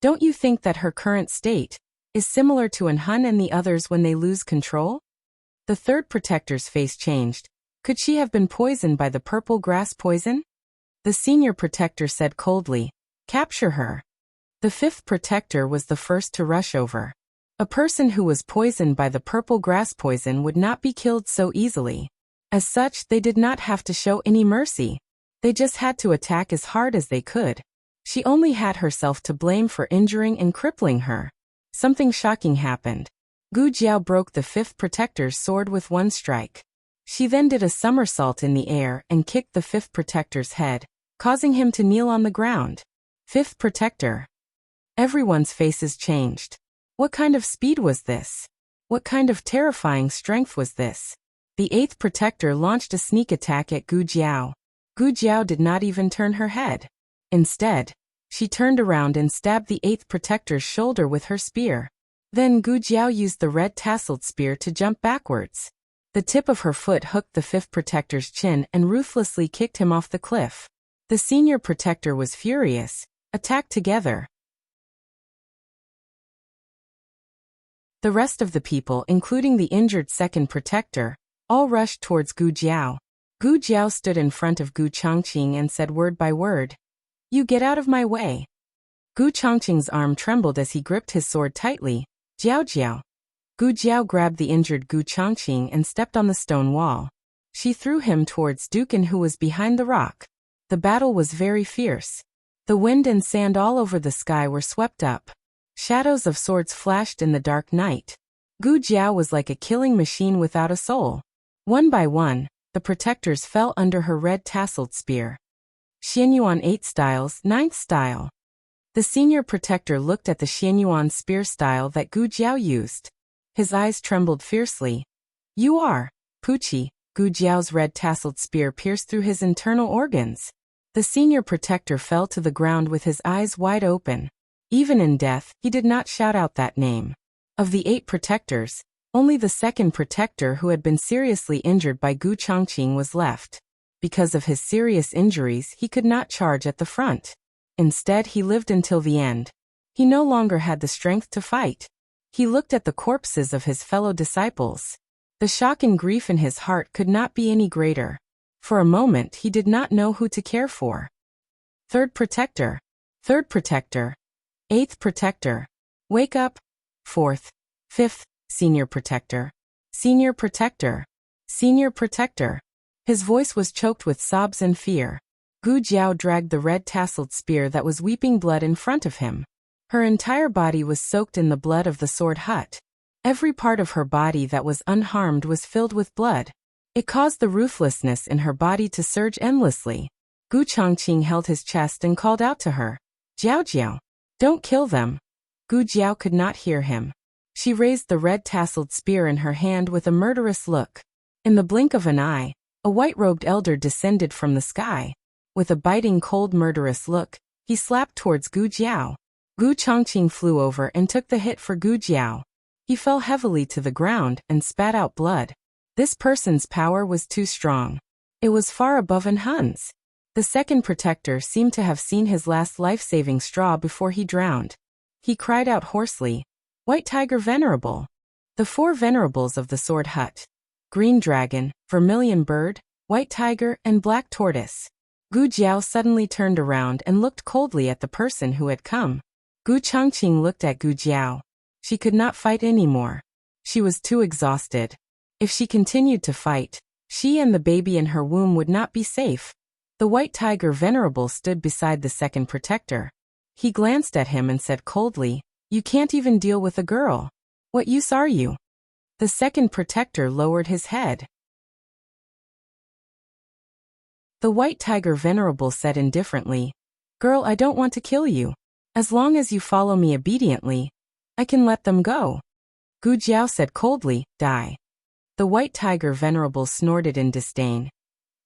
"Don't you think that her current state is similar to An Hun and the others when they lose control?" The third protector's face changed. Could she have been poisoned by the purple grass poison? The senior protector said coldly, "Capture her." The fifth protector was the first to rush over. A person who was poisoned by the purple grass poison would not be killed so easily. As such, they did not have to show any mercy. They just had to attack as hard as they could. She only had herself to blame for injuring and crippling her. Something shocking happened. Gu Jiao broke the fifth protector's sword with one strike. She then did a somersault in the air and kicked the fifth protector's head, causing him to kneel on the ground. Fifth protector. Everyone's faces changed. What kind of speed was this? What kind of terrifying strength was this? The eighth protector launched a sneak attack at Gu Jiao. Gu Jiao did not even turn her head. Instead, she turned around and stabbed the eighth protector's shoulder with her spear. Then Gu Jiao used the red-tasseled spear to jump backwards. The tip of her foot hooked the fifth protector's chin and ruthlessly kicked him off the cliff. The senior protector was furious. Attacked together. The rest of the people, including the injured second protector, all rushed towards Gu Jiao. Gu Jiao stood in front of Gu Chongqing and said word by word, "You get out of my way." Gu Chongqing's arm trembled as he gripped his sword tightly. "Jiao Jiao." Gu Jiao grabbed the injured Gu Chongqing and stepped on the stone wall. She threw him towards Dukan, who was behind the rock. The battle was very fierce. The wind and sand all over the sky were swept up. Shadows of swords flashed in the dark night. Gu Jiao was like a killing machine without a soul. One by one, the protectors fell under her red-tasseled spear. Xianyuan 8 styles, 9th style. The senior protector looked at the Xianyuan spear style that Gu Jiao used. His eyes trembled fiercely. "You are Poochie." Gu Jiao's red-tasseled spear pierced through his internal organs. The senior protector fell to the ground with his eyes wide open. Even in death, he did not shout out that name. Of the 8 protectors, only the second protector, who had been seriously injured by Gu Chongqing, was left. Because of his serious injuries, he could not charge at the front. Instead, he lived until the end. He no longer had the strength to fight. He looked at the corpses of his fellow disciples. The shock and grief in his heart could not be any greater. For a moment he did not know who to care for. Third protector. Third protector. Eighth protector. Wake up. Fourth. Fifth. Senior protector. Senior protector. Senior protector. His voice was choked with sobs and fear. Gu Jiao dragged the red-tasseled spear that was weeping blood in front of him. Her entire body was soaked in the blood of the sword hut. Every part of her body that was unharmed was filled with blood. It caused the ruthlessness in her body to surge endlessly. Gu Chongqing held his chest and called out to her. Jiao Jiao, don't kill them. Gu Jiao could not hear him. She raised the red-tasseled spear in her hand with a murderous look. In the blink of an eye, a white-robed elder descended from the sky. With a biting cold murderous look, he slapped towards Gu Jiao. Gu Chongqing flew over and took the hit for Gu Jiao. He fell heavily to the ground and spat out blood. This person's power was too strong. It was far above An Hun's. The second protector seemed to have seen his last life-saving straw before he drowned. He cried out hoarsely, White Tiger Venerable. The four venerables of the sword hut. Green Dragon, Vermilion Bird, White Tiger, and Black Tortoise. Gu Jiao suddenly turned around and looked coldly at the person who had come. Gu Chongqing looked at Gu Jiao. She could not fight anymore. She was too exhausted. If she continued to fight, she and the baby in her womb would not be safe. The White Tiger Venerable stood beside the second protector. He glanced at him and said coldly, You can't even deal with a girl. What use are you? The second protector lowered his head. The White Tiger Venerable said indifferently, Girl, I don't want to kill you. As long as you follow me obediently, I can let them go. Gu Jiao said coldly, Die. The White Tiger Venerable snorted in disdain.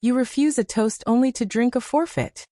You refuse a toast only to drink a forfeit.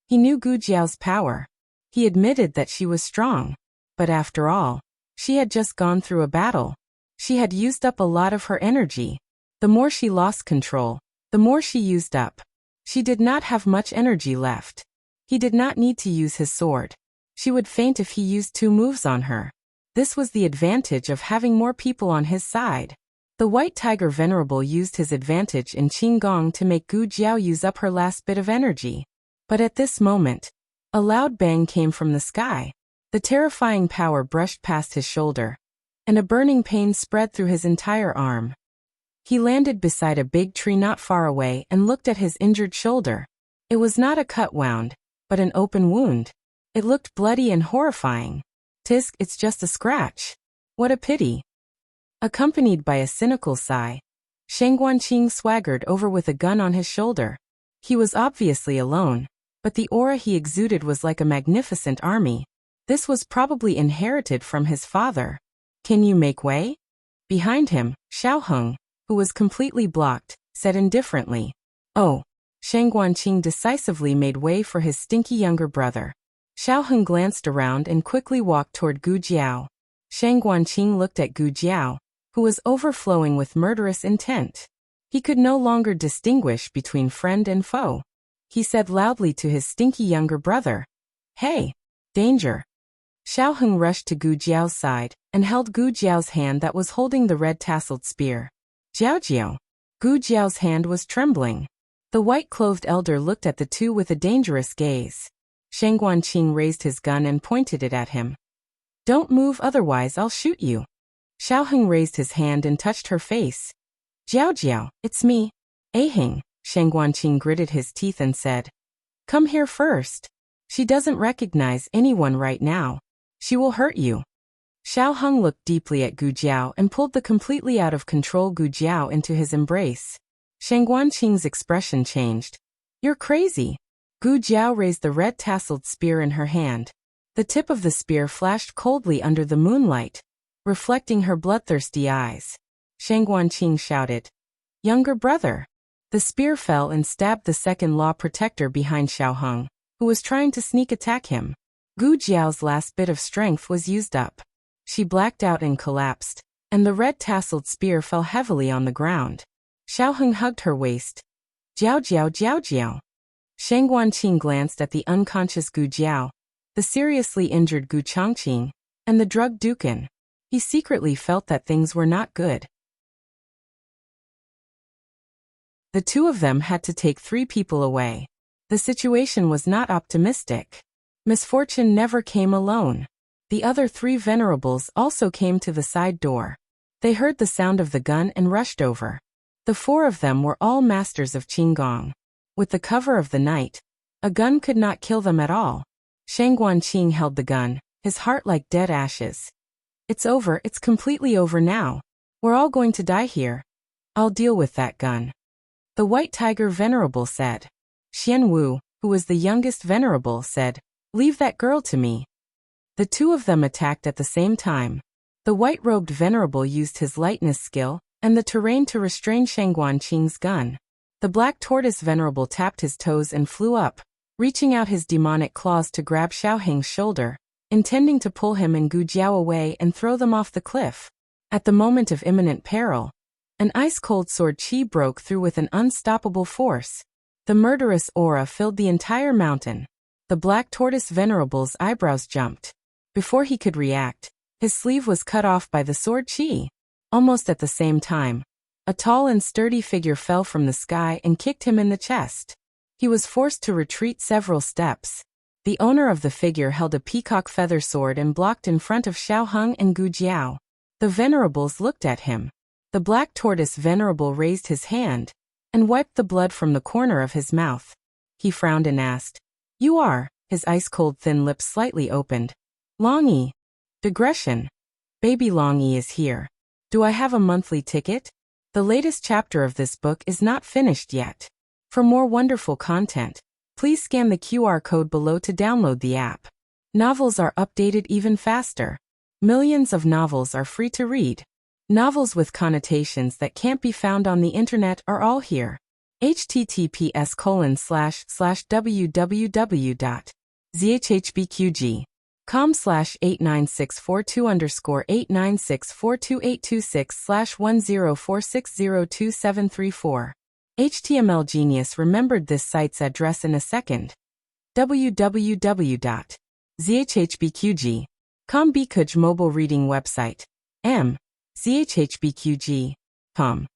He knew Gu Jiao's power. He admitted that she was strong. But after all, she had just gone through a battle. She had used up a lot of her energy. The more she lost control, the more she used up. She did not have much energy left. He did not need to use his sword. She would faint if he used 2 moves on her. This was the advantage of having more people on his side. The White Tiger Venerable used his advantage in Qinggong to make Gu Jiao use up her last bit of energy. But at this moment, a loud bang came from the sky. The terrifying power brushed past his shoulder, and a burning pain spread through his entire arm. He landed beside a big tree not far away and looked at his injured shoulder. It was not a cut wound, but an open wound. It looked bloody and horrifying. Tisk, it's just a scratch. What a pity. Accompanied by a cynical sigh, Sheng Guanqing swaggered over with a gun on his shoulder. He was obviously alone, but the aura he exuded was like a magnificent army. This was probably inherited from his father. Can you make way? Behind him, Xiaoheng, who was completely blocked, said indifferently. Oh. Sheng Guanqing decisively made way for his stinky younger brother. Xiaoheng glanced around and quickly walked toward Gu Jiao. Sheng Guanqing looked at Gu Jiao, who was overflowing with murderous intent. He could no longer distinguish between friend and foe. He said loudly to his stinky younger brother, Hey! Danger! Xiaoheng rushed to Gu Jiao's side and held Gu Jiao's hand that was holding the red-tasseled spear. Jiao Jiao! Gu Jiao's hand was trembling. The white-clothed elder looked at the two with a dangerous gaze. Sheng Guanqing raised his gun and pointed it at him. Don't move, otherwise I'll shoot you. Xiaoheng raised his hand and touched her face. Jiao Jiao, it's me. Aheng. Sheng Guanqing gritted his teeth and said, Come here first. She doesn't recognize anyone right now. She will hurt you. Xiaoheng looked deeply at Gu Jiao and pulled the completely out of control Gu Jiao into his embrace. Sheng Guanqing's expression changed. You're crazy. Gu Jiao raised the red-tasseled spear in her hand. The tip of the spear flashed coldly under the moonlight, reflecting her bloodthirsty eyes. Sheng Guanqing shouted, Younger brother. The spear fell and stabbed the second law protector behind Xiaoheng, who was trying to sneak attack him. Gu Jiao's last bit of strength was used up. She blacked out and collapsed, and the red-tasseled spear fell heavily on the ground. Xiaoheng hugged her waist. Jiao Jiao Jiao Jiao. Sheng Guanqing glanced at the unconscious Gu Jiao. the seriously injured Gu Changqing, and the drugged Dukan. He secretly felt that things were not good. The two of them had to take 3 people away. The situation was not optimistic. Misfortune never came alone. The other 3 venerables also came to the side door. They heard the sound of the gun and rushed over. The 4 of them were all masters of Qinggong. With the cover of the night, a gun could not kill them at all. Shang Guanqing held the gun, his heart like dead ashes. It's over, it's completely over now. We're all going to die here. I'll deal with that gun. The White Tiger Venerable said. Xian Wu, who was the youngest venerable, said, "Leave that girl to me." The 2 of them attacked at the same time. The white-robed venerable used his lightness skill and the terrain to restrain Shang Guanqing's gun. The black tortoise venerable tapped his toes and flew up, reaching out his demonic claws to grab Xiaoheng's shoulder, intending to pull him and Gu Jiao away and throw them off the cliff. At the moment of imminent peril, an ice-cold sword qi broke through with an unstoppable force. The murderous aura filled the entire mountain. The black tortoise venerable's eyebrows jumped. Before he could react, his sleeve was cut off by the sword qi. Almost at the same time, a tall and sturdy figure fell from the sky and kicked him in the chest. He was forced to retreat several steps. The owner of the figure held a peacock feather sword and blocked in front of Xiaoheng and Gu Jiao. The venerables looked at him. The black tortoise venerable raised his hand and wiped the blood from the corner of his mouth. He frowned and asked, "You are?" His ice-cold thin lips slightly opened. "Long Yi." "Digression. Baby Long Yi is here. Do I have a monthly ticket?" The latest chapter of this book is not finished yet. For more wonderful content, please scan the QR code below to download the app. Novels are updated even faster. Millions of novels are free to read. Novels with connotations that can't be found on the internet are all here. https://www.zhhbqg.com/89642_8964286/10460274. HTML Genius remembered this site's address in a second. www.zhhbqg.com Bikuj mobile reading website. zhhbqg.com.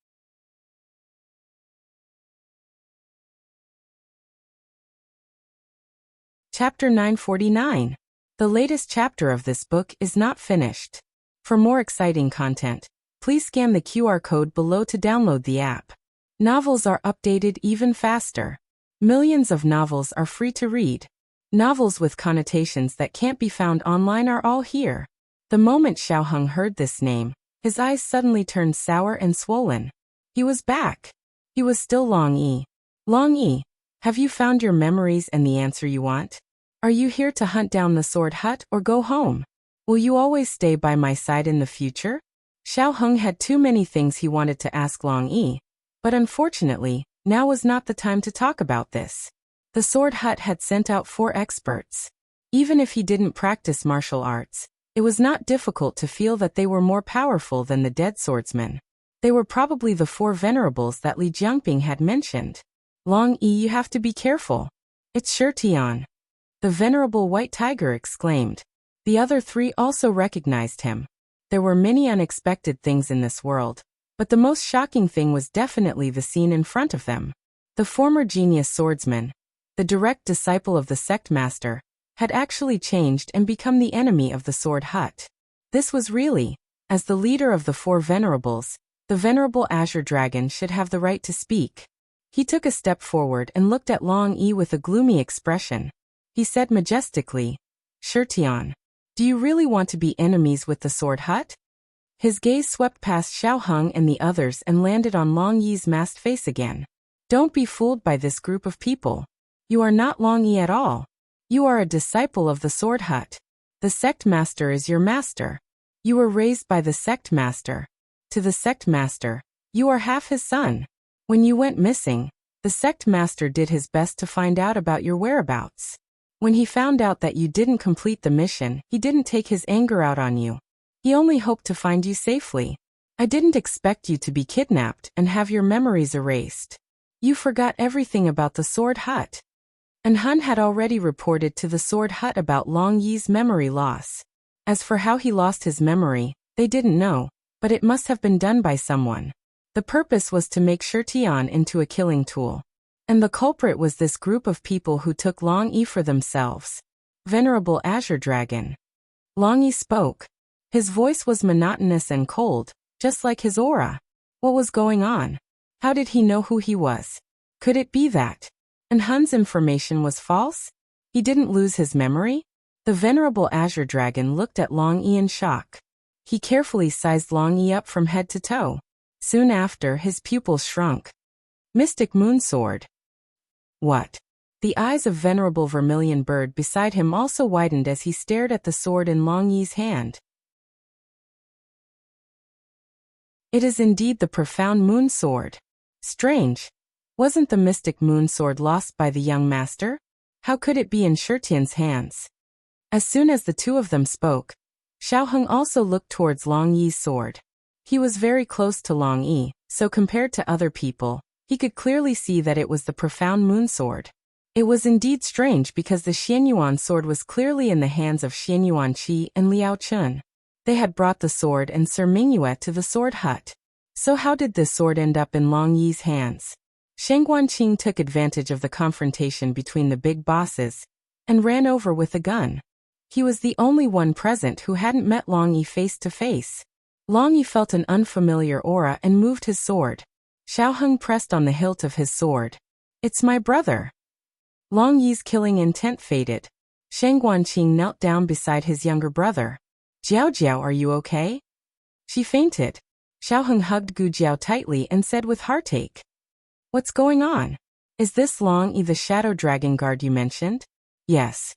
Chapter 949. The latest chapter of this book is not finished. For more exciting content, please scan the QR code below to download the app. Novels are updated even faster. Millions of novels are free to read. Novels with connotations that can't be found online are all here. The moment Xiaoheng heard this name, his eyes suddenly turned sour and swollen. He was back. He was still Long Yi. Long Yi, have you found your memories and the answer you want? Are you here to hunt down the sword hut or go home? Will you always stay by my side in the future? Xiaoheng had too many things he wanted to ask Long Yi, but unfortunately, now was not the time to talk about this. The sword hut had sent out 4 experts. Even if he didn't practice martial arts, it was not difficult to feel that they were more powerful than the dead swordsmen. They were probably the 4 venerables that Li Jiangping had mentioned. Long Yi, you have to be careful. It's Shi Tian. The venerable white tiger exclaimed. The other 3 also recognized him. There were many unexpected things in this world, but the most shocking thing was definitely the scene in front of them. The former genius swordsman, the direct disciple of the sect master, had actually changed and become the enemy of the sword hut. This was really, as the leader of the 4 venerables, the venerable Azure Dragon should have the right to speak. He took a step forward and looked at Long Yi with a gloomy expression. He said majestically, "Shi Tian, do you really want to be enemies with the sword hut?" His gaze swept past Xiaoheng and the others and landed on Long Yi's masked face again. Don't be fooled by this group of people. You are not Long Yi at all. You are a disciple of the sword hut. The sect master is your master. You were raised by the sect master. To the sect master, you are half his son. When you went missing, the sect master did his best to find out about your whereabouts. When he found out that you didn't complete the mission, he didn't take his anger out on you. He only hoped to find you safely. I didn't expect you to be kidnapped and have your memories erased. You forgot everything about the sword hut. and Hun had already reported to the Sword Hut about Long Yi's memory loss. As for how he lost his memory, they didn't know, but it must have been done by someone. The purpose was to make Shirtian into a killing tool. And the culprit was this group of people who took Long Yi for themselves. Venerable Azure Dragon. Long Yi spoke. His voice was monotonous and cold, just like his aura. What was going on? How did he know who he was? Could it be that? And Hun's information was false? He didn't lose his memory? The Venerable Azure Dragon looked at Long Yi in shock. He carefully sized Long Yi up from head to toe. Soon after, his pupils shrunk. Mystic Moonsword. What? The eyes of Venerable Vermilion Bird beside him also widened as he stared at the sword in Long Yi's hand. It is indeed the profound moon sword. Strange. Wasn't the mystic moon sword lost by the young master? How could it be in Shirtian's hands? As soon as the two of them spoke, Xiaoheng also looked towards Long Yi's sword. He was very close to Long Yi, so compared to other people, he could clearly see that it was the profound moon sword. It was indeed strange because the Xianyuan sword was clearly in the hands of Xianyuan Qi and Liao Chun. They had brought the sword and Sir Mingyue to the sword hut. So how did this sword end up in Long Yi's hands? Sheng Guanqing took advantage of the confrontation between the big bosses and ran over with a gun. He was the only one present who hadn't met Long Yi face to face. Long Yi felt an unfamiliar aura and moved his sword. Xiaoheng pressed on the hilt of his sword. It's my brother. Long Yi's killing intent faded. Sheng Guanqing knelt down beside his younger brother. Jiao Jiao, are you okay? She fainted. Xiaoheng hugged Gu Jiao tightly and said with heartache. What's going on? Is this Long Yi the shadow dragon guard you mentioned? Yes.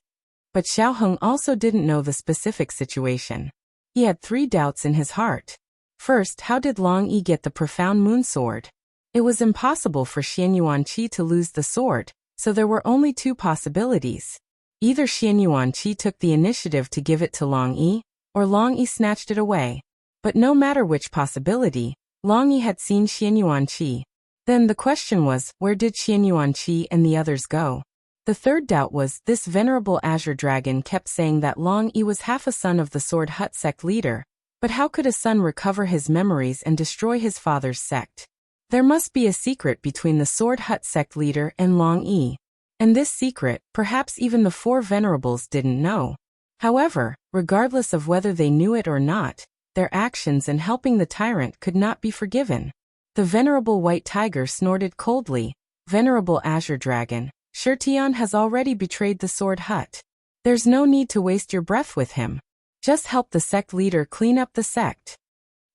But Xiaoheng also didn't know the specific situation. He had 3 doubts in his heart. First, how did Long Yi get the profound moon sword? It was impossible for Xianyuan Qi to lose the sword, so there were only 2 possibilities. Either Xianyuan Qi took the initiative to give it to Long Yi, or Long Yi snatched it away. But no matter which possibility, Long Yi had seen Xianyuan Qi. Then the question was, where did Xianyuan Qi and the others go? The third doubt was, this venerable Azure Dragon kept saying that Long Yi was half a son of the Sword Hut sect leader, but how could a son recover his memories and destroy his father's sect? There must be a secret between the Sword Hut sect leader and Long Yi. And this secret, perhaps even the 4 venerables didn't know. However, regardless of whether they knew it or not, their actions in helping the tyrant could not be forgiven. The venerable white tiger snorted coldly. Venerable Azure Dragon, Shirtian has already betrayed the Sword Hut. There's no need to waste your breath with him. Just help the sect leader clean up the sect.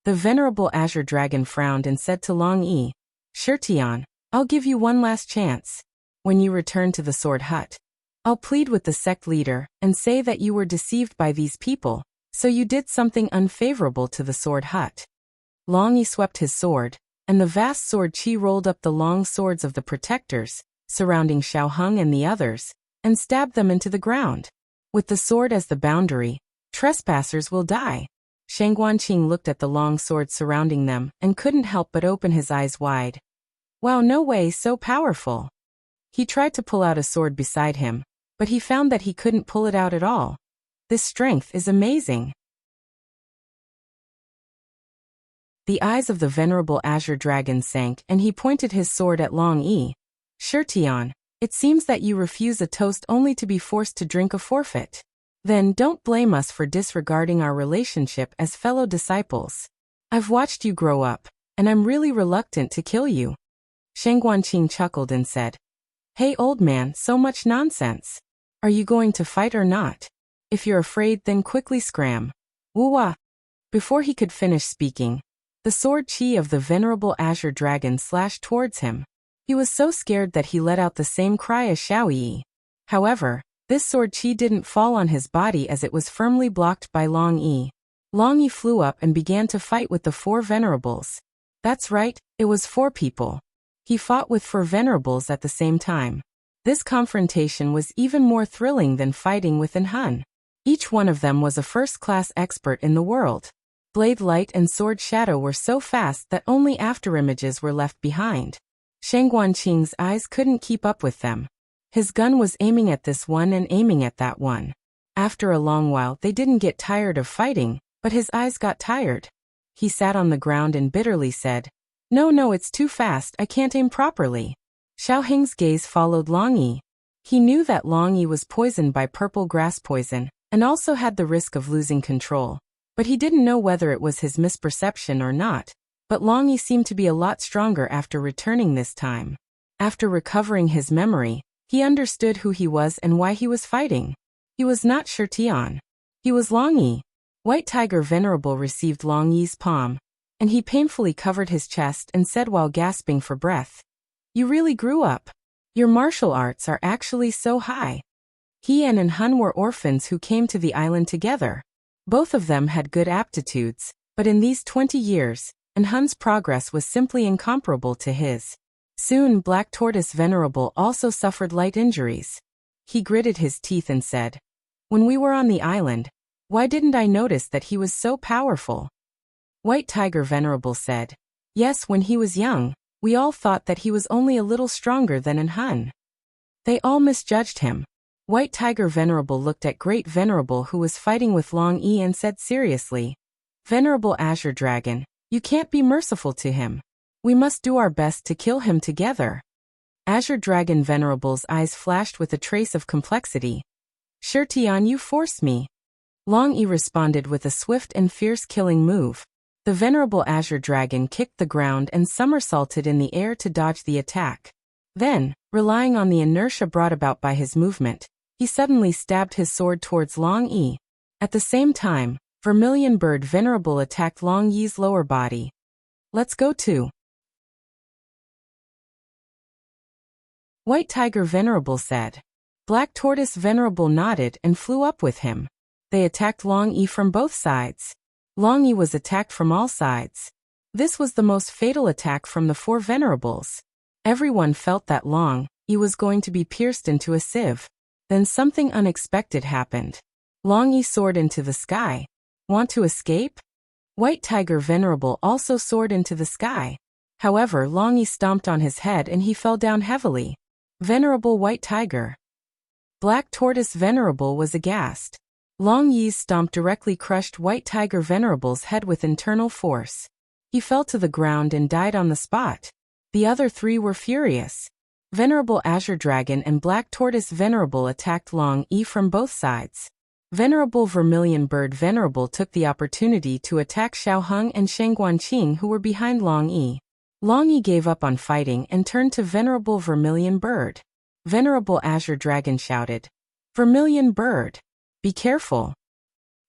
The venerable Azure Dragon frowned and said to Long Yi, Shirtian, I'll give you one last chance. When you return to the Sword Hut, I'll plead with the sect leader and say that you were deceived by these people, so you did something unfavorable to the Sword Hut. Long Yi swept his sword, and the vast sword Qi rolled up the long swords of the protectors, surrounding Xiaoheng and the others, and stabbed them into the ground. With the sword as the boundary, trespassers will die. Sheng Guanqing looked at the long sword surrounding them and couldn't help but open his eyes wide. Wow, no way, so powerful. He tried to pull out a sword beside him, but he found that he couldn't pull it out at all. This strength is amazing. The eyes of the venerable Azure Dragon sank and he pointed his sword at Long Yi. Shirtian, it seems that you refuse a toast only to be forced to drink a forfeit. Then don't blame us for disregarding our relationship as fellow disciples. I've watched you grow up, and I'm really reluctant to kill you. Sheng Guanqing chuckled and said, Hey old man, so much nonsense. Are you going to fight or not? If you're afraid, then quickly scram. Woo-wah. Before he could finish speaking, the sword Qi of the venerable Azure Dragon slashed towards him. He was so scared that he let out the same cry as Xiao Yi. However, this sword Qi didn't fall on his body as it was firmly blocked by Long Yi. Long Yi flew up and began to fight with the 4 venerables. That's right, it was 4 people. He fought with 4 venerables at the same time. This confrontation was even more thrilling than fighting with an Hun. Each one of them was a first-class expert in the world. Blade Light and Sword Shadow were so fast that only afterimages were left behind. Sheng Guanqing's eyes couldn't keep up with them. His gun was aiming at this one and aiming at that one. After a long while they didn't get tired of fighting, but his eyes got tired. He sat on the ground and bitterly said, No, it's too fast, I can't aim properly. Xiao Heng's gaze followed Long Yi. He knew that Long Yi was poisoned by purple grass poison, and also had the risk of losing control. But he didn't know whether it was his misperception or not. But Long Yi seemed to be a lot stronger after returning this time. After recovering his memory, he understood who he was and why he was fighting. He was not Shi Tian. He was Long Yi. White Tiger Venerable received Long Yi's palm, and he painfully covered his chest and said while gasping for breath, You really grew up. Your martial arts are actually so high. He and Hun were orphans who came to the island together. Both of them had good aptitudes, but in these 20 years, Hun's progress was simply incomparable to his. Soon Black Tortoise Venerable also suffered light injuries. He gritted his teeth and said, When we were on the island, why didn't I notice that he was so powerful? White Tiger Venerable said, Yes, when he was young, we all thought that he was only a little stronger than Hun. They all misjudged him. White Tiger Venerable looked at Great Venerable who was fighting with Long Yi and said seriously, Venerable Azure Dragon, you can't be merciful to him. We must do our best to kill him together. Azure Dragon Venerable's eyes flashed with a trace of complexity. Shi Tian, you forced me. Long Yi responded with a swift and fierce killing move. The Venerable Azure Dragon kicked the ground and somersaulted in the air to dodge the attack. Then, relying on the inertia brought about by his movement, he suddenly stabbed his sword towards Long Yi. At the same time, Vermilion Bird Venerable attacked Long Yi's lower body. Let's go too. White Tiger Venerable said. Black Tortoise Venerable nodded and flew up with him. They attacked Long Yi from both sides. Long Yi was attacked from all sides. This was the most fatal attack from the four Venerables. Everyone felt that Long Yi was going to be pierced into a sieve. Then something unexpected happened. Long Yi soared into the sky. Want to escape? White Tiger Venerable also soared into the sky. However, Long Yi stomped on his head and he fell down heavily. Venerable White Tiger. Black Tortoise Venerable was aghast. Long Yi's stomp directly crushed White Tiger Venerable's head with internal force. He fell to the ground and died on the spot. The other three were furious. Venerable Azure Dragon and Black Tortoise Venerable attacked Long Yi from both sides. Venerable Vermilion Bird Venerable took the opportunity to attack Xiao Heng and Sheng Guanqing who were behind Long Yi. Long Yi gave up on fighting and turned to Venerable Vermilion Bird. Venerable Azure Dragon shouted, Vermilion Bird! Be careful!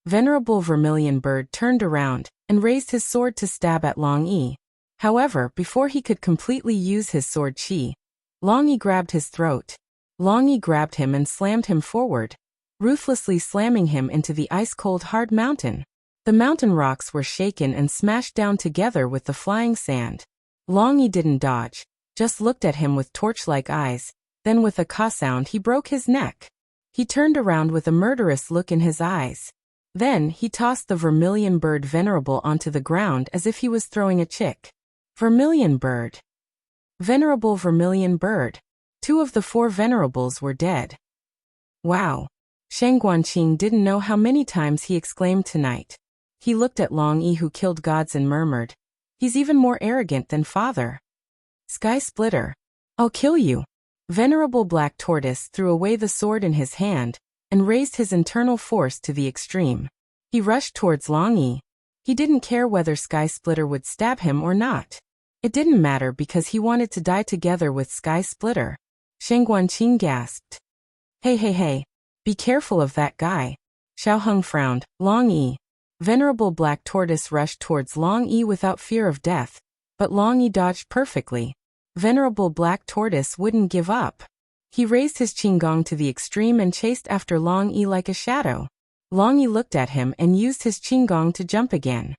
Venerable Vermilion Bird turned around and raised his sword to stab at Long Yi. However, before he could completely use his sword chi, Long Yi grabbed his throat. Long Yi grabbed him and slammed him forward, ruthlessly slamming him into the ice-cold hard mountain. The mountain rocks were shaken and smashed down together with the flying sand. Long Yi didn't dodge, just looked at him with torch-like eyes, then with a caw sound he broke his neck. He turned around with a murderous look in his eyes. Then, he tossed the Vermilion Bird Venerable onto the ground as if he was throwing a chick. Vermilion Bird. Venerable Vermilion Bird. 2 of the 4 Venerables were dead. Wow. Sheng Guanqing didn't know how many times he exclaimed tonight. He looked at Long Yi who killed gods and murmured, He's even more arrogant than father. Sky Splitter. I'll kill you. Venerable Black Tortoise threw away the sword in his hand and raised his internal force to the extreme. He rushed towards Long Yi. He didn't care whether Sky Splitter would stab him or not. It didn't matter because he wanted to die together with Sky Splitter. Sheng Guanqing gasped. Hey, be careful of that guy. Xiao Heng frowned. Long Yi. Venerable Black Tortoise rushed towards Long Yi without fear of death, but Long Yi dodged perfectly. Venerable Black Tortoise wouldn't give up. He raised his qinggong to the extreme and chased after Long Yi like a shadow. Long Yi looked at him and used his qinggong to jump again.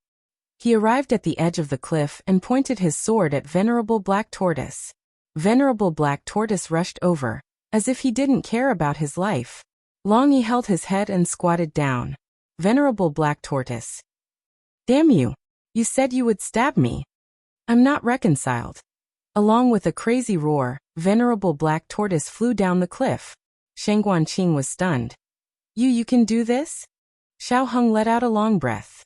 He arrived at the edge of the cliff and pointed his sword at Venerable Black Tortoise. Venerable Black Tortoise rushed over, as if he didn't care about his life. Long Yi held his head and squatted down. Venerable Black Tortoise. Damn you! You said you would stab me. I'm not reconciled. Along with a crazy roar, Venerable Black Tortoise flew down the cliff. Sheng Guanqing was stunned. You can do this? Xiao Heng let out a long breath.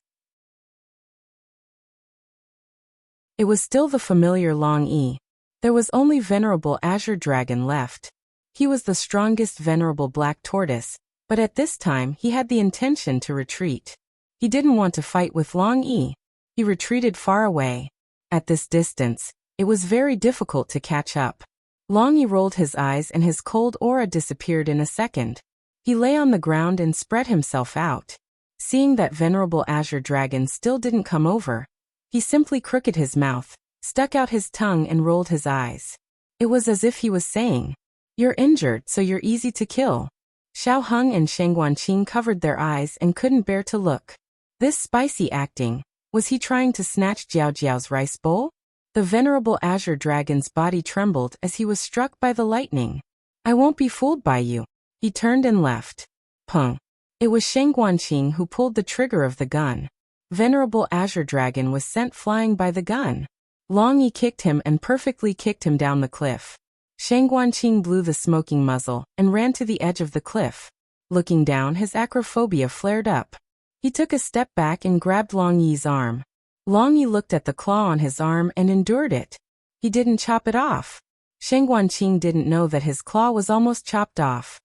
It was still the familiar Long Yi. There was only Venerable Azure Dragon left. He was the strongest Venerable Black Tortoise, but at this time he had the intention to retreat. He didn't want to fight with Long Yi. He retreated far away. At this distance, it was very difficult to catch up. Long Yi rolled his eyes and his cold aura disappeared in a second. He lay on the ground and spread himself out. Seeing that Venerable Azure Dragon still didn't come over, he simply crooked his mouth, stuck out his tongue and rolled his eyes. It was as if he was saying, "You're injured, so you're easy to kill." Xiao Heng and Sheng Guanqing covered their eyes and couldn't bear to look. This spicy acting, was he trying to snatch Jiao Jiao's rice bowl? The Venerable Azure Dragon's body trembled as he was struck by the lightning. "I won't be fooled by you." He turned and left. Pung. It was Sheng Guanqing who pulled the trigger of the gun. Venerable Azure Dragon was sent flying by the gun. Long Yi kicked him and perfectly kicked him down the cliff. Sheng Guanqing blew the smoking muzzle and ran to the edge of the cliff. Looking down, his acrophobia flared up. He took a step back and grabbed Long Yi's arm. Long Yi looked at the claw on his arm and endured it. He didn't chop it off. Sheng Guanqing didn't know that his claw was almost chopped off.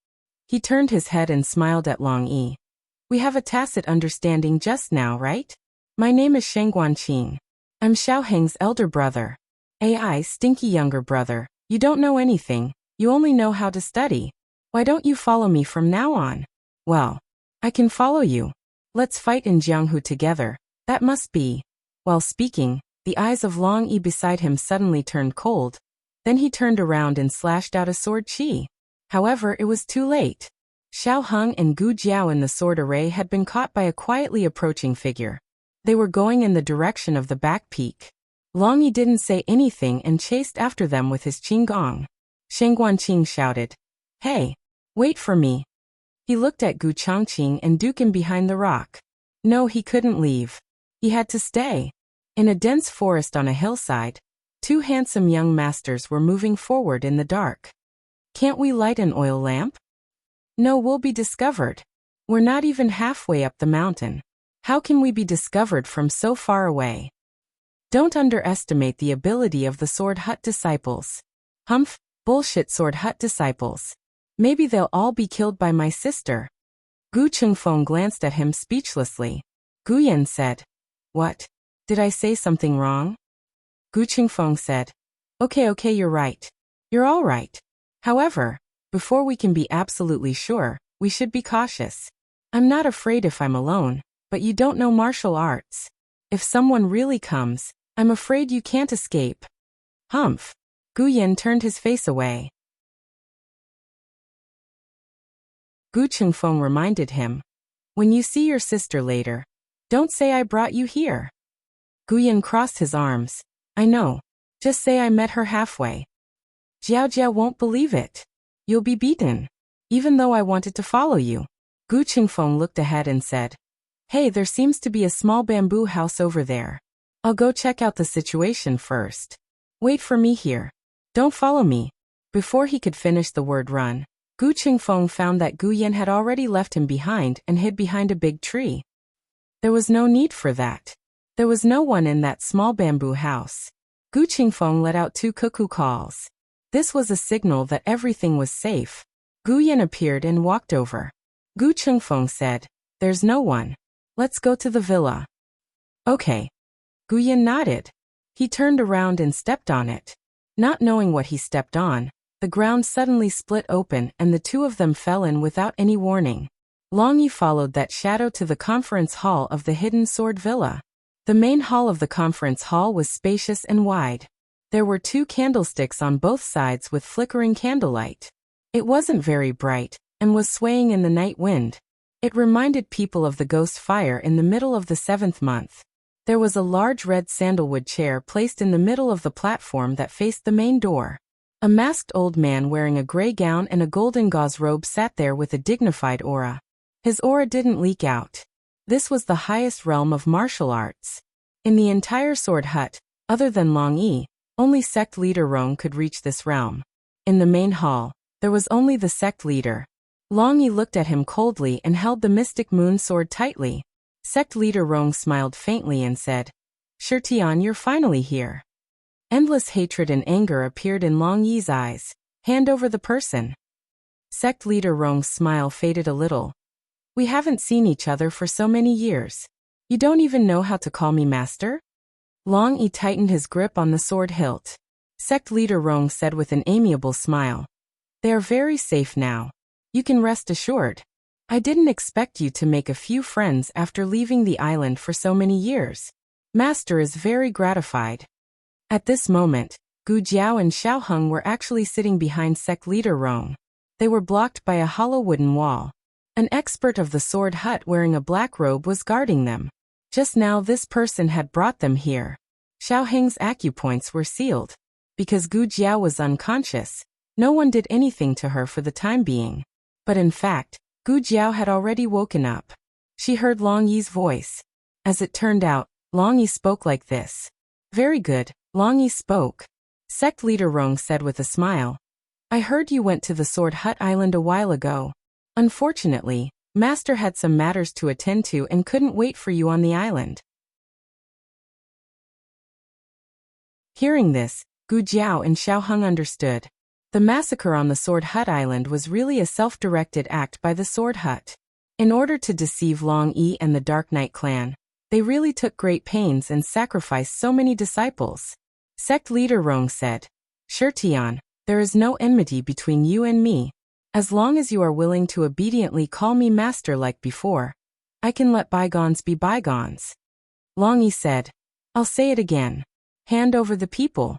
He turned his head and smiled at Long Yi. "We have a tacit understanding just now, right? My name is Sheng Guanqing. I'm Xiao Heng's elder brother. AI, stinky younger brother. You don't know anything, you only know how to study. Why don't you follow me from now on?" "Well, I can follow you. Let's fight in Jianghu together. That must be." While speaking, the eyes of Long Yi beside him suddenly turned cold. Then he turned around and slashed out a sword chi. However, it was too late. Xiao Heng and Gu Jiao in the sword array had been caught by a quietly approaching figure. They were going in the direction of the back peak. Long Yi didn't say anything and chased after them with his qinggong. Sheng Guanqing shouted, "Hey, wait for me." He looked at Gu Changqing and Dukin behind the rock. No, he couldn't leave. He had to stay. In a dense forest on a hillside, two handsome young masters were moving forward in the dark. "Can't we light an oil lamp?" "No, we'll be discovered. We're not even halfway up the mountain. How can we be discovered from so far away?" Don't underestimate the ability of the Sword Hut disciples. Humph, bullshit Sword Hut disciples. Maybe they'll all be killed by my sister. Gu Chengfeng glanced at him speechlessly. Gu Yan said, "What? Did I say something wrong?" Gu Chengfeng said, Okay, you're right. You're all right. However, before we can be absolutely sure, we should be cautious. I'm not afraid if I'm alone, but you don't know martial arts. If someone really comes, I'm afraid you can't escape." Humph. Gu Yan turned his face away. Gu Chengfeng reminded him, "When you see your sister later, don't say I brought you here." Gu Yan crossed his arms. "I know. Just say I met her halfway." "Jiao Jiao won't believe it. You'll be beaten. Even though I wanted to follow you." Gu Chengfeng looked ahead and said, "Hey, there seems to be a small bamboo house over there. I'll go check out the situation first. Wait for me here. Don't follow me." Before he could finish the word run, Gu Chengfeng found that Gu Yan had already left him behind and hid behind a big tree. There was no need for that. There was no one in that small bamboo house. Gu Chengfeng let out 2 cuckoo calls. This was a signal that everything was safe. Gu Yan appeared and walked over. Gu Chengfeng said, "There's no one. Let's go to the villa." "Okay." Gu Yan nodded. He turned around and stepped on it. Not knowing what he stepped on, the ground suddenly split open and the two of them fell in without any warning. Long Yi followed that shadow to the conference hall of the Hidden Sword Villa. The main hall of the conference hall was spacious and wide. There were 2 candlesticks on both sides with flickering candlelight. It wasn't very bright, and was swaying in the night wind. It reminded people of the ghost fire in the middle of the 7th month. There was a large red sandalwood chair placed in the middle of the platform that faced the main door. A masked old man wearing a gray gown and a golden gauze robe sat there with a dignified aura. His aura didn't leak out. This was the highest realm of martial arts. In the entire Sword Hut, other than Long Yi, Only sect leader Rong could reach this realm. In the main hall, there was only the sect leader. Long Yi looked at him coldly and held the mystic moon sword tightly. Sect leader Rong smiled faintly and said, "Shirtian, you're finally here." Endless hatred and anger appeared in Long Yi's eyes. "Hand over the person." Sect leader Rong's smile faded a little. "We haven't seen each other for so many years. You don't even know how to call me master?" Long Yi tightened his grip on the sword hilt. Sect leader Rong said with an amiable smile, "They are very safe now. You can rest assured. I didn't expect you to make a few friends after leaving the island for so many years. Master is very gratified." At this moment, Gu Jiao and Xiao Heng were actually sitting behind sect leader Rong. They were blocked by a hollow wooden wall. An expert of the sword hut wearing a black robe was guarding them. Just now this person had brought them here. Xiao Heng's acupoints were sealed. Because Gu Jiao was unconscious, no one did anything to her for the time being. But in fact, Gu Jiao had already woken up. She heard Long Yi's voice. As it turned out, Long Yi spoke like this. "Very good," Long Yi spoke. Sect leader Rong said with a smile, "I heard you went to the Sword Hut Island a while ago. Unfortunately, Master had some matters to attend to and couldn't wait for you on the island." Hearing this, Gu Jiao and Xiao Heng understood. The massacre on the Sword Hut Island was really a self-directed act by the Sword Hut. In order to deceive Long Yi and the Dark Knight clan, they really took great pains and sacrificed so many disciples. Sect leader Rong said, "Shirtian, there is no enmity between you and me. As long as you are willing to obediently call me master like before, I can let bygones be bygones." Long Yi said, "I'll say it again. Hand over the people."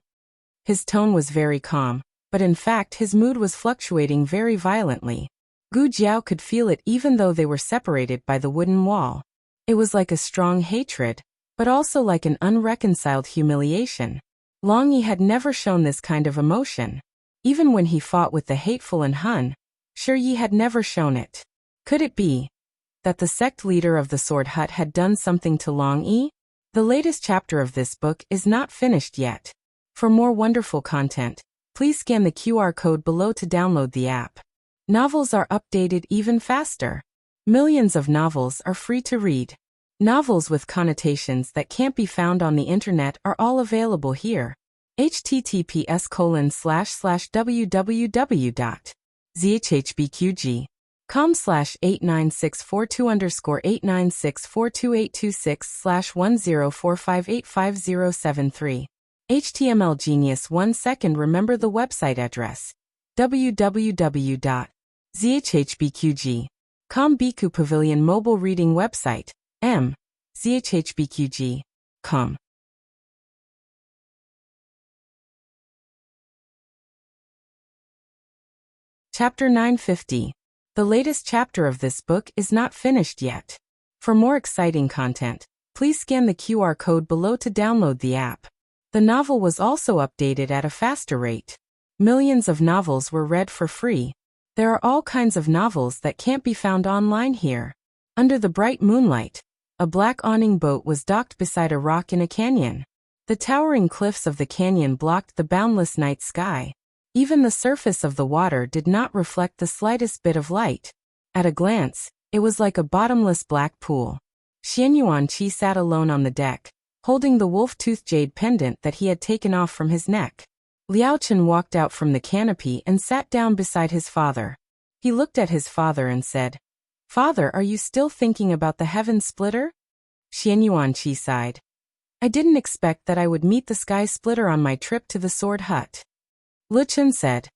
His tone was very calm, but in fact his mood was fluctuating very violently. Gu Jiao could feel it even though they were separated by the wooden wall. It was like a strong hatred, but also like an unreconciled humiliation. Long Yi had never shown this kind of emotion. Even when he fought with the hateful and Hun, Shi Yi had never shown it. Could it be that the sect leader of the Sword Hut had done something to Long Yi? The latest chapter of this book is not finished yet. For more wonderful content, please scan the QR code below to download the app. Novels are updated even faster. Millions of novels are free to read. Novels with connotations that can't be found on the internet are all available here. https://www.zhbqg.com/89642_8964286/10458573. HTML Genius 1 second. Remember the website address. www.zhbqg.com Biku Pavilion Mobile Reading Website. zhbqg.com. Chapter 950. The latest chapter of this book is not finished yet. For more exciting content, please scan the QR code below to download the app. The novel was also updated at a faster rate. Millions of novels were read for free. There are all kinds of novels that can't be found online here. Under the bright moonlight, a black awning boat was docked beside a rock in a canyon. The towering cliffs of the canyon blocked the boundless night sky. Even the surface of the water did not reflect the slightest bit of light. At a glance, it was like a bottomless black pool. Xian Yuanqi sat alone on the deck, holding the wolf-tooth jade pendant that he had taken off from his neck. Liao Chen walked out from the canopy and sat down beside his father. He looked at his father and said, "Father, are you still thinking about the heaven splitter?" Xian Yuanqi sighed. "I didn't expect that I would meet the sky splitter on my trip to the Sword Hut." Lu Chen said,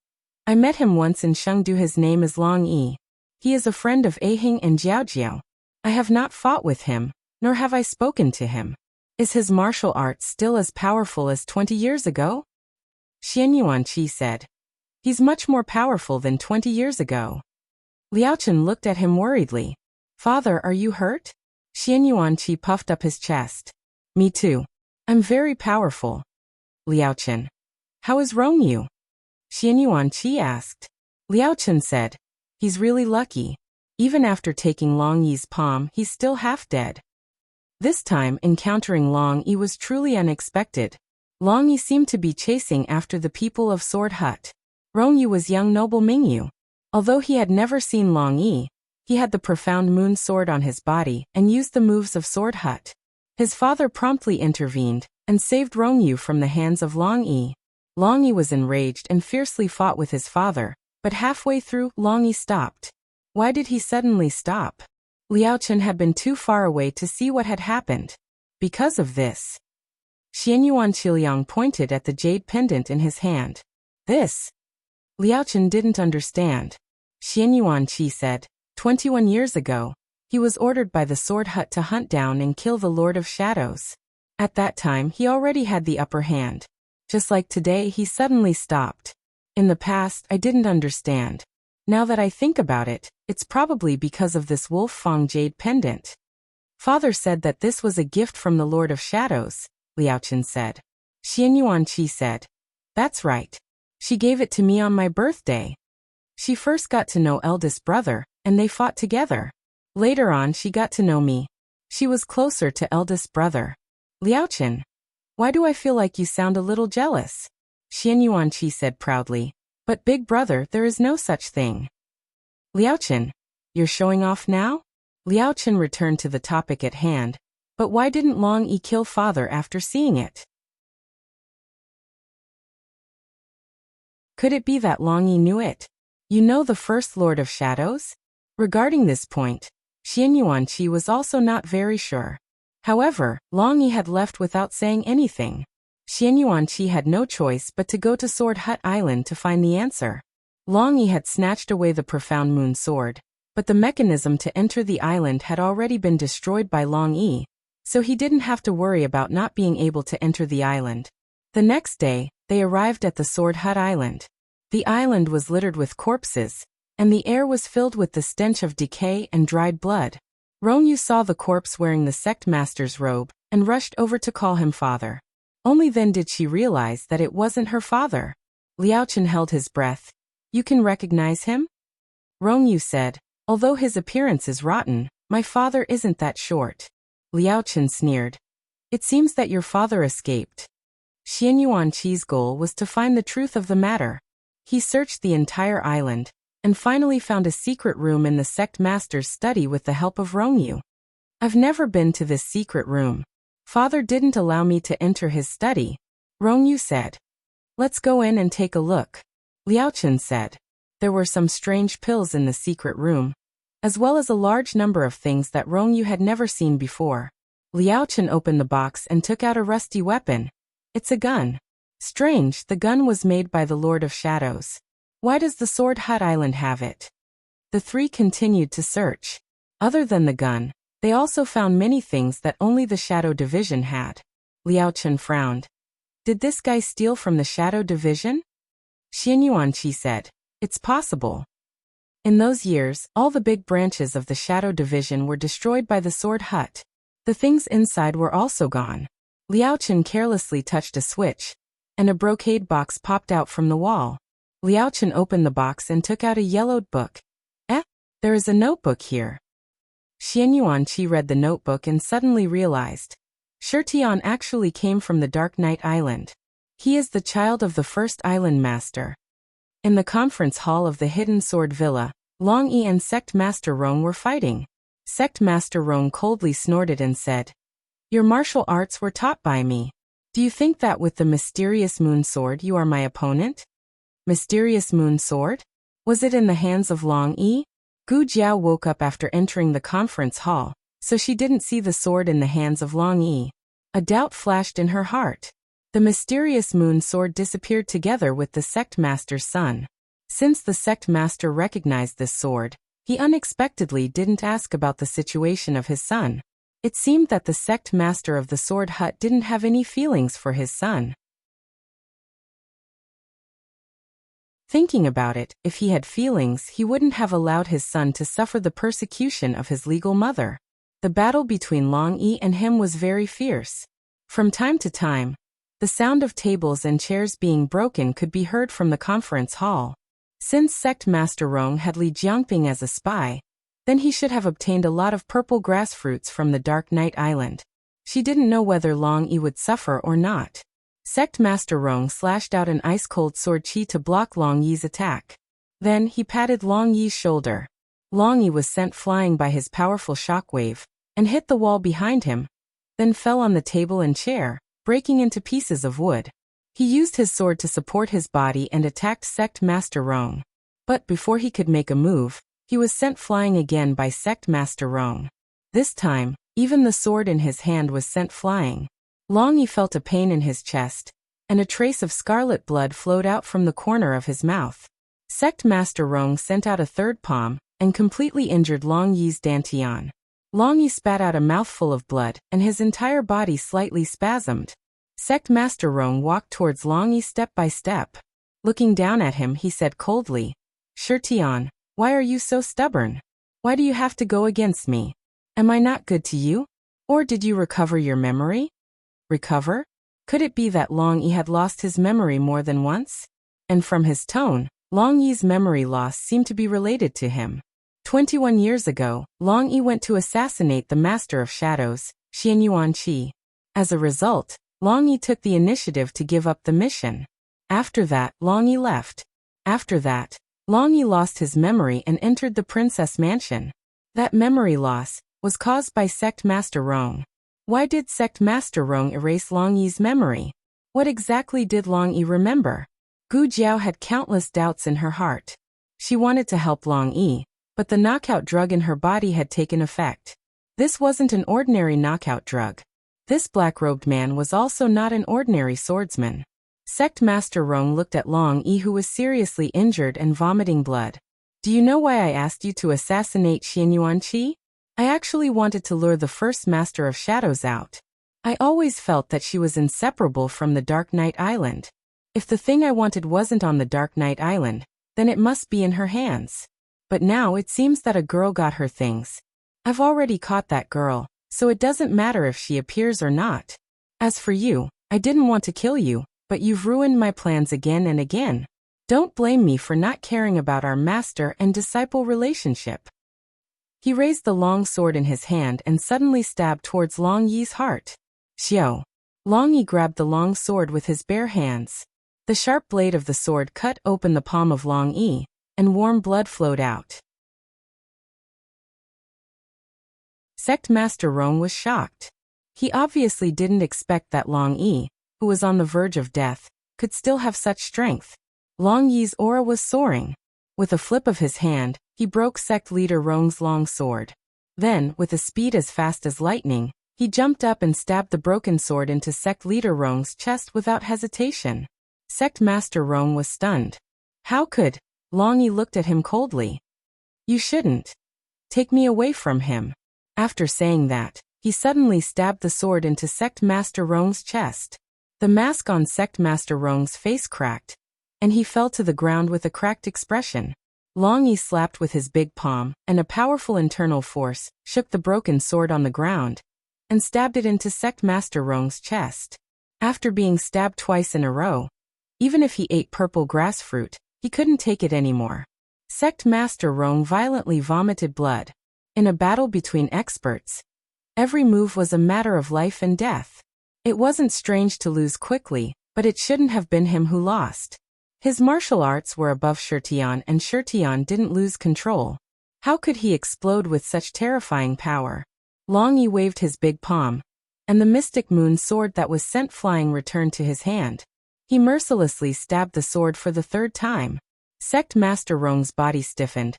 "I met him once in Chengdu. His name is Long Yi. He is a friend of Ahing and Jiaojiao. I have not fought with him, nor have I spoken to him. Is his martial arts still as powerful as 20 years ago?" Xian Yuanqi said, "He's much more powerful than 20 years ago." Liao Chen looked at him worriedly. "Father, are you hurt?" Xian Yuanqi puffed up his chest. "Me too. I'm very powerful." Liao Chen, "How is Rongyu?" Xian Yuanqi asked. Liao Chen said, "He's really lucky. Even after taking Long Yi's palm, he's still half dead." This time, encountering Long Yi was truly unexpected. Long Yi seemed to be chasing after the people of Sword Hut. Rongyu was young noble Mingyu. Although he had never seen Long Yi, he had the profound moon sword on his body and used the moves of Sword Hut. His father promptly intervened and saved Rongyu from the hands of Long Yi. Long Yi was enraged and fiercely fought with his father, but halfway through, Long Yi stopped. Why did he suddenly stop? Liao Chen had been too far away to see what had happened. Because of this, Xianyuan Qiliang pointed at the jade pendant in his hand. This? Liao Chen didn't understand. Xianyuan Qi said, 21 years ago, he was ordered by the Sword Hut to hunt down and kill the Lord of Shadows. At that time, he already had the upper hand. Just like today, he suddenly stopped. In the past, I didn't understand. Now that I think about it, it's probably because of this Wolf Fang jade pendant. Father said that this was a gift from the Lord of Shadows, Liao Chen said. Xianyuan Qi said, that's right. She gave it to me on my birthday. She first got to know eldest brother, and they fought together. Later on she got to know me. She was closer to eldest brother. Liao Chen, why do I feel like you sound a little jealous? Xianyuan Qi said proudly. But big brother, there is no such thing. Liao Chen, you're showing off now? Liao Chen returned to the topic at hand. But why didn't Long Yi kill father after seeing it? Could it be that Long Yi knew it? You know the first Lord of Shadows? Regarding this point, Xianyuan Qi was also not very sure. However, Long Yi had left without saying anything. Xianyuan Qi had no choice but to go to Sword Hut Island to find the answer. Long Yi had snatched away the profound moon sword, but the mechanism to enter the island had already been destroyed by Long Yi, so he didn't have to worry about not being able to enter the island. The next day, they arrived at the Sword Hut Island. The island was littered with corpses, and the air was filled with the stench of decay and dried blood. Rongyu saw the corpse wearing the sect master's robe, and rushed over to call him father. Only then did she realize that it wasn't her father. Liao Chen held his breath. You can recognize him? Rongyu said, although his appearance is rotten, my father isn't that short. Liao Chen sneered. It seems that your father escaped. Xianyuan Qi's goal was to find the truth of the matter. He searched the entire island, and finally found a secret room in the sect master's study with the help of Rongyu. I've never been to this secret room. Father didn't allow me to enter his study. Rongyu said. Let's go in and take a look. Liao Chen said. There were some strange pills in the secret room, as well as a large number of things that Rongyu had never seen before. Liao Chen opened the box and took out a rusty weapon. It's a gun. Strange, the gun was made by the Lord of Shadows. Why does the Sword Hut Island have it? The three continued to search. Other than the gun, they also found many things that only the Shadow Division had. Liao Chen frowned. Did this guy steal from the Shadow Division? Xianyuan Qi said. It's possible. In those years, all the big branches of the Shadow Division were destroyed by the Sword Hut. The things inside were also gone. Liao Chen carelessly touched a switch, and a brocade box popped out from the wall. Liao Chen opened the box and took out a yellowed book. There is a notebook here. Xianyuan Qi read the notebook and suddenly realized. Shirtian actually came from the Dark Night Island. He is the child of the first island master. In the conference hall of the Hidden Sword Villa, Long Yi and Sect Master Rong were fighting. Sect Master Rong coldly snorted and said, Your martial arts were taught by me. Do you think that with the mysterious moon sword you are my opponent? Mysterious moon sword? Was it in the hands of Long Yi? Gu Jiao woke up after entering the conference hall, so she didn't see the sword in the hands of Long Yi. A doubt flashed in her heart. The mysterious moon sword disappeared together with the sect master's son. Since the sect master recognized this sword, he unexpectedly didn't ask about the situation of his son. It seemed that the sect master of the Sword Hut didn't have any feelings for his son. Thinking about it, if he had feelings, he wouldn't have allowed his son to suffer the persecution of his legal mother. The battle between Long Yi and him was very fierce. From time to time, the sound of tables and chairs being broken could be heard from the conference hall. Since Sect Master Rong had Li Jiangping as a spy, then he should have obtained a lot of purple grass fruits from the Dark Night Island. She didn't know whether Long Yi would suffer or not. Sect Master Rong slashed out an ice-cold sword chi to block Long Yi's attack. Then he patted Long Yi's shoulder. Long Yi was sent flying by his powerful shockwave, and hit the wall behind him, then fell on the table and chair, breaking into pieces of wood. He used his sword to support his body and attacked Sect Master Rong. But before he could make a move, he was sent flying again by Sect Master Rong. This time, even the sword in his hand was sent flying. Long Yi felt a pain in his chest, and a trace of scarlet blood flowed out from the corner of his mouth. Sect Master Rong sent out a third palm, and completely injured Long Yi's dantian. Long Yi spat out a mouthful of blood, and his entire body slightly spasmed. Sect Master Rong walked towards Long Yi step by step. Looking down at him, he said coldly, "Shirtian, why are you so stubborn? Why do you have to go against me? Am I not good to you? Or did you recover your memory?" Recover? Could it be that Long Yi had lost his memory more than once? And from his tone, Long Yi's memory loss seemed to be related to him. 21 years ago, Long Yi went to assassinate the Master of Shadows, Xian Yuan Qi. As a result, Long Yi took the initiative to give up the mission. After that, Long Yi left. After that, Long Yi lost his memory and entered the Princess Mansion. That memory loss was caused by Sect Master Rong. Why did Sect Master Rong erase Long Yi's memory? What exactly did Long Yi remember? Gu Jiao had countless doubts in her heart. She wanted to help Long Yi, but the knockout drug in her body had taken effect. This wasn't an ordinary knockout drug. This black-robed man was also not an ordinary swordsman. Sect Master Rong looked at Long Yi, who was seriously injured and vomiting blood. "Do you know why I asked you to assassinate Xian Yuan Qi? I actually wanted to lure the first Master of Shadows out. I always felt that she was inseparable from the Dark Knight Island. If the thing I wanted wasn't on the Dark Knight Island, then it must be in her hands. But now it seems that a girl got her things. I've already caught that girl, so it doesn't matter if she appears or not. As for you, I didn't want to kill you, but you've ruined my plans again and again. Don't blame me for not caring about our master and disciple relationship." He raised the long sword in his hand and suddenly stabbed towards Long Yi's heart. Xiao. Long Yi grabbed the long sword with his bare hands. The sharp blade of the sword cut open the palm of Long Yi, and warm blood flowed out. Sect Master Rong was shocked. He obviously didn't expect that Long Yi, who was on the verge of death, could still have such strength. Long Yi's aura was soaring. With a flip of his hand, he broke Sect Leader Rong's long sword. Then, with a speed as fast as lightning, he jumped up and stabbed the broken sword into Sect Leader Rong's chest without hesitation. Sect Master Rong was stunned. "How could?" Long Yi looked at him coldly. "You shouldn't. Take me away from him." After saying that, he suddenly stabbed the sword into Sect Master Rong's chest. The mask on Sect Master Rong's face cracked, and he fell to the ground with a cracked expression. Long Yi slapped with his big palm, and a powerful internal force shook the broken sword on the ground and stabbed it into Sect Master Rong's chest. After being stabbed twice in a row, even if he ate purple grass fruit, he couldn't take it anymore. Sect Master Rong violently vomited blood. In a battle between experts, every move was a matter of life and death. It wasn't strange to lose quickly, but it shouldn't have been him who lost. His martial arts were above Shirtian, and Shirtian didn't lose control. How could he explode with such terrifying power? Long Yi waved his big palm, and the mystic moon sword that was sent flying returned to his hand. He mercilessly stabbed the sword for the third time. Sect Master Rong's body stiffened,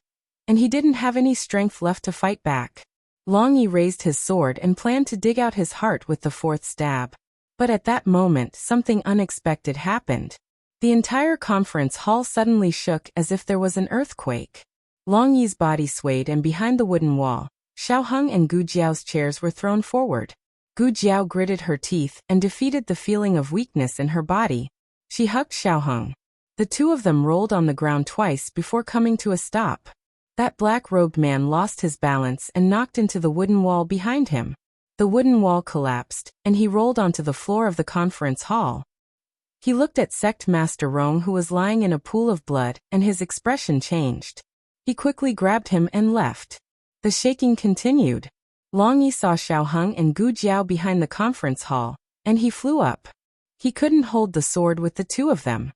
and he didn't have any strength left to fight back. Long Yi raised his sword and planned to dig out his heart with the fourth stab. But at that moment, something unexpected happened. The entire conference hall suddenly shook as if there was an earthquake. Long Yi's body swayed, and behind the wooden wall, Xiao Heng and Gu Jiao's chairs were thrown forward. Gu Jiao gritted her teeth and defeated the feeling of weakness in her body. She hugged Xiao Heng. The two of them rolled on the ground twice before coming to a stop. That black-robed man lost his balance and knocked into the wooden wall behind him. The wooden wall collapsed, and he rolled onto the floor of the conference hall. He looked at Sect Master Rong, who was lying in a pool of blood, and his expression changed. He quickly grabbed him and left. The shaking continued. Long Yi saw Xiao Heng and Gu Jiao behind the conference hall, and he flew up. He couldn't hold the sword with the two of them.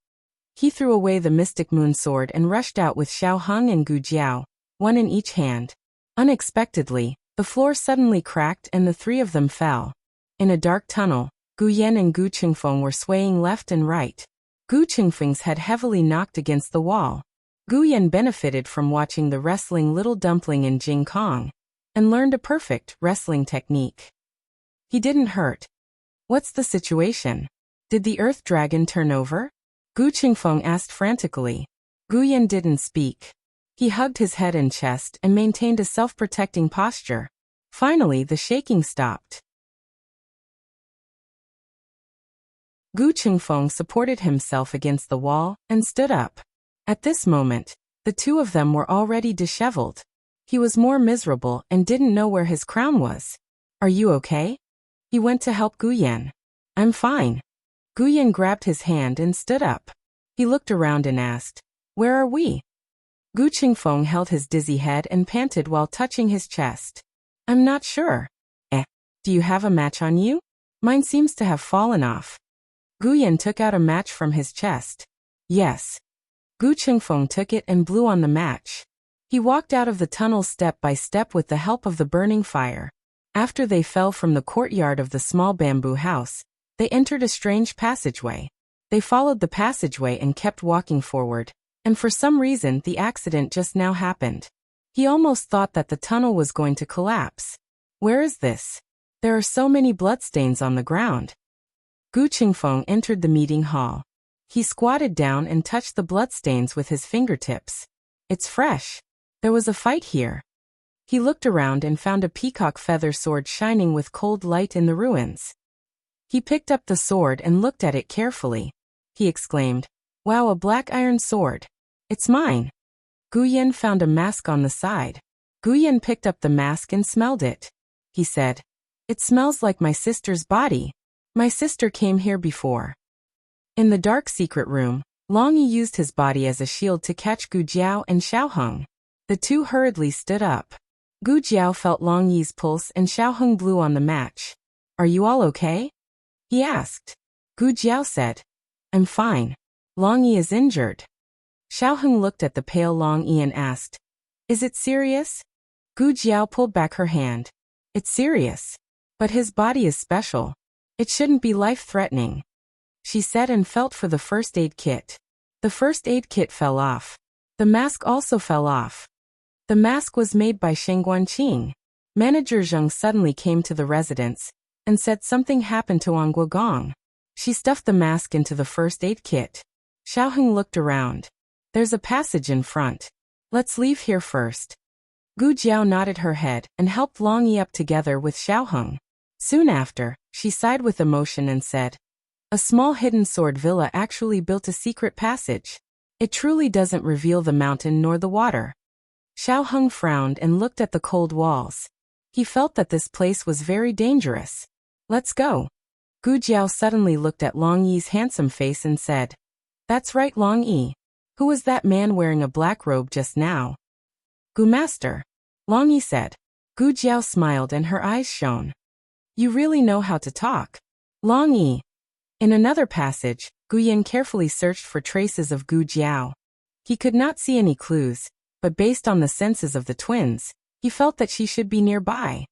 He threw away the mystic moon sword and rushed out with Xiao Heng and Gu Jiao, one in each hand. Unexpectedly, the floor suddenly cracked and the three of them fell. In a dark tunnel, Gu Yan and Gu Qingfeng were swaying left and right. Gu Qingfeng's head heavily knocked against the wall. Gu Yan benefited from watching the wrestling little dumpling in Jing Kong, and learned a perfect wrestling technique. He didn't hurt. What's the situation? Did the earth dragon turn over? Gu Qingfeng asked frantically. Gu Yan didn't speak. He hugged his head and chest and maintained a self-protecting posture. Finally, the shaking stopped. Gu Qingfeng supported himself against the wall and stood up. At this moment, the two of them were already disheveled. He was more miserable and didn't know where his crown was. Are you okay? He went to help Gu Yan. I'm fine. Gu Yan grabbed his hand and stood up. He looked around and asked, where are we? Gu Qingfeng held his dizzy head and panted while touching his chest. I'm not sure. Do you have a match on you? Mine seems to have fallen off. Gu Yan took out a match from his chest. Yes. Gu Qingfeng took it and blew on the match. He walked out of the tunnel step by step with the help of the burning fire. After they fell from the courtyard of the small bamboo house, they entered a strange passageway. They followed the passageway and kept walking forward, and for some reason the accident just now happened. He almost thought that the tunnel was going to collapse. Where is this? There are so many bloodstains on the ground. Gu Qingfeng entered the meeting hall. He squatted down and touched the bloodstains with his fingertips. It's fresh. There was a fight here. He looked around and found a peacock feather sword shining with cold light in the ruins. He picked up the sword and looked at it carefully. He exclaimed, wow, a black iron sword. It's mine. Gu Yan found a mask on the side. Gu Yan picked up the mask and smelled it. He said, it smells like my sister's body. My sister came here before. In the dark secret room, Long Yi used his body as a shield to catch Gu Jiao and Xiao Heng. The two hurriedly stood up. Gu Jiao felt Long Yi's pulse and Xiao Heng blew on the match. Are you all okay? He asked. Gu Jiao said, I'm fine. Long Yi is injured. Xiao Heng looked at the pale Long Yi and asked, is it serious? Gu Jiao pulled back her hand. It's serious. But his body is special. It shouldn't be life-threatening. She said and felt for the first aid kit. The first aid kit fell off. The mask also fell off. The mask was made by Sheng Guanqing. Manager Zheng suddenly came to the residence and said something happened to Wang Guogong. She stuffed the mask into the first aid kit. Xiao Heng looked around. There's a passage in front. Let's leave here first. Gu Jiao nodded her head and helped Long Yi up together with Xiao Heng. Soon after, she sighed with emotion and said, a small hidden sword villa actually built a secret passage. It truly doesn't reveal the mountain nor the water. Xiao Heng frowned and looked at the cold walls. He felt that this place was very dangerous. Let's go. Gu Jiao suddenly looked at Long Yi's handsome face and said, that's right, Long Yi. Who was that man wearing a black robe just now? Gu Master. Long Yi said. Gu Jiao smiled and her eyes shone. You really know how to talk. Long Yi. In another passage, Gu Yan carefully searched for traces of Gu Jiao. He could not see any clues, but based on the senses of the twins, he felt that she should be nearby.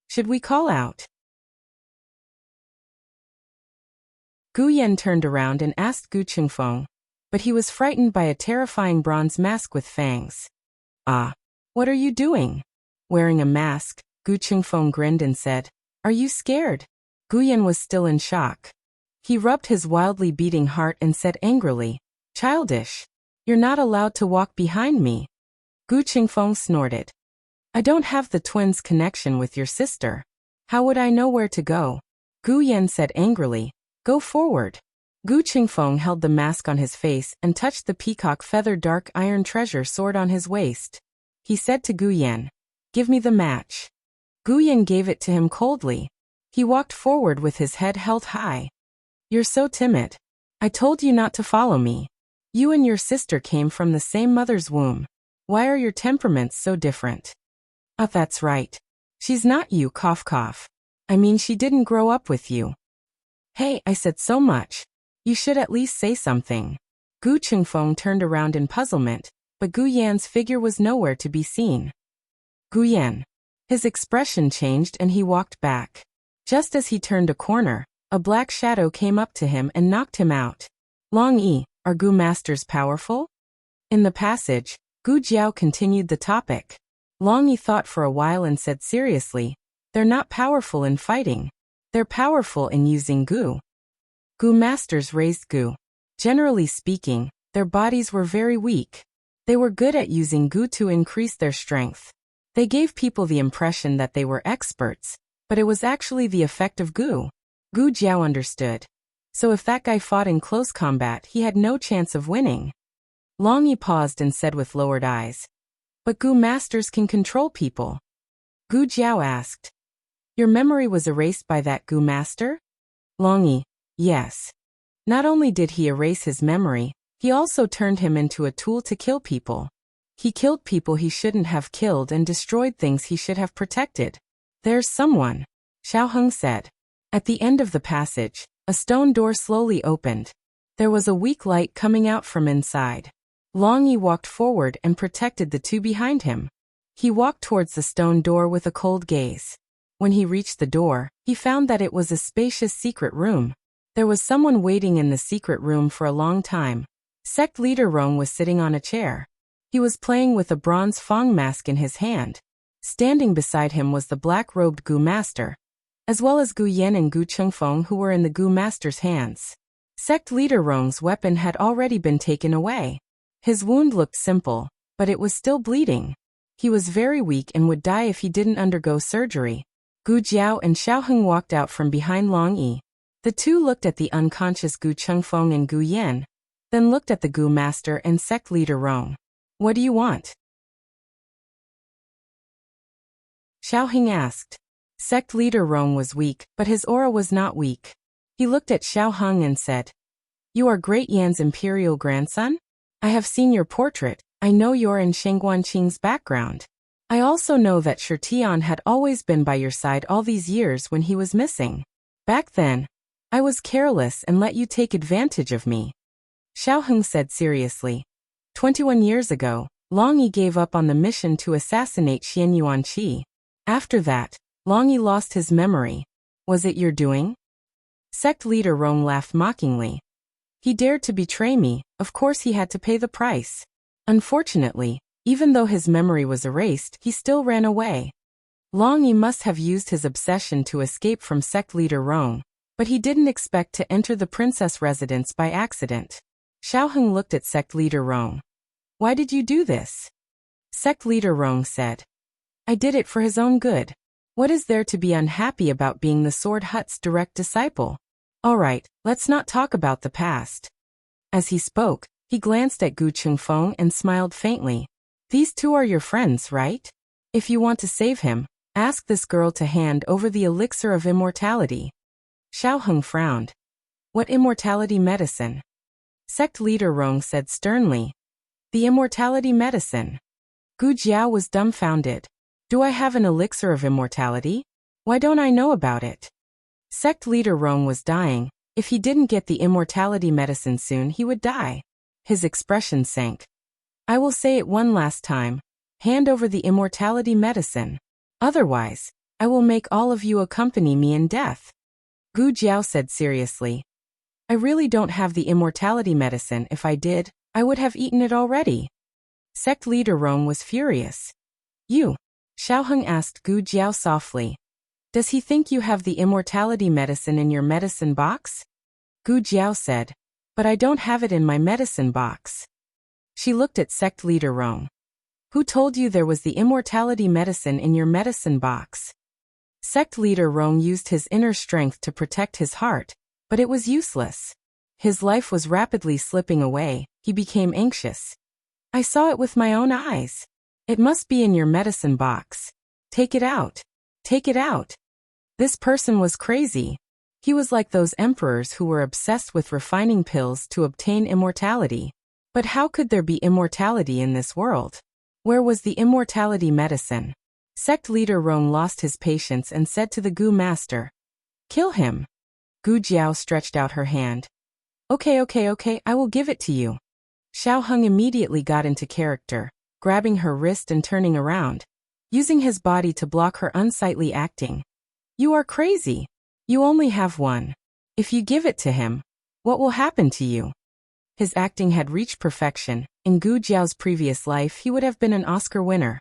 Should we call out? Gu Yan turned around and asked Gu Qingfeng, but he was frightened by a terrifying bronze mask with fangs. Ah, what are you doing? Wearing a mask, Gu Qingfeng grinned and said, are you scared? Gu Yan was still in shock. He rubbed his wildly beating heart and said angrily, childish. You're not allowed to walk behind me. Gu Qingfeng snorted. I don't have the twins' connection with your sister. How would I know where to go? Gu Yan said angrily, go forward. Gu Qingfeng held the mask on his face and touched the peacock feather dark iron treasure sword on his waist. He said to Gu Yan, give me the match. Gu Yan gave it to him coldly. He walked forward with his head held high. You're so timid. I told you not to follow me. You and your sister came from the same mother's womb. Why are your temperaments so different? Oh, that's right. She's not you, cough cough. I mean, she didn't grow up with you. Hey, I said so much. You should at least say something. Gu Chengfeng turned around in puzzlement, but Gu Yan's figure was nowhere to be seen. Gu Yan. His expression changed and he walked back. Just as he turned a corner, a black shadow came up to him and knocked him out. Long Yi, are Gu masters powerful? In the passage, Gu Jiao continued the topic. Long Yi thought for a while and said seriously, they're not powerful in fighting. They're powerful in using Gu. Gu masters raised Gu. Generally speaking, their bodies were very weak. They were good at using Gu to increase their strength. They gave people the impression that they were experts, but it was actually the effect of Gu. Gu Jiao understood. So if that guy fought in close combat, he had no chance of winning. Long Yi paused and said with lowered eyes, but Gu masters can control people. Gu Jiao asked, your memory was erased by that Gu master? Long Yi, yes. Not only did he erase his memory, he also turned him into a tool to kill people. He killed people he shouldn't have killed and destroyed things he should have protected. There's someone, Xiao Heng said. At the end of the passage, a stone door slowly opened. There was a weak light coming out from inside. Long Yi walked forward and protected the two behind him. He walked towards the stone door with a cold gaze. When he reached the door, he found that it was a spacious secret room. There was someone waiting in the secret room for a long time. Sect leader Rong was sitting on a chair. He was playing with a bronze Fang mask in his hand. Standing beside him was the black-robed Gu master, as well as Gu Yan and Gu Chengfeng who were in the Gu master's hands. Sect leader Rong's weapon had already been taken away. His wound looked simple, but it was still bleeding. He was very weak and would die if he didn't undergo surgery. Gu Jiao and Xiao Heng walked out from behind Long Yi. The two looked at the unconscious Gu Chengfeng and Gu Yan, then looked at the Gu master and sect leader Rong. What do you want? Xiao Heng asked. Sect leader Rong was weak, but his aura was not weak. He looked at Xiao Heng and said, you are Great Yan's imperial grandson? I have seen your portrait. I know you're in Sheng Guanqing's background. I also know that Shi Tian had always been by your side all these years when he was missing. Back then, I was careless and let you take advantage of me. Xiao Heng said seriously. 21 years ago, Long Yi gave up on the mission to assassinate Xian Yuanqi. After that, Long Yi lost his memory. Was it your doing? Sect leader Rong laughed mockingly. He dared to betray me, of course he had to pay the price. Unfortunately, even though his memory was erased, he still ran away. Long Yi must have used his obsession to escape from sect leader Rong, but he didn't expect to enter the princess residence by accident. Xiao Heng looked at sect leader Rong. Why did you do this? Sect leader Rong said. I did it for his own good. What is there to be unhappy about being the Sword Hut's direct disciple? All right, let's not talk about the past. As he spoke, he glanced at Gu Chengfeng and smiled faintly. These two are your friends, right? If you want to save him, ask this girl to hand over the elixir of immortality. Xiao Heng frowned. What immortality medicine? Sect leader Rong said sternly. The immortality medicine. Gu Jiao was dumbfounded. Do I have an elixir of immortality? Why don't I know about it? Sect leader Rong was dying. If he didn't get the immortality medicine soon, he would die. His expression sank. I will say it one last time. Hand over the immortality medicine. Otherwise, I will make all of you accompany me in death. Gu Jiao said seriously. I really don't have the immortality medicine. If I did, I would have eaten it already. Sect leader Rong was furious. You? Xiao Heng asked Gu Jiao softly. Does he think you have the immortality medicine in your medicine box? Gu Jiao said. But I don't have it in my medicine box. She looked at sect leader Rong. Who told you there was the immortality medicine in your medicine box? Sect leader Rong used his inner strength to protect his heart, but it was useless. His life was rapidly slipping away. He became anxious. I saw it with my own eyes. It must be in your medicine box. Take it out. Take it out. This person was crazy. He was like those emperors who were obsessed with refining pills to obtain immortality. But how could there be immortality in this world? Where was the immortality medicine? Sect leader Rong lost his patience and said to the Gu master, Kill him. Gu Jiao stretched out her hand. Okay, I will give it to you. Xiao Heng immediately got into character, grabbing her wrist and turning around, using his body to block her unsightly acting. You are crazy. You only have one. If you give it to him, what will happen to you? His acting had reached perfection. In Gu Jiao's previous life, he would have been an Oscar winner.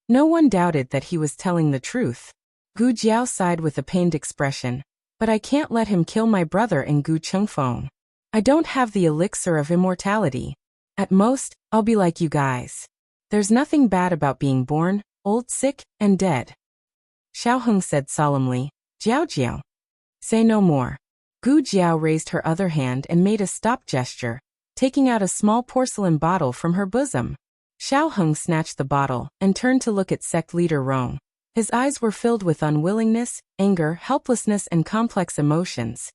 No one doubted that he was telling the truth. Gu Jiao sighed with a pained expression. But I can't let him kill my brother and Gu Chengfeng. I don't have the elixir of immortality. At most, I'll be like you guys. There's nothing bad about being born, old, sick, and dead. Xiao Heng said solemnly. Jiao. Say no more. Gu Jiao raised her other hand and made a stop gesture, taking out a small porcelain bottle from her bosom. Xiao Heng snatched the bottle and turned to look at sect leader Rong. His eyes were filled with unwillingness, anger, helplessness, and complex emotions.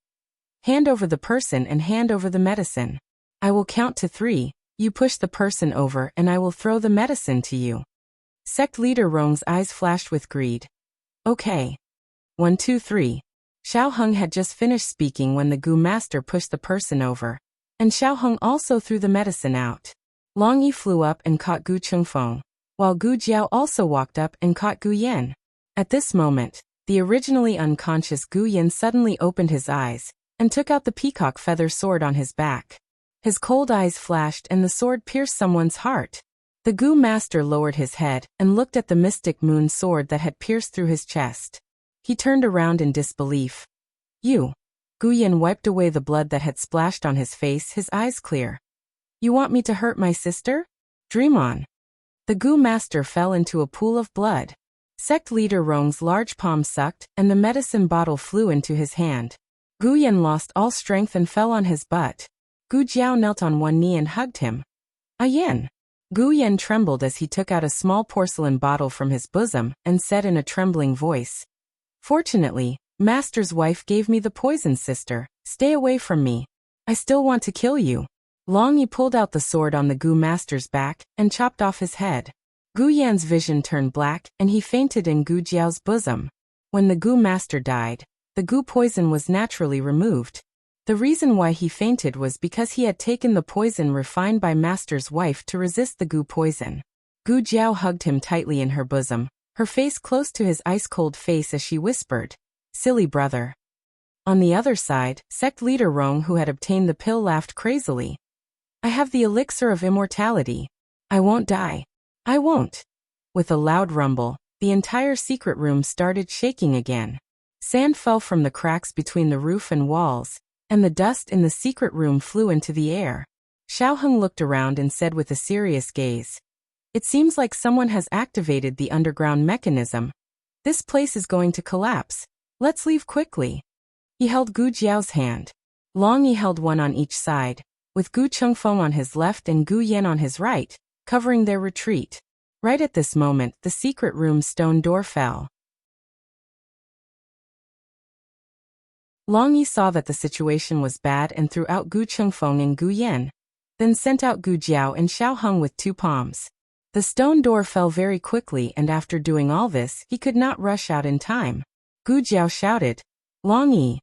Hand over the person and hand over the medicine. I will count to 3, you push the person over and I will throw the medicine to you. Sect leader Rong's eyes flashed with greed. Okay. 1, 2, 3. Xiao Heng had just finished speaking when the Gu master pushed the person over, and Xiao Heng also threw the medicine out. Long Yi flew up and caught Gu Chengfeng, while Gu Jiao also walked up and caught Gu Yan. At this moment, the originally unconscious Gu Yan suddenly opened his eyes and took out the peacock feather sword on his back. His cold eyes flashed and the sword pierced someone's heart. The Gu master lowered his head and looked at the mystic moon sword that had pierced through his chest. He turned around in disbelief. You. Gu Yan wiped away the blood that had splashed on his face, his eyes clear. You want me to hurt my sister? Dream on. The Gu master fell into a pool of blood. Sect leader Rong's large palm sucked, and the medicine bottle flew into his hand. Gu Yan lost all strength and fell on his butt. Gu Jiao knelt on one knee and hugged him. Yan. Gu Yan trembled as he took out a small porcelain bottle from his bosom and said in a trembling voice. Fortunately, Master's wife gave me the poison, sister. Stay away from me. I still want to kill you. Long Yi pulled out the sword on the Gu master's back and chopped off his head. Gu Yan's vision turned black and he fainted in Gu Jiao's bosom. When the Gu master died, the Gu poison was naturally removed. The reason why he fainted was because he had taken the poison refined by Master's wife to resist the Gu poison. Gu Jiao hugged him tightly in her bosom, her face close to his ice-cold face as she whispered, "Silly brother." On the other side, sect leader Rong, who had obtained the pill, laughed crazily. I have the elixir of immortality. I won't die. I won't. With a loud rumble, the entire secret room started shaking again. Sand fell from the cracks between the roof and walls, and the dust in the secret room flew into the air. Xiao Heng looked around and said with a serious gaze, "It seems like someone has activated the underground mechanism. This place is going to collapse. Let's leave quickly." He held Gu Jiao's hand. Long Yi held one on each side, with Gu Chengfeng on his left and Gu Yan on his right, covering their retreat. Right at this moment, the secret room's stone door fell. Long Yi saw that the situation was bad and threw out Gu Chengfeng and Gu Yan, then sent out Gu Jiao and Xiao Heng with 2 palms. The stone door fell very quickly, and after doing all this, he could not rush out in time. Gu Jiao shouted, "Long Yi."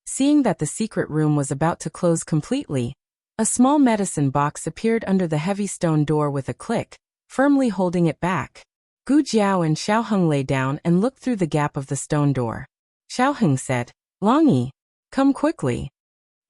Seeing that the secret room was about to close completely, a small medicine box appeared under the heavy stone door with a click, firmly holding it back. Gu Jiao and Xiao Heng lay down and looked through the gap of the stone door. Xiao Heng said, "Long Yi, come quickly."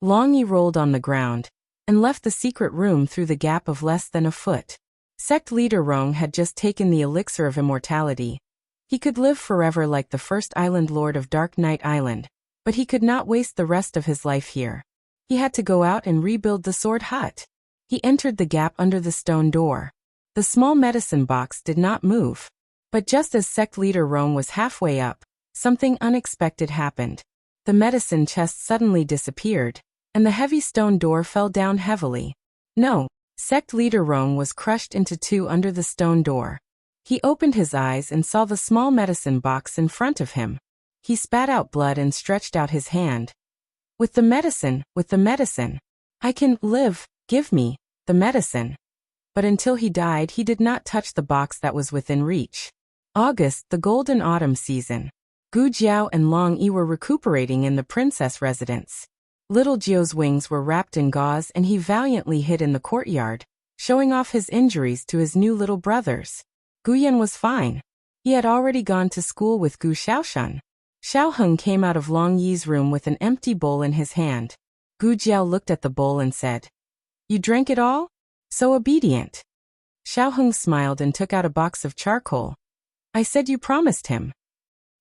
Long Yi rolled on the ground and left the secret room through the gap of less than a foot. Sect leader Rong had just taken the elixir of immortality. He could live forever like the first island lord of Dark Knight Island, but he could not waste the rest of his life here. He had to go out and rebuild the sword hut. He entered the gap under the stone door. The small medicine box did not move. But just as sect leader Rong was halfway up, something unexpected happened. The medicine chest suddenly disappeared, and the heavy stone door fell down heavily. No, sect leader Rong was crushed into 2 under the stone door. He opened his eyes and saw the small medicine box in front of him. He spat out blood and stretched out his hand. With the medicine. I can live, give me the medicine." But until he died, he did not touch the box that was within reach. August, the golden autumn season. Gu Jiao and Long Yi were recuperating in the princess residence. Little Jiao's wings were wrapped in gauze and he valiantly hid in the courtyard, showing off his injuries to his new little brothers. Gu Yan was fine. He had already gone to school with Gu Xiaoshun. Xiaoheng came out of Long Yi's room with an empty bowl in his hand. Gu Jiao looked at the bowl and said, "You drank it all? So obedient." Xiaoheng smiled and took out a box of charcoal. "I said you promised him."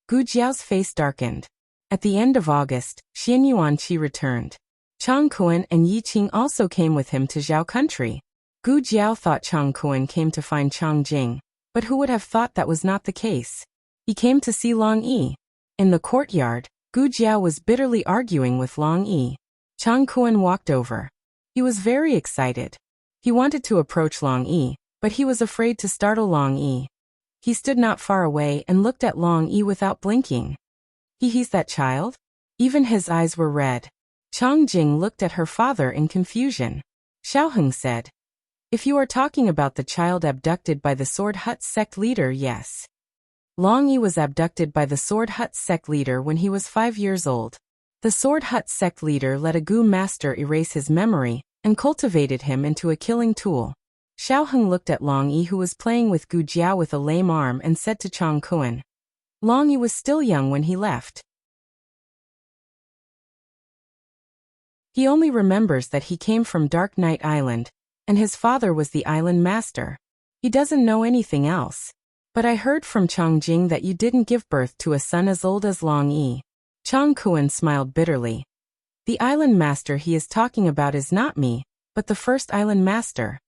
Gu Jiao's face darkened. At the end of August, Xian Yuanqi returned. Chang Kuan and Yi Qing also came with him to Zhao country. Gu Jiao thought Chang Kuan came to find Chang Jing, but who would have thought that was not the case? He came to see Long Yi. In the courtyard, Gu Jiao was bitterly arguing with Long Yi. Chang Kuan walked over. He was very excited. He wanted to approach Long Yi, but he was afraid to startle Long Yi. He stood not far away and looked at Long Yi without blinking. He's that child? Even his eyes were red. Chang Jing looked at her father in confusion. Xiaoheng said, "If you are talking about the child abducted by the Sword Hut sect leader, yes." Long Yi was abducted by the Sword Hut sect leader when he was 5 years old. The Sword Hut sect leader let a Gu master erase his memory and cultivated him into a killing tool. Xiaoheng looked at Long Yi, who was playing with Gu Jiao with a lame arm, and said to Chang Kuan, "Long Yi was still young when he left. He only remembers that he came from Dark Knight Island, and his father was the island master. He doesn't know anything else. But I heard from Chang Jing that you didn't give birth to a son as old as Long Yi." Chang Kuan smiled bitterly. "The island master he is talking about is not me, but the first island master.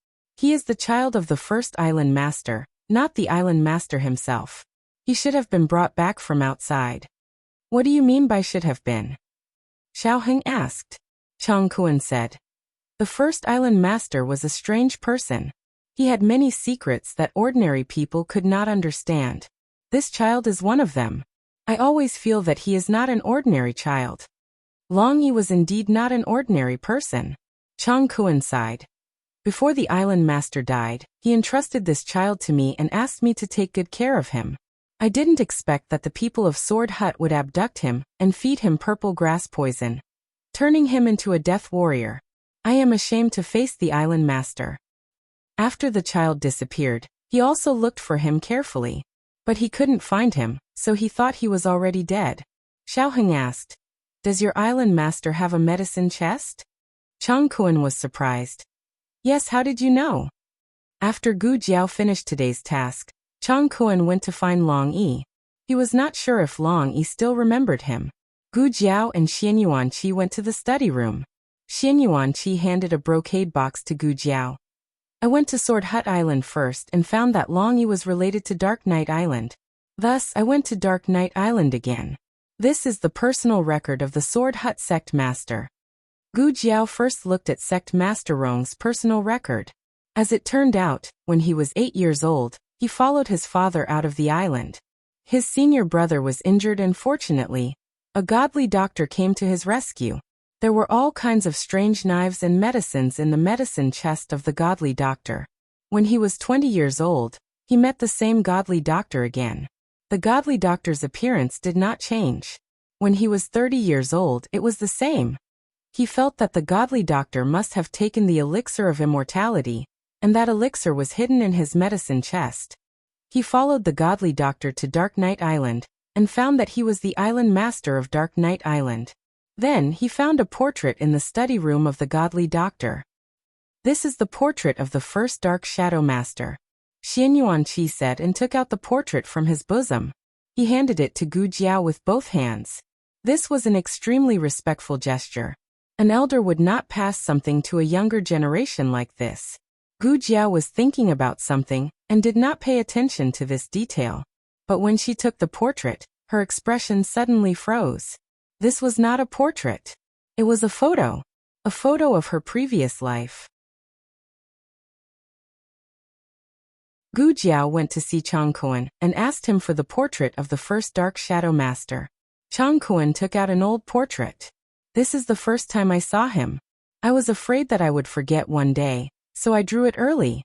He is the child of the first island master, not the island master himself. He should have been brought back from outside." "What do you mean by should have been?" Xiaoheng asked. Chang Kuan said, "The first island master was a strange person. He had many secrets that ordinary people could not understand. This child is one of them. I always feel that he is not an ordinary child." Long Yi was indeed not an ordinary person. Chang Kuan sighed. "Before the island master died, he entrusted this child to me and asked me to take good care of him. I didn't expect that the people of Sword Hut would abduct him and feed him purple grass poison, turning him into a death warrior. I am ashamed to face the island master." After the child disappeared, he also looked for him carefully. But he couldn't find him, so he thought he was already dead. Xiaoheng asked, "Does your island master have a medicine chest?" Chang Kuan was surprised. "Yes, how did you know?" After Gu Jiao finished today's task, Chang Kuan went to find Long Yi. He was not sure if Long Yi still remembered him. Gu Jiao and Xian Yuanqi went to the study room. Xian Yuanqi handed a brocade box to Gu Jiao. "I went to Sword Hut Island first and found that Long Yi was related to Dark Knight Island. Thus, I went to Dark Knight Island again. This is the personal record of the Sword Hut sect master." Gu Jiao first looked at sect master Rong's personal record. As it turned out, when he was 8 years old, he followed his father out of the island. His senior brother was injured and fortunately, a godly doctor came to his rescue. There were all kinds of strange knives and medicines in the medicine chest of the godly doctor. When he was 20 years old, he met the same godly doctor again. The godly doctor's appearance did not change. When he was 30 years old, it was the same. He felt that the godly doctor must have taken the elixir of immortality, and that elixir was hidden in his medicine chest. He followed the godly doctor to Dark Knight Island, and found that he was the island master of Dark Knight Island. Then he found a portrait in the study room of the godly doctor. "This is the portrait of the first Dark Shadow Master," Xian Yuanqi said, and took out the portrait from his bosom. He handed it to Gu Jiao with both hands. This was an extremely respectful gesture. An elder would not pass something to a younger generation like this. Gu Jiao was thinking about something and did not pay attention to this detail. But when she took the portrait, her expression suddenly froze. This was not a portrait. It was a photo of her previous life. Gu Jiao went to see Chang Kuan and asked him for the portrait of the first Dark Shadow Master. Chang Kuan took out an old portrait. "This is the first time I saw him. I was afraid that I would forget one day, so I drew it early."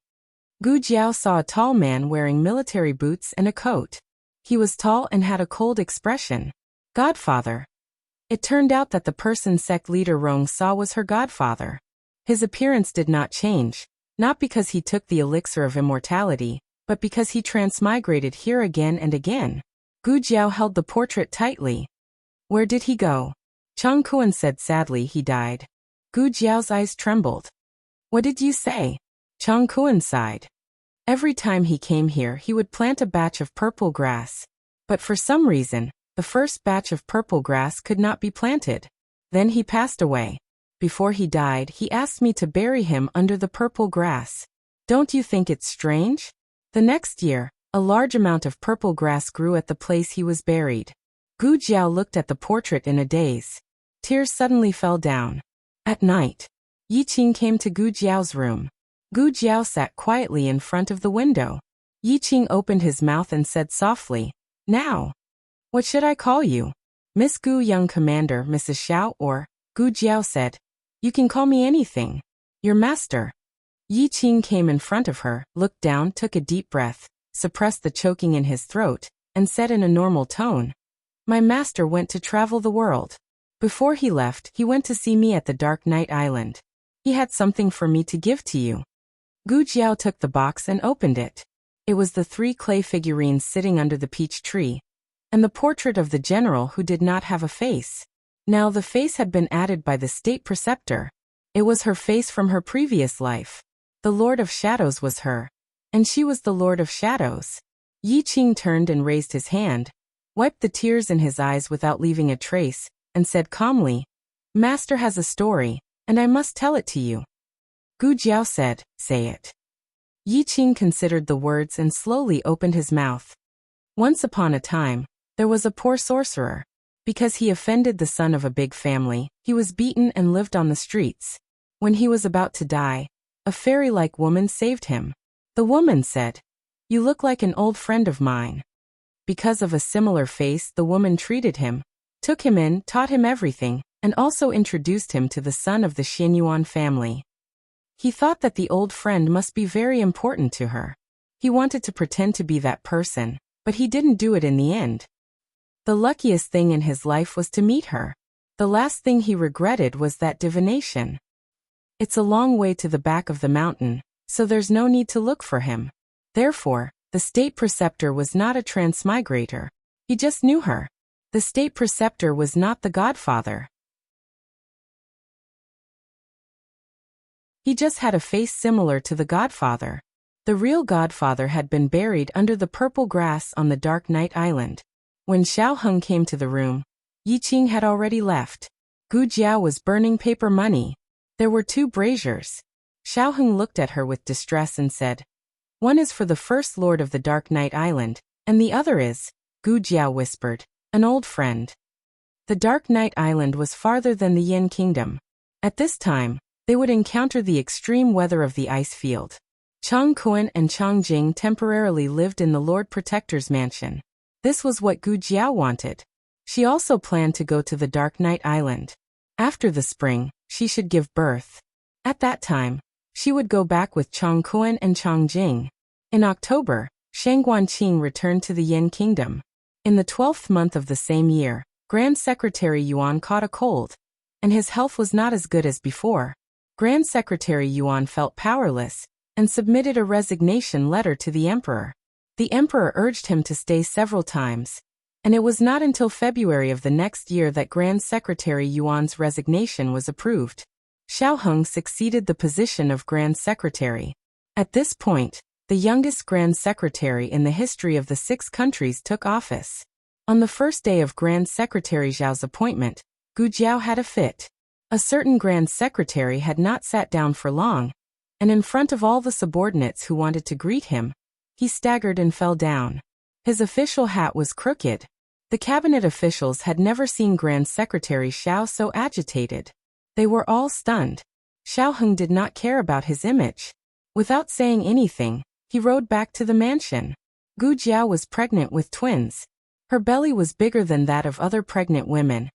Gu Jiao saw a tall man wearing military boots and a coat. He was tall and had a cold expression. Godfather. It turned out that the person sect leader Rong saw was her godfather. His appearance did not change, not because he took the elixir of immortality, but because he transmigrated here again and again. Gu Jiao held the portrait tightly. Where did he go? Chang Kuan said sadly he died. Gu Jiao's eyes trembled. What did you say? Chang Kuan sighed. Every time he came here he would plant a batch of purple grass. But for some reason, the first batch of purple grass could not be planted. Then he passed away. Before he died he asked me to bury him under the purple grass. Don't you think it's strange? The next year, a large amount of purple grass grew at the place he was buried. Gu Jiao looked at the portrait in a daze. Tears suddenly fell down. At night, Yi Qing came to Gu Jiao's room. Gu Jiao sat quietly in front of the window. Yi Qing opened his mouth and said softly, Now. What should I call you? Miss Gu, young commander, Mrs. Xiao, or? Gu Jiao said. You can call me anything. Your master. Yi Qing came in front of her, looked down, took a deep breath, suppressed the choking in his throat, and said in a normal tone, My master went to travel the world. Before he left, he went to see me at the Dark Night Island. He had something for me to give to you. Gu Jiao took the box and opened it. It was the 3 clay figurines sitting under the peach tree, and the portrait of the general who did not have a face. Now the face had been added by the state preceptor. It was her face from her previous life. The Lord of Shadows was her, and she was the Lord of Shadows. Yi Qing turned and raised his hand, wiped the tears in his eyes without leaving a trace, and said calmly, Master has a story, and I must tell it to you. Gu Jiao said, Say it. Yi Qing considered the words and slowly opened his mouth. Once upon a time, there was a poor sorcerer. Because he offended the son of a big family, he was beaten and lived on the streets. When he was about to die, a fairy-like woman saved him. The woman said, You look like an old friend of mine. Because of a similar face, the woman treated him, took him in, taught him everything, and also introduced him to the son of the Xianyuan family. He thought that the old friend must be very important to her. He wanted to pretend to be that person, but he didn't do it in the end. The luckiest thing in his life was to meet her. The last thing he regretted was that divination. It's a long way to the back of the mountain, so there's no need to look for him. Therefore, the state preceptor was not a transmigrator. He just knew her. The state preceptor was not the godfather. He just had a face similar to the godfather. The real godfather had been buried under the purple grass on the Dark Night Island. When Xiao Heng came to the room, Yi Qing had already left. Gu Jiao was burning paper money. There were 2 braziers. Xiao Heng looked at her with distress and said, One is for the first lord of the Dark Night Island, and the other is, Gu Jiao whispered, an old friend. The Dark Night Island was farther than the Yin Kingdom. At this time, they would encounter the extreme weather of the ice field. Chang Kuan and Chang Jing temporarily lived in the Lord Protector's mansion. This was what Gu Jiao wanted. She also planned to go to the Dark Night Island. After the spring, she should give birth. At that time, she would go back with Chang Kuan and Chang Jing. In October, Shang Guanqing returned to the Yin Kingdom. In the 12th month of the same year, Grand Secretary Yuan caught a cold, and his health was not as good as before. Grand Secretary Yuan felt powerless, and submitted a resignation letter to the emperor. The emperor urged him to stay several times, and it was not until February of the next year that Grand Secretary Yuan's resignation was approved. Xiao Heng succeeded the position of Grand Secretary. At this point, the youngest Grand Secretary in the history of the 6 countries took office. On the first day of Grand Secretary Zhao's appointment, Gu Jiao had a fit. A certain Grand Secretary had not sat down for long, and in front of all the subordinates who wanted to greet him, he staggered and fell down. His official hat was crooked. The cabinet officials had never seen Grand Secretary Xiao so agitated. They were all stunned. Xiao Heng did not care about his image. Without saying anything, he rode back to the mansion. Gu Jiao was pregnant with twins. Her belly was bigger than that of other pregnant women,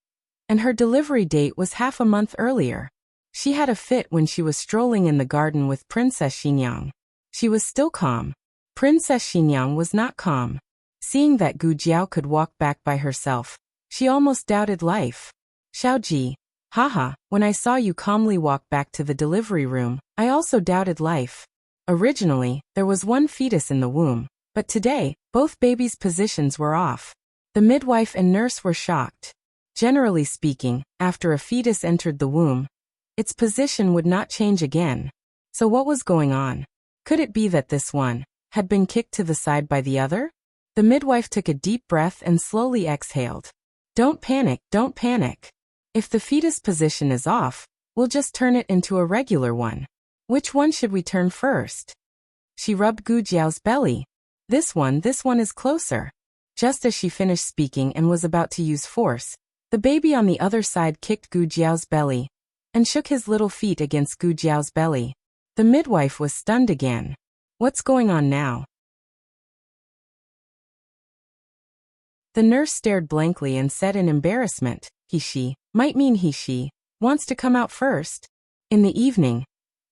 and her delivery date was half a month earlier. She had a fit when she was strolling in the garden with Princess Xinyang. She was still calm. Princess Xinyang was not calm. Seeing that Gu Jiao could walk back by herself, she almost doubted life. Xiaoji, haha, when I saw you calmly walk back to the delivery room, I also doubted life. Originally, there was one fetus in the womb, but today, both babies' positions were off. The midwife and nurse were shocked. Generally speaking, after a fetus entered the womb, its position would not change again. So what was going on? Could it be that this one had been kicked to the side by the other? The midwife took a deep breath and slowly exhaled. Don't panic, don't panic. If the fetus position is off, we'll just turn it into a regular one. Which one should we turn first? She rubbed Gu Jiao's belly. This one is closer. Just as she finished speaking and was about to use force, the baby on the other side kicked Gu Jiao's belly and shook his little feet against Gu Jiao's belly. The midwife was stunned again. What's going on now? The nurse stared blankly and said in embarrassment, she might mean she wants to come out first. In the evening,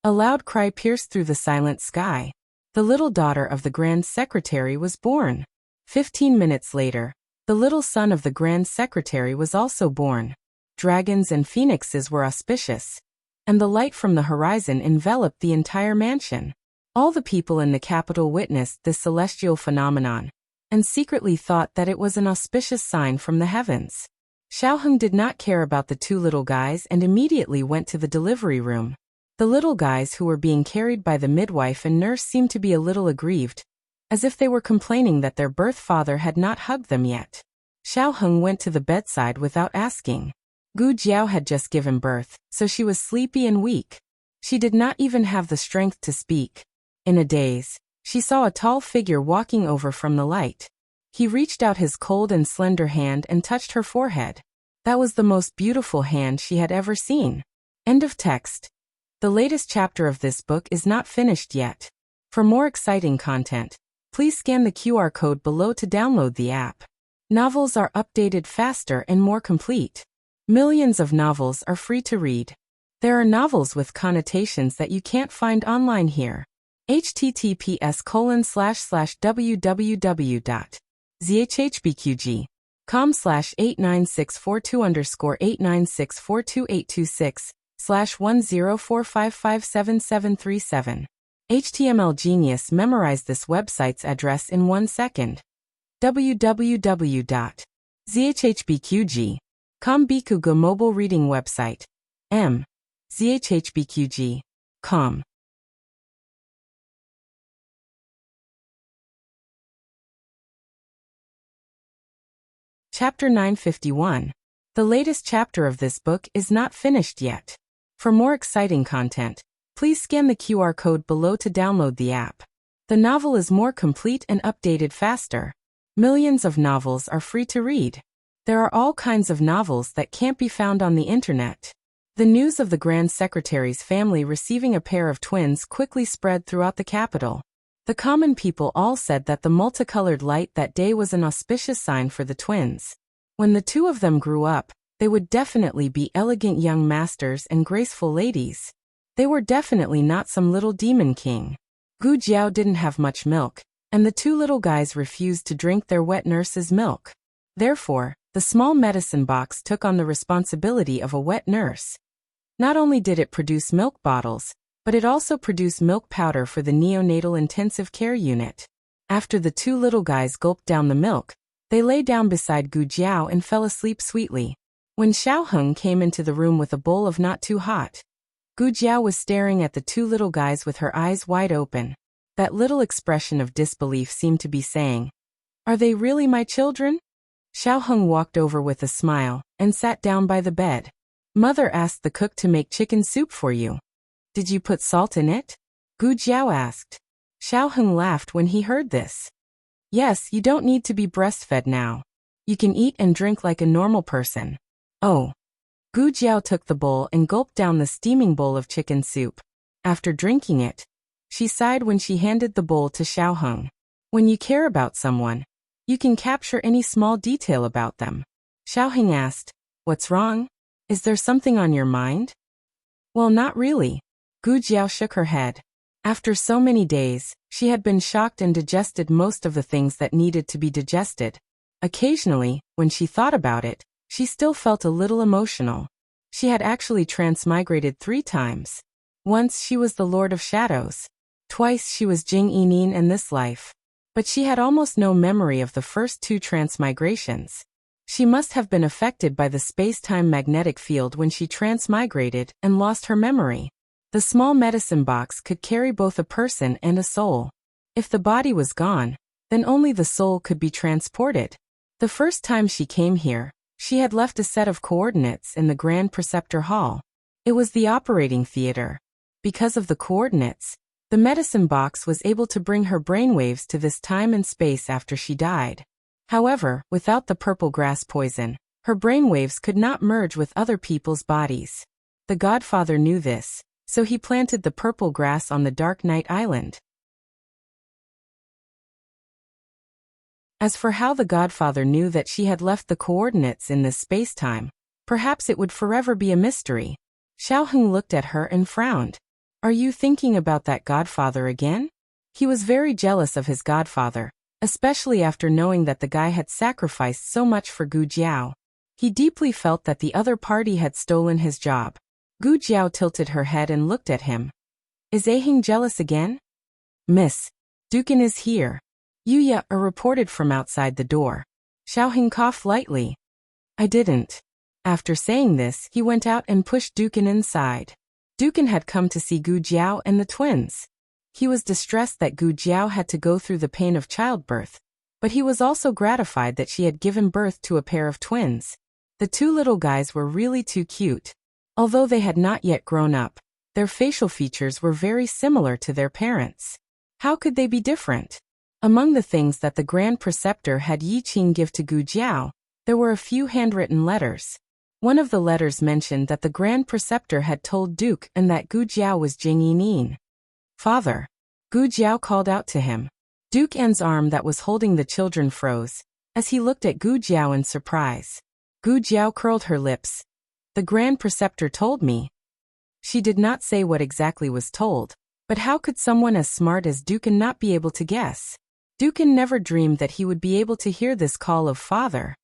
a loud cry pierced through the silent sky. The little daughter of the Grand Secretary was born. 15 minutes later, the little son of the Grand Secretary was also born. Dragons and phoenixes were auspicious, and the light from the horizon enveloped the entire mansion. All the people in the capital witnessed this celestial phenomenon, and secretly thought that it was an auspicious sign from the heavens. Xiaoheng did not care about the two little guys and immediately went to the delivery room. The little guys who were being carried by the midwife and nurse seemed to be a little aggrieved, as if they were complaining that their birth father had not hugged them yet. Xiaoheng went to the bedside without asking. Gu Jiao had just given birth, so she was sleepy and weak. She did not even have the strength to speak. In a daze, she saw a tall figure walking over from the light. He reached out his cold and slender hand and touched her forehead. That was the most beautiful hand she had ever seen. End of text. The latest chapter of this book is not finished yet. For more exciting content, please scan the QR code below to download the app. Novels are updated faster and more complete. Millions of novels are free to read. There are novels with connotations that you can't find online here. https://www.zhhbqg.com/89642_8964286/1045577737. HTML Genius memorized this website's address in 1 second. www.zhhbqg.com Bikugo mobile reading website. zhhbqg.com. Chapter 951. The latest chapter of this book is not finished yet. For more exciting content, please scan the QR code below to download the app. The novel is more complete and updated faster. Millions of novels are free to read. There are all kinds of novels that can't be found on the internet. The news of the Grand Secretary's family receiving a pair of twins quickly spread throughout the capital. The common people all said that the multicolored light that day was an auspicious sign for the twins. When the two of them grew up, they would definitely be elegant young masters and graceful ladies. They were definitely not some little demon king. Gu Jiao didn't have much milk, and the two little guys refused to drink their wet nurse's milk. Therefore, the small medicine box took on the responsibility of a wet nurse. Not only did it produce milk bottles, but it also produced milk powder for the neonatal intensive care unit. After the two little guys gulped down the milk, they lay down beside Gu Jiao and fell asleep sweetly. When Xiaoheng came into the room with a bowl of not too hot, Gu Jiao was staring at the two little guys with her eyes wide open. That little expression of disbelief seemed to be saying, "Are they really my children?" Xiaoheng walked over with a smile and sat down by the bed. "Mother asked the cook to make chicken soup for you. Did you put salt in it?" Gu Jiao asked. Xiaoheng laughed when he heard this. "Yes, you don't need to be breastfed now. You can eat and drink like a normal person." "Oh." Gu Jiao took the bowl and gulped down the steaming bowl of chicken soup. After drinking it, she sighed when she handed the bowl to Xiaoheng. When you care about someone, you can capture any small detail about them. Xiaoheng asked, "What's wrong? Is there something on your mind?" "Well, not really." Gu Jiao shook her head. After so many days, she had been shocked and digested most of the things that needed to be digested. Occasionally, when she thought about it, she still felt a little emotional. She had actually transmigrated 3 times. Once she was the Lord of Shadows. Twice she was Jing Yinin in this life. But she had almost no memory of the first 2 transmigrations. She must have been affected by the space-time magnetic field when she transmigrated and lost her memory. The small medicine box could carry both a person and a soul. If the body was gone, then only the soul could be transported. The first time she came here, she had left a set of coordinates in the Grand Preceptor Hall. It was the operating theater. Because of the coordinates, the medicine box was able to bring her brainwaves to this time and space after she died. However, without the purple grass poison, her brainwaves could not merge with other people's bodies. The Godfather knew this, so he planted the purple grass on the Dark Night Island. As for how the Godfather knew that she had left the coordinates in this space-time, perhaps it would forever be a mystery. Xiao Heng looked at her and frowned. Are you thinking about that Godfather again? He was very jealous of his Godfather, especially after knowing that the guy had sacrificed so much for Gu Jiao. He deeply felt that the other party had stolen his job. Gu Jiao tilted her head and looked at him. Is Aheng jealous again? Miss, Dukan is here. Yuya reported from outside the door. Xiao Heng coughed lightly. I didn't. After saying this, he went out and pushed Dukan inside. Dukan had come to see Gu Jiao and the twins. He was distressed that Gu Jiao had to go through the pain of childbirth, but he was also gratified that she had given birth to a pair of twins. The 2 little guys were really too cute. Although they had not yet grown up, their facial features were very similar to their parents. How could they be different? Among the things that the Grand Preceptor had Yi Qing give to Gu Jiao, there were a few handwritten letters. One of the letters mentioned that the Grand Preceptor had told Duke and that Gu Jiao was Jing Yinin. Father. Gu Jiao called out to him. Duke N's arm that was holding the children froze, as he looked at Gu Jiao in surprise. Gu Jiao curled her lips. The Grand Preceptor told me. She did not say what exactly was told, but how could someone as smart as Dukan not be able to guess? Dukan never dreamed that he would be able to hear this call of father.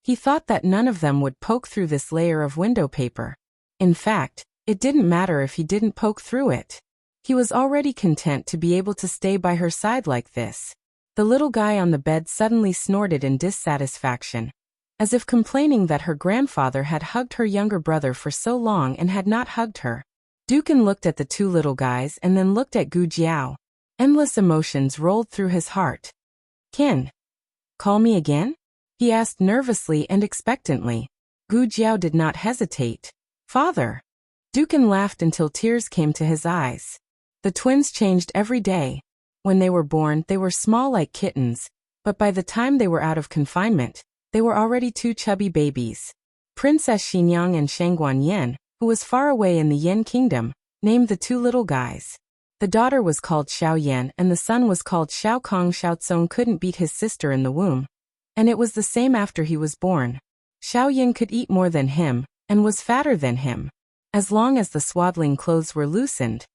He thought that none of them would poke through this layer of window paper. In fact, it didn't matter if he didn't poke through it. He was already content to be able to stay by her side like this. The little guy on the bed suddenly snorted in dissatisfaction, as if complaining that her grandfather had hugged her younger brother for so long and had not hugged her. Dukan looked at the 2 little guys and then looked at Gu Jiao. Endless emotions rolled through his heart. Kin. Call me again? He asked nervously and expectantly. Gu Jiao did not hesitate. Father. Dukan laughed until tears came to his eyes. The twins changed every day. When they were born, they were small like kittens, but by the time they were out of confinement, they were already 2 chubby babies. Princess Xinyang and Shangguan Yen, who was far away in the Yen kingdom, named the 2 little guys. The daughter was called Xiao Yan and the son was called Xiao Kong. Xiao Tsong couldn't beat his sister in the womb, and it was the same after he was born. Xiao Yan could eat more than him, and was fatter than him. As long as the swaddling clothes were loosened,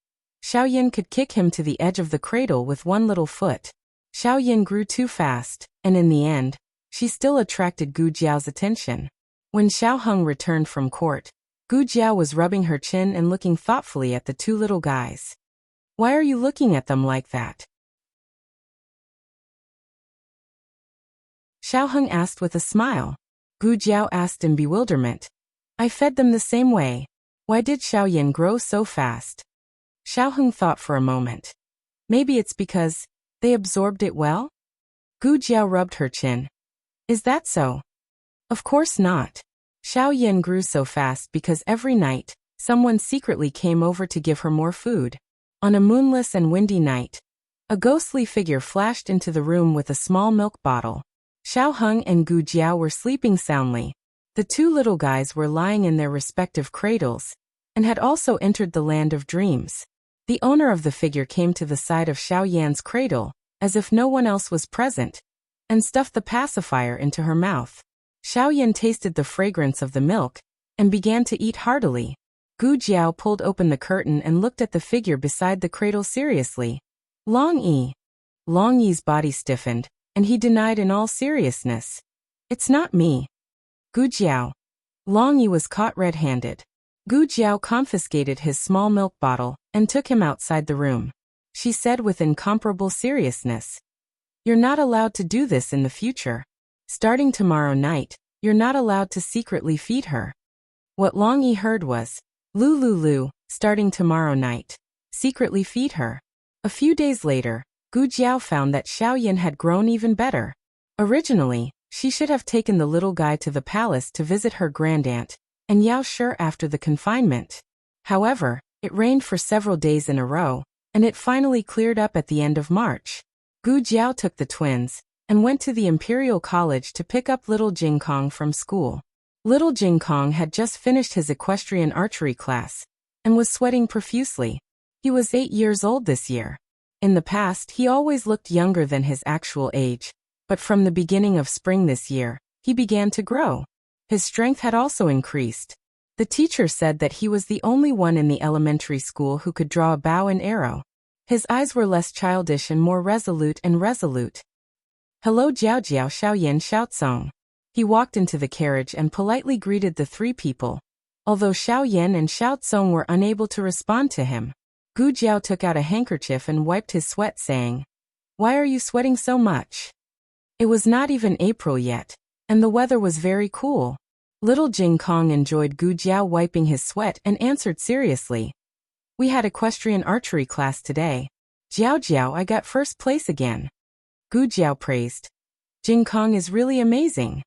Xiao Yan could kick him to the edge of the cradle with 1 little foot. Xiao Yan grew too fast, and in the end, she still attracted Gu Jiao's attention. When Xiao Heng returned from court, Gu Jiao was rubbing her chin and looking thoughtfully at the 2 little guys. Why are you looking at them like that? Xiao Heng asked with a smile. Gu Jiao asked in bewilderment. I fed them the same way. Why did Xiao Yan grow so fast? Xiao Heng thought for a moment. Maybe it's because they absorbed it well? Gu Jiao rubbed her chin. Is that so? Of course not. Xiao Yan grew so fast because every night, someone secretly came over to give her more food. On a moonless and windy night, a ghostly figure flashed into the room with a small milk bottle. Xiao Heng and Gu Jiao were sleeping soundly. The 2 little guys were lying in their respective cradles, and had also entered the land of dreams. The owner of the figure came to the side of Xiao Yan's cradle, as if no one else was present, and stuffed the pacifier into her mouth. Xiao Yan tasted the fragrance of the milk, and began to eat heartily. Gu Jiao pulled open the curtain and looked at the figure beside the cradle seriously. Long Yi. Long Yi's body stiffened, and he denied in all seriousness. It's not me. Gu Jiao. Long Yi was caught red-handed. Gu Jiao confiscated his small milk bottle and took him outside the room. She said with incomparable seriousness. You're not allowed to do this in the future. Starting tomorrow night, you're not allowed to secretly feed her. What Long Yi heard was, Lu, starting tomorrow night. Secretly feed her. A few days later, Gu Jiao found that Xiaoyan had grown even better. Originally, she should have taken the little guy to the palace to visit her grandaunt, and Yao Shi after the confinement. However, it rained for several days in a row, and it finally cleared up at the end of March. Gu Jiao took the twins and went to the Imperial College to pick up little Jingkong from school. Little Jingkong had just finished his equestrian archery class and was sweating profusely. He was 8 years old this year. In the past, he always looked younger than his actual age, but from the beginning of spring this year, he began to grow. His strength had also increased. The teacher said that he was the only one in the elementary school who could draw a bow and arrow. His eyes were less childish and more resolute. Hello Jiao Jiao Xiaoyan Xiaocong. He walked into the carriage and politely greeted the three people. Although Xiaoyan and Xiaocong were unable to respond to him, Gu Jiao took out a handkerchief and wiped his sweat, saying, Why are you sweating so much? It was not even April yet, and the weather was very cool. Little Jingkong enjoyed Gu Jiao wiping his sweat and answered seriously. We had equestrian archery class today. Jiao, I got first place again. Gu Jiao praised. Jingkong is really amazing.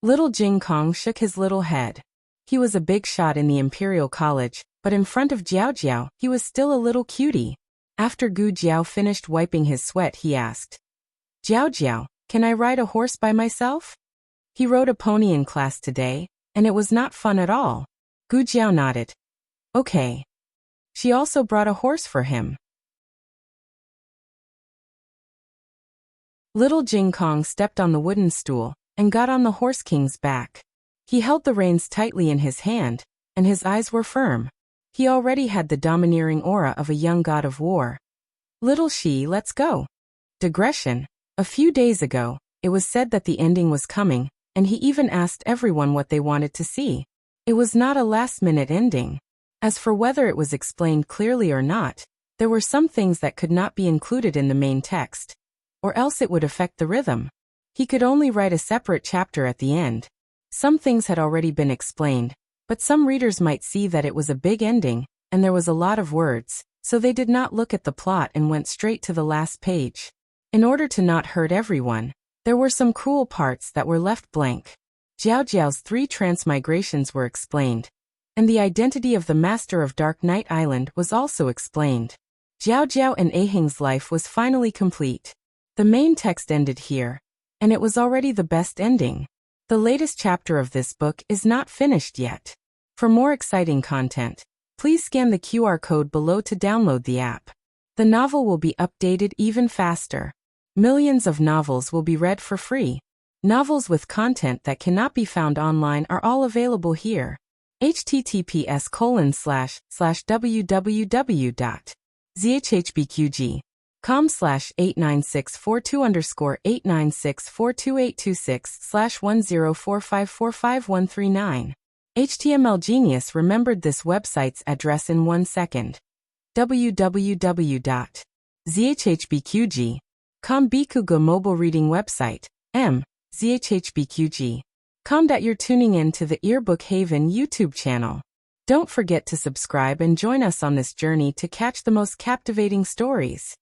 Little Jingkong shook his little head. He was a big shot in the Imperial College, but in front of Jiao, he was still a little cutie. After Gu Jiao finished wiping his sweat, he asked, Jiao, can I ride a horse by myself? He rode a pony in class today, and it was not fun at all. Gu Jiao nodded. Okay. She also brought a horse for him. Little Jingkong stepped on the wooden stool and got on the horse king's back. He held the reins tightly in his hand, and his eyes were firm. He already had the domineering aura of a young god of war. Little Shi, let's go. Digression. A few days ago, it was said that the ending was coming, and he even asked everyone what they wanted to see. It was not a last-minute ending. As for whether it was explained clearly or not, there were some things that could not be included in the main text, or else it would affect the rhythm. He could only write a separate chapter at the end. Some things had already been explained, but some readers might see that it was a big ending, and there was a lot of words, so they did not look at the plot and went straight to the last page. In order to not hurt everyone, there were some cruel parts that were left blank. Jiao's 3 transmigrations were explained, and the identity of the Master of Dark Night Island was also explained. Jiao and Ahing's life was finally complete. The main text ended here, and it was already the best ending. The latest chapter of this book is not finished yet. For more exciting content, please scan the QR code below to download the app. The novel will be updated even faster. Millions of novels will be read for free. Novels with content that cannot be found online are all available here. https://www.zhbqg.com/89642_896422826/1045454139. HTML Genius remembered this website's address in 1 second. www.zhbqg.com Bikugo mobile reading website. zhbqg.com. You're tuning in to the Earbook Haven YouTube channel. Don't forget to subscribe and join us on this journey to catch the most captivating stories.